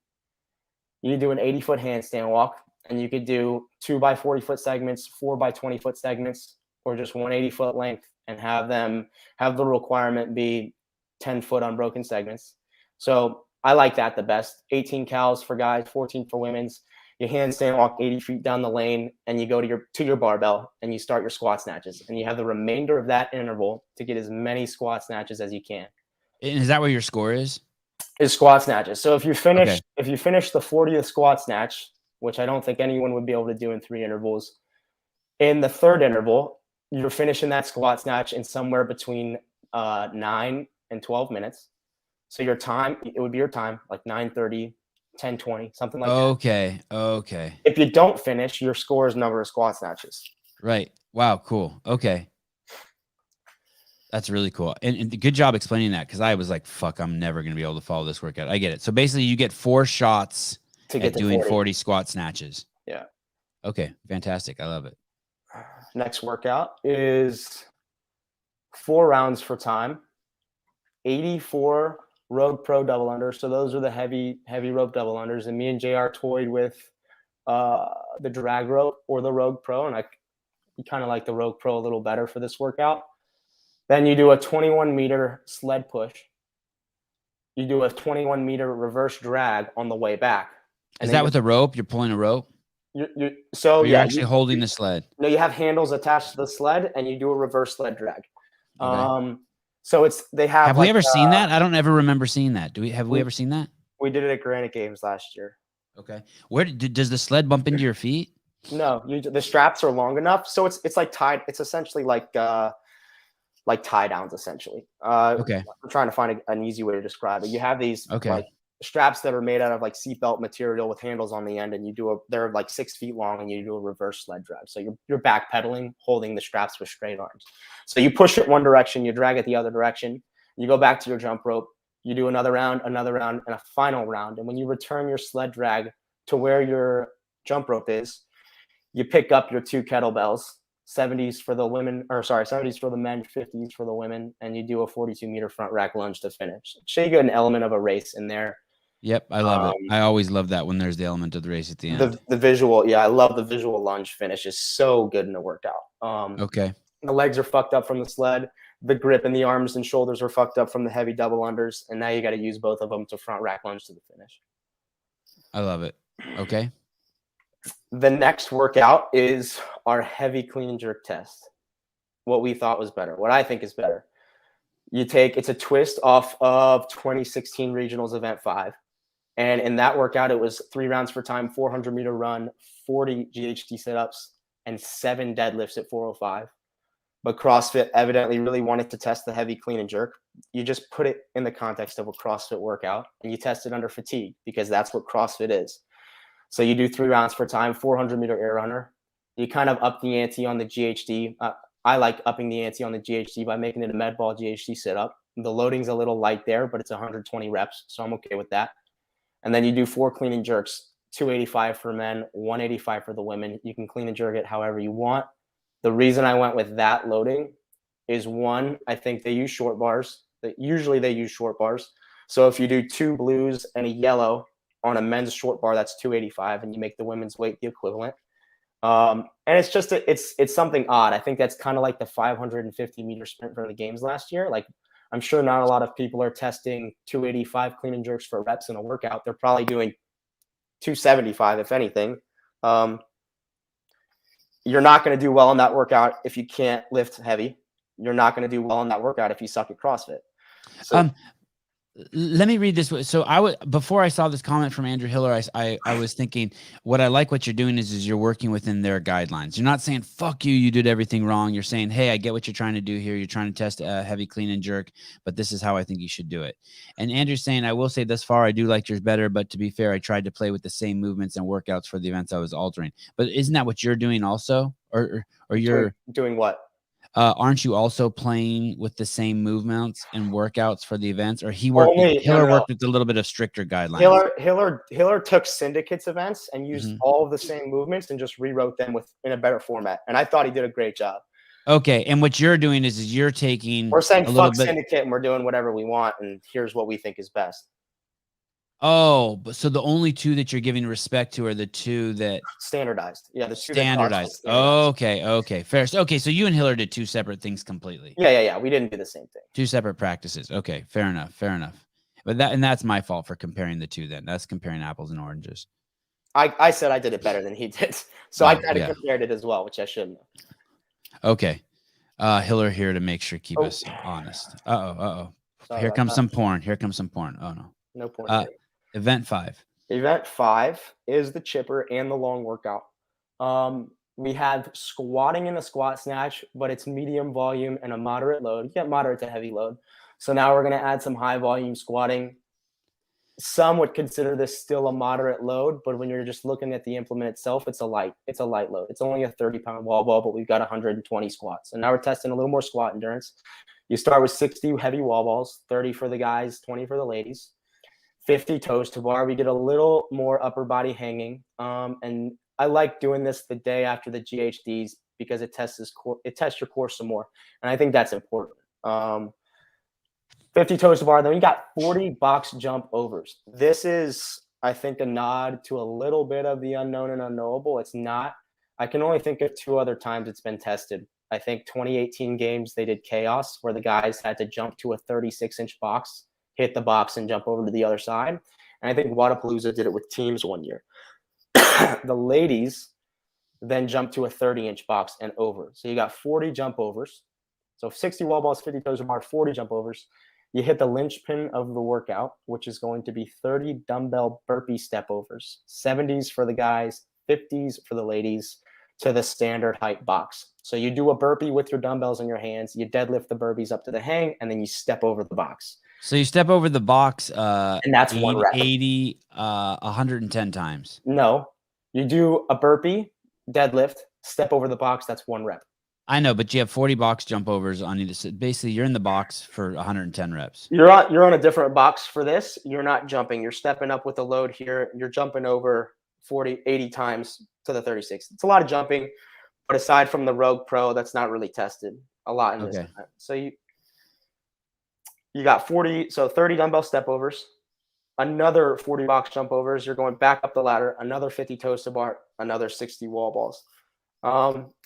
B: You do an 80-foot handstand walk, and you could do 2 by 40-foot segments, 4 by 20-foot segments, or just 180-foot length, and have the requirement be 10-foot unbroken segments. So I like that the best. 18 cals for guys, 14 for women's. You handstand walk 80 feet down the lane, and you go to your barbell, and you start your squat snatches, and you have the remainder of that interval to get as many squat snatches as you can.
C: And is that where your score is?
B: Is squat snatches. So if you finish the 40th squat snatch, which I don't think anyone would be able to do in 3 intervals, in the 3rd interval, you're finishing that squat snatch in somewhere between 9 and 12 minutes. So your time, it would be your time, like 9:30, 10:20, something like that.
C: Okay.
B: If you don't finish, your score is number of squat snatches.
C: Right. Wow, cool. Okay. That's really cool. And good job explaining that, because I was like, fuck, I'm never going to be able to follow this workout. I get it. So basically you get 4 shots to get doing 40 squat snatches.
B: Yeah.
C: Okay. Fantastic. I love it.
B: Next workout is 4 rounds for time, 84 Rogue Pro double unders. So those are the heavy rope double unders. And me and JR toyed with the drag rope or the Rogue Pro, and I kind of like the Rogue Pro a little better for this workout. Then you do a 21-meter sled push. You do a 21-meter reverse drag on the way back. And
C: Is
B: then
C: that with a rope? You're pulling a rope?
B: so
C: Or you're
B: yeah,
C: actually holding the sled?
B: no, you have handles attached to the sled, and you do a reverse sled drag.
C: Okay.
B: So they have
C: Have we
B: like
C: ever seen that? I don't ever remember seeing that. Have we
B: we
C: ever seen that?
B: we did it at Granite Games last year.
C: Okay. Where does the sled bump into your feet?
B: No, the straps are long enough, so it's like tied. It's essentially like tie downs essentially.
C: Okay.
B: I'm trying to find an easy way to describe it. You have these
C: Okay.
B: like straps that are made out of like seatbelt material with handles on the end, and they're like 6 feet long, and you do a reverse sled drag. So you're backpedaling, holding the straps with straight arms. So you push it one direction, you drag it the other direction, you go back to your jump rope, you do another round, and a final round. And when you return your sled drag to where your jump rope is, you pick up your 2 kettlebells, 70s for the women, 70s for the men, 50s for the women, and you do a 42-meter front rack lunge to finish. So you get an element of a race in there.
C: Yep, I love it. I always love that when there's the element of the race at the end.
B: The visual, yeah, I love the visual lunge finish. Is so good in the workout.
C: Okay.
B: The legs are fucked up from the sled. The grip in the arms and shoulders are fucked up from the heavy double unders, and now you got to use both of them to front rack lunge to the finish.
C: I love it. Okay.
B: The next workout is our heavy clean and jerk test. What we thought was better, what I think is better. It's a twist off of 2016 Regionals Event 5. And in that workout, it was 3 rounds for time, 400-meter run, 40 GHD sit-ups, and 7 deadlifts at 405. But CrossFit evidently really wanted to test the heavy clean and jerk. You just put it in the context of a CrossFit workout, and you test it under fatigue, because that's what CrossFit is. So you do 3 rounds for time, 400-meter air runner. You kind of up the ante on the GHD. I like upping the ante on the GHD by making it a med ball GHD sit-up. The loading's a little light there, but it's 120 reps, so I'm okay with that. And then you do 4 clean and jerks, 285 for men, 185 for the women. You can clean and jerk it however you want. The reason I went with that loading is, one, I think they use short bars. Usually they use short bars. So if you do 2 blues and a yellow on a men's short bar, that's 285, and you make the women's weight the equivalent. And it's just it's something odd. I think that's kind of like the 550-meter sprint for the games last year. Like, I'm sure not a lot of people are testing 285 clean and jerks for reps in a workout. They're probably doing 275, if anything. You're not going to do well in that workout if you can't lift heavy. You're not going to do well in that workout if you suck at CrossFit. So,
C: let me read this. So before I saw this comment from Andrew Hiller, I was thinking, what I like what you're doing is you're working within their guidelines. You're not saying, fuck you, you did everything wrong. You're saying, hey, I get what you're trying to do here. You're trying to test a heavy clean and jerk, but this is how I think you should do it. And Andrew's saying, I will say thus far, I do like yours better, but to be fair, I tried to play with the same movements and workouts for the events I was altering. But isn't that what you're doing also? Or you're
B: doing what?
C: Aren't you also playing with the same movements and workouts for the events? Or Hiller worked with a little bit of stricter guidelines.
B: Hiller took Syndicate's events and used all of the same movements and just rewrote them in a better format. And I thought he did a great job.
C: Okay. And what you're doing is you're taking
B: we're saying fuck Syndicate and we're doing whatever we want, and here's what we think is best.
C: Oh, but so the only 2 that you're giving respect to are the 2 that
B: standardized. Yeah, the 2
C: standardized. Okay, fair. Okay, so you and Hiller did 2 separate things completely.
B: Yeah. We didn't do the same thing.
C: 2 separate practices. Okay, fair enough. But that's my fault for comparing the 2. Then that's comparing apples and oranges.
B: I said I did it better than he did, so I kind of compared it as well, which I shouldn't have.
C: Okay, Hiller here to make sure keep us honest. Here comes some porn. Oh no.
B: No porn.
C: Event 5.
B: Event 5 is the chipper and the long workout. We have squatting and a squat snatch, but it's medium volume and a moderate load. You get moderate to heavy load. So now we're going to add some high volume squatting. Some would consider this still a moderate load, but when you're just looking at the implement itself, it's a light load. It's only a 30-pound wall ball, but we've got 120 squats. And now we're testing a little more squat endurance. You start with 60 heavy wall balls, 30 for the guys, 20 for the ladies. 50 toes to bar. We get a little more upper body hanging. And I like doing this the day after the GHDs because it tests your core some more. And I think that's important. 50 toes to bar. Then we got 40 box jump overs. This is, I think, a nod to a little bit of the unknown and unknowable. It's not. I can only think of 2 other times it's been tested. I think 2018 games, they did chaos where the guys had to jump to a 36-inch box, hit the box, and jump over to the other side. And I think Wadapalooza did it with teams one year. The ladies then jump to a 30-inch box and over. So you got 40 jump overs. So 60 wall balls, 50 toes to bar, 40 jump overs. You hit the linchpin of the workout, which is going to be 30 dumbbell burpee step overs, 70s for the guys, 50s for the ladies, to the standard height box. So you do a burpee with your dumbbells in your hands, you deadlift the burpees up to the hang, and then you step over the box.
C: So you step over the box
B: And that's
C: 80,
B: one rep.
C: 110 times.
B: No, you do a burpee, deadlift, step over the box, that's one rep.
C: I know, but you have 40 box jump overs on either side. Basically, you're in the box for 110 reps.
B: You're on a different box for this. You're not jumping. You're stepping up with the load here. You're jumping over 40, 80 times to the 36. It's a lot of jumping, but aside from the Rogue Pro, that's not really tested a lot in this event. So you got 40, so 30 dumbbell step overs, another 40 box jump overs. You're going back up the ladder, another 50 toes to bar, another 60 wall balls.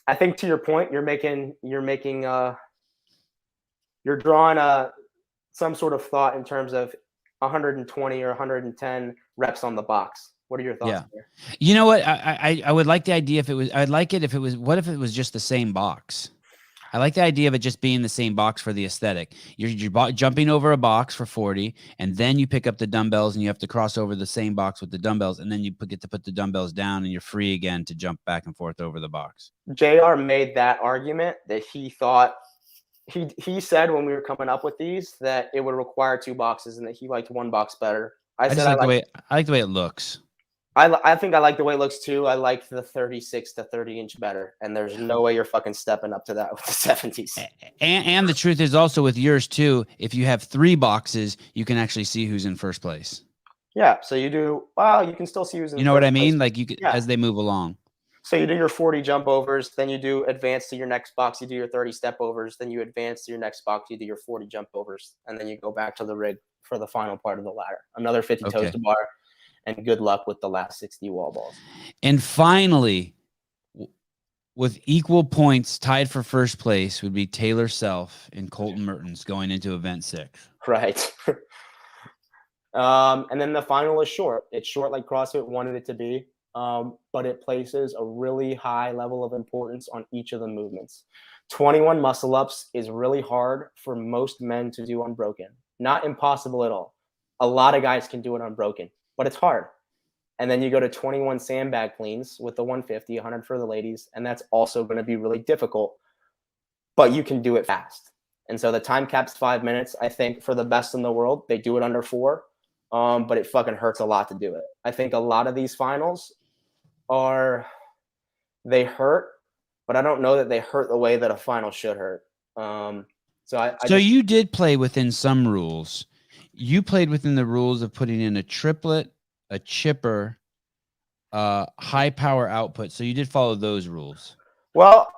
B: I think to your point, you're drawing some sort of thought in terms of 120 or 110 reps on the box. What are your thoughts there?
C: You know what? I would like the idea if it was. I'd like it if it was. What if it was just the same box? I like the idea of it just being the same box for the aesthetic. You're jumping over a box for 40, and then you pick up the dumbbells, and you have to cross over the same box with the dumbbells, and then you get to put the dumbbells down, and you're free again to jump back and forth over the box.
B: JR made that argument that he thought he said when we were coming up with these that it would require two boxes and that he liked one box better. I like
C: the way it looks.
B: I think I like the way it looks too. I like the 36 to 30 inch better, and there's no way you're fucking stepping up to that with the 70s.
C: And the truth is also with yours too, if you have 3 boxes, you can actually see who's in first place.
B: Yeah, so you do. Well, you can still see who's in.
C: You know what I mean?
B: Place.
C: Like you could, as they move along.
B: So you do your 40 jump overs, then you do advance to your next box. You do your 30 step overs, then you advance to your next box. You do your 40 jump overs, and then you go back to the rig for the final part of the ladder. Another 50 toes to bar. And good luck with the last 60 wall balls.
C: And finally, with equal points tied for first place would be Taylor Self and Colton Mertens going into event 6.
B: Right. And then the final is short. It's short like CrossFit wanted it to be, but it places a really high level of importance on each of the movements. 21 muscle ups is really hard for most men to do unbroken. Not impossible at all. A lot of guys can do it unbroken, but it's hard. And then you go to 21 sandbag cleans with the 150, 100 for the ladies, and that's also going to be really difficult, but you can do it fast. And so the time cap's 5 minutes. I think for the best in the world, they do it under 4, but it fucking hurts a lot to do it. I think a lot of these finals they hurt, but I don't know that they hurt the way that a final should hurt. So
C: you did play within some rules. You played within the rules of putting in a triplet, a chipper, high power output. So you did follow those rules.
B: Well,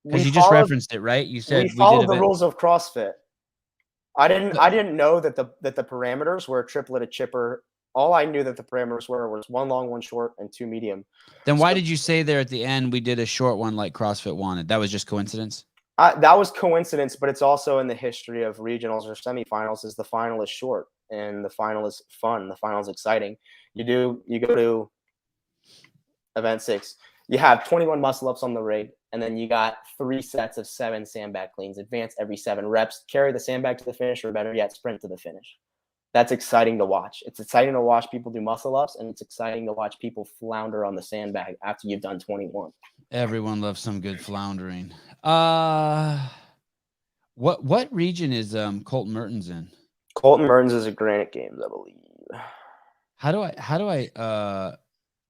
C: because you just referenced it, right? You said
B: we followed the rules of CrossFit. I didn't know that the parameters were a triplet, a chipper. All I knew that the parameters was 1 long, 1 short, and 2 medium.
C: Then why did you say there at the end we did a short one like CrossFit wanted? That was just coincidence?
B: That was coincidence, but it's also in the history of regionals or semifinals is the final is short and the final is fun. The final is exciting. You go to event 6, you have 21 muscle ups on the rig, and then you got 3 sets of 7 sandbag cleans, advance every 7 reps, carry the sandbag to the finish, or better yet, sprint to the finish. That's exciting to watch. It's exciting to watch people do muscle ups, and it's exciting to watch people flounder on the sandbag after you've done 21.
C: Everyone loves some good floundering. What region is Colton Mertens in?
B: Colton Mertens is a Granite Games, I believe.
C: How do I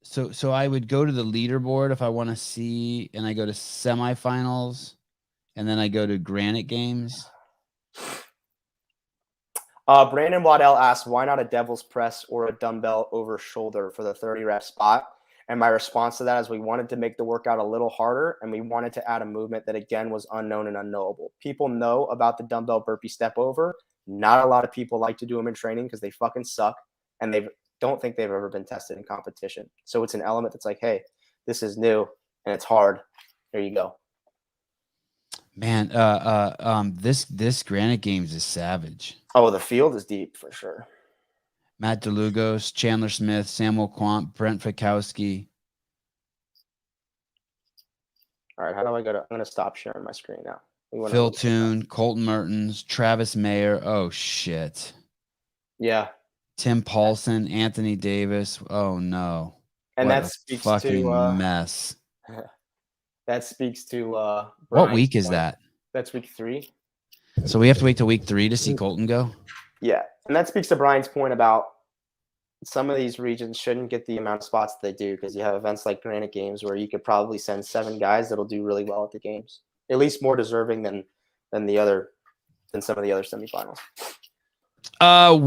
C: so I would go to the leaderboard if I want to see, and I go to semifinals, and then I go to Granite Games.
B: Brandon Waddell asked, why not a devil's press or a dumbbell over shoulder for the 30 rep spot? And my response to that is we wanted to make the workout a little harder, and we wanted to add a movement that, again, was unknown and unknowable. People know about the dumbbell burpee step over. Not a lot of people like to do them in training because they fucking suck, and they don't think they've ever been tested in competition. So it's an element that's like, hey, this is new, and it's hard. There you go.
C: Man, this Granite Games is savage.
B: Oh, the field is deep for sure.
C: Matt DeLugos, Chandler Smith, Samuel Quant, Brent Fikowski.
B: All right, how do I go to? I'm gonna stop sharing my screen now.
C: Phil Toon, Colton Mertens, Travis Mayer. Oh shit.
B: Yeah.
C: Tim Paulson, Anthony Davis. Oh no.
B: And
C: What
B: that
C: a
B: speaks
C: fucking
B: to
C: mess.
B: that speaks to
C: What
B: Brian's
C: week is
B: point.
C: that?
B: That's week 3.
C: So we have to wait till week 3 to see Colton go?
B: Yeah. And that speaks to Brian's point about some of these regions shouldn't get the amount of spots that they do, because you have events like Granite Games where you could probably send 7 guys that'll do really well at the games, at least more deserving than some of the other semifinals.
C: Let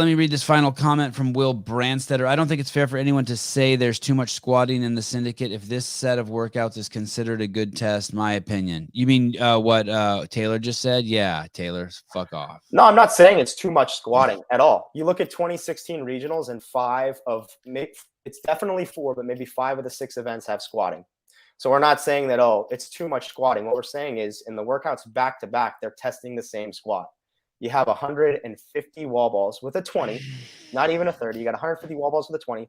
C: me read this final comment from Will Brandstetter. I don't think it's fair for anyone to say there's too much squatting in the syndicate if this set of workouts is considered a good test, my opinion. You mean what Taylor just said? Yeah, Taylor, fuck off.
B: No, I'm not saying it's too much squatting at all. You look at 2016 regionals, and it's definitely 4, but maybe 5 of the 6 events have squatting. So we're not saying that, oh, it's too much squatting. What we're saying is in the workouts back to back, they're testing the same squat. You have 150 wall balls with a 20, not even a 30. You got 150 wall balls with a 20,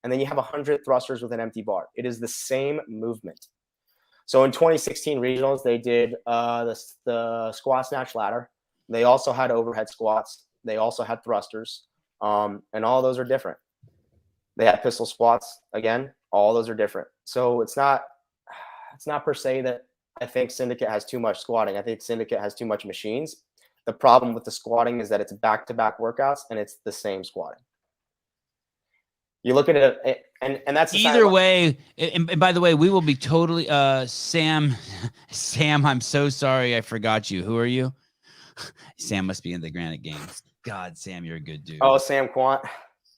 B: and then you have 100 thrusters with an empty bar. It is the same movement. So in 2016 regionals, they did the squat, snatch, ladder. They also had overhead squats. They also had thrusters, and all those are different. They had pistol squats. Again, all those are different. So it's not per se that I think Syndicate has too much squatting. I think Syndicate has too much machines. The problem with the squatting is that it's back-to-back workouts, and it's the same squatting. You look at it, and that's
C: either way. And by the way, we will be totally Sam. I'm so sorry, I forgot you. Who are you? Sam must be in the Granite Games. God, Sam, you're a good dude.
B: Oh, Sam Quant.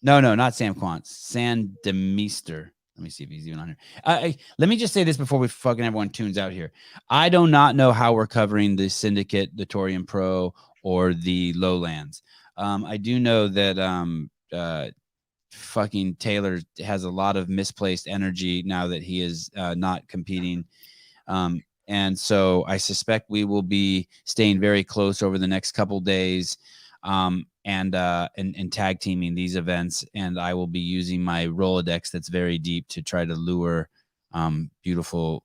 C: No, not Sam Quant. San Demeester. Let me see if he's even on here. Let me just say this before we fucking everyone tunes out here. I do not know how we're covering the Syndicate, the Torium Pro, or the Lowlands. I do know that fucking Taylor has a lot of misplaced energy now that he is not competing. And so I suspect we will be staying very close over the next couple days. And tag teaming these events, and I will be using my Rolodex that's very deep to try to lure beautiful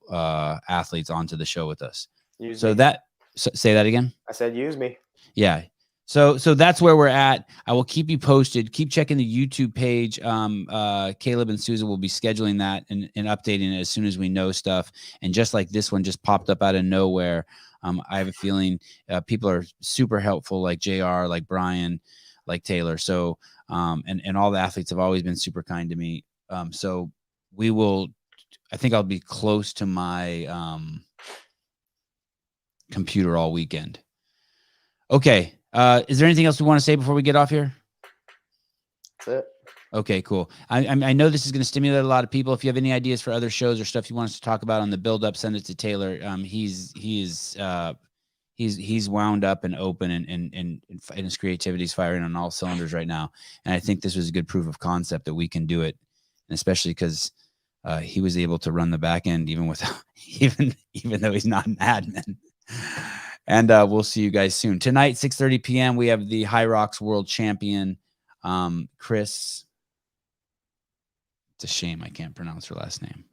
C: athletes onto the show with us. Say that again.
B: I said use me.
C: Yeah. So that's where we're at. I will keep you posted. Keep checking the YouTube page. Caleb and Susan will be scheduling that and updating it as soon as we know stuff. And just like this one just popped up out of nowhere, I have a feeling people are super helpful, like JR, like Brian, like Taylor. So, and all the athletes have always been super kind to me. So I think I'll be close to my computer all weekend. Okay. Is there anything else we want to say before we get off here?
B: That's it.
C: Okay, cool. I know this is going to stimulate a lot of people. If you have any ideas for other shows or stuff you want us to talk about on the build up, send it to Taylor. He's wound up and open and his creativity is firing on all cylinders right now. And I think this was a good proof of concept that we can do it, and especially because he was able to run the back end even without even though he's not an admin. And we'll see you guys soon. Tonight, 6:30 p.m., we have the High Rocks World Champion, Chris. It's a shame I can't pronounce her last name.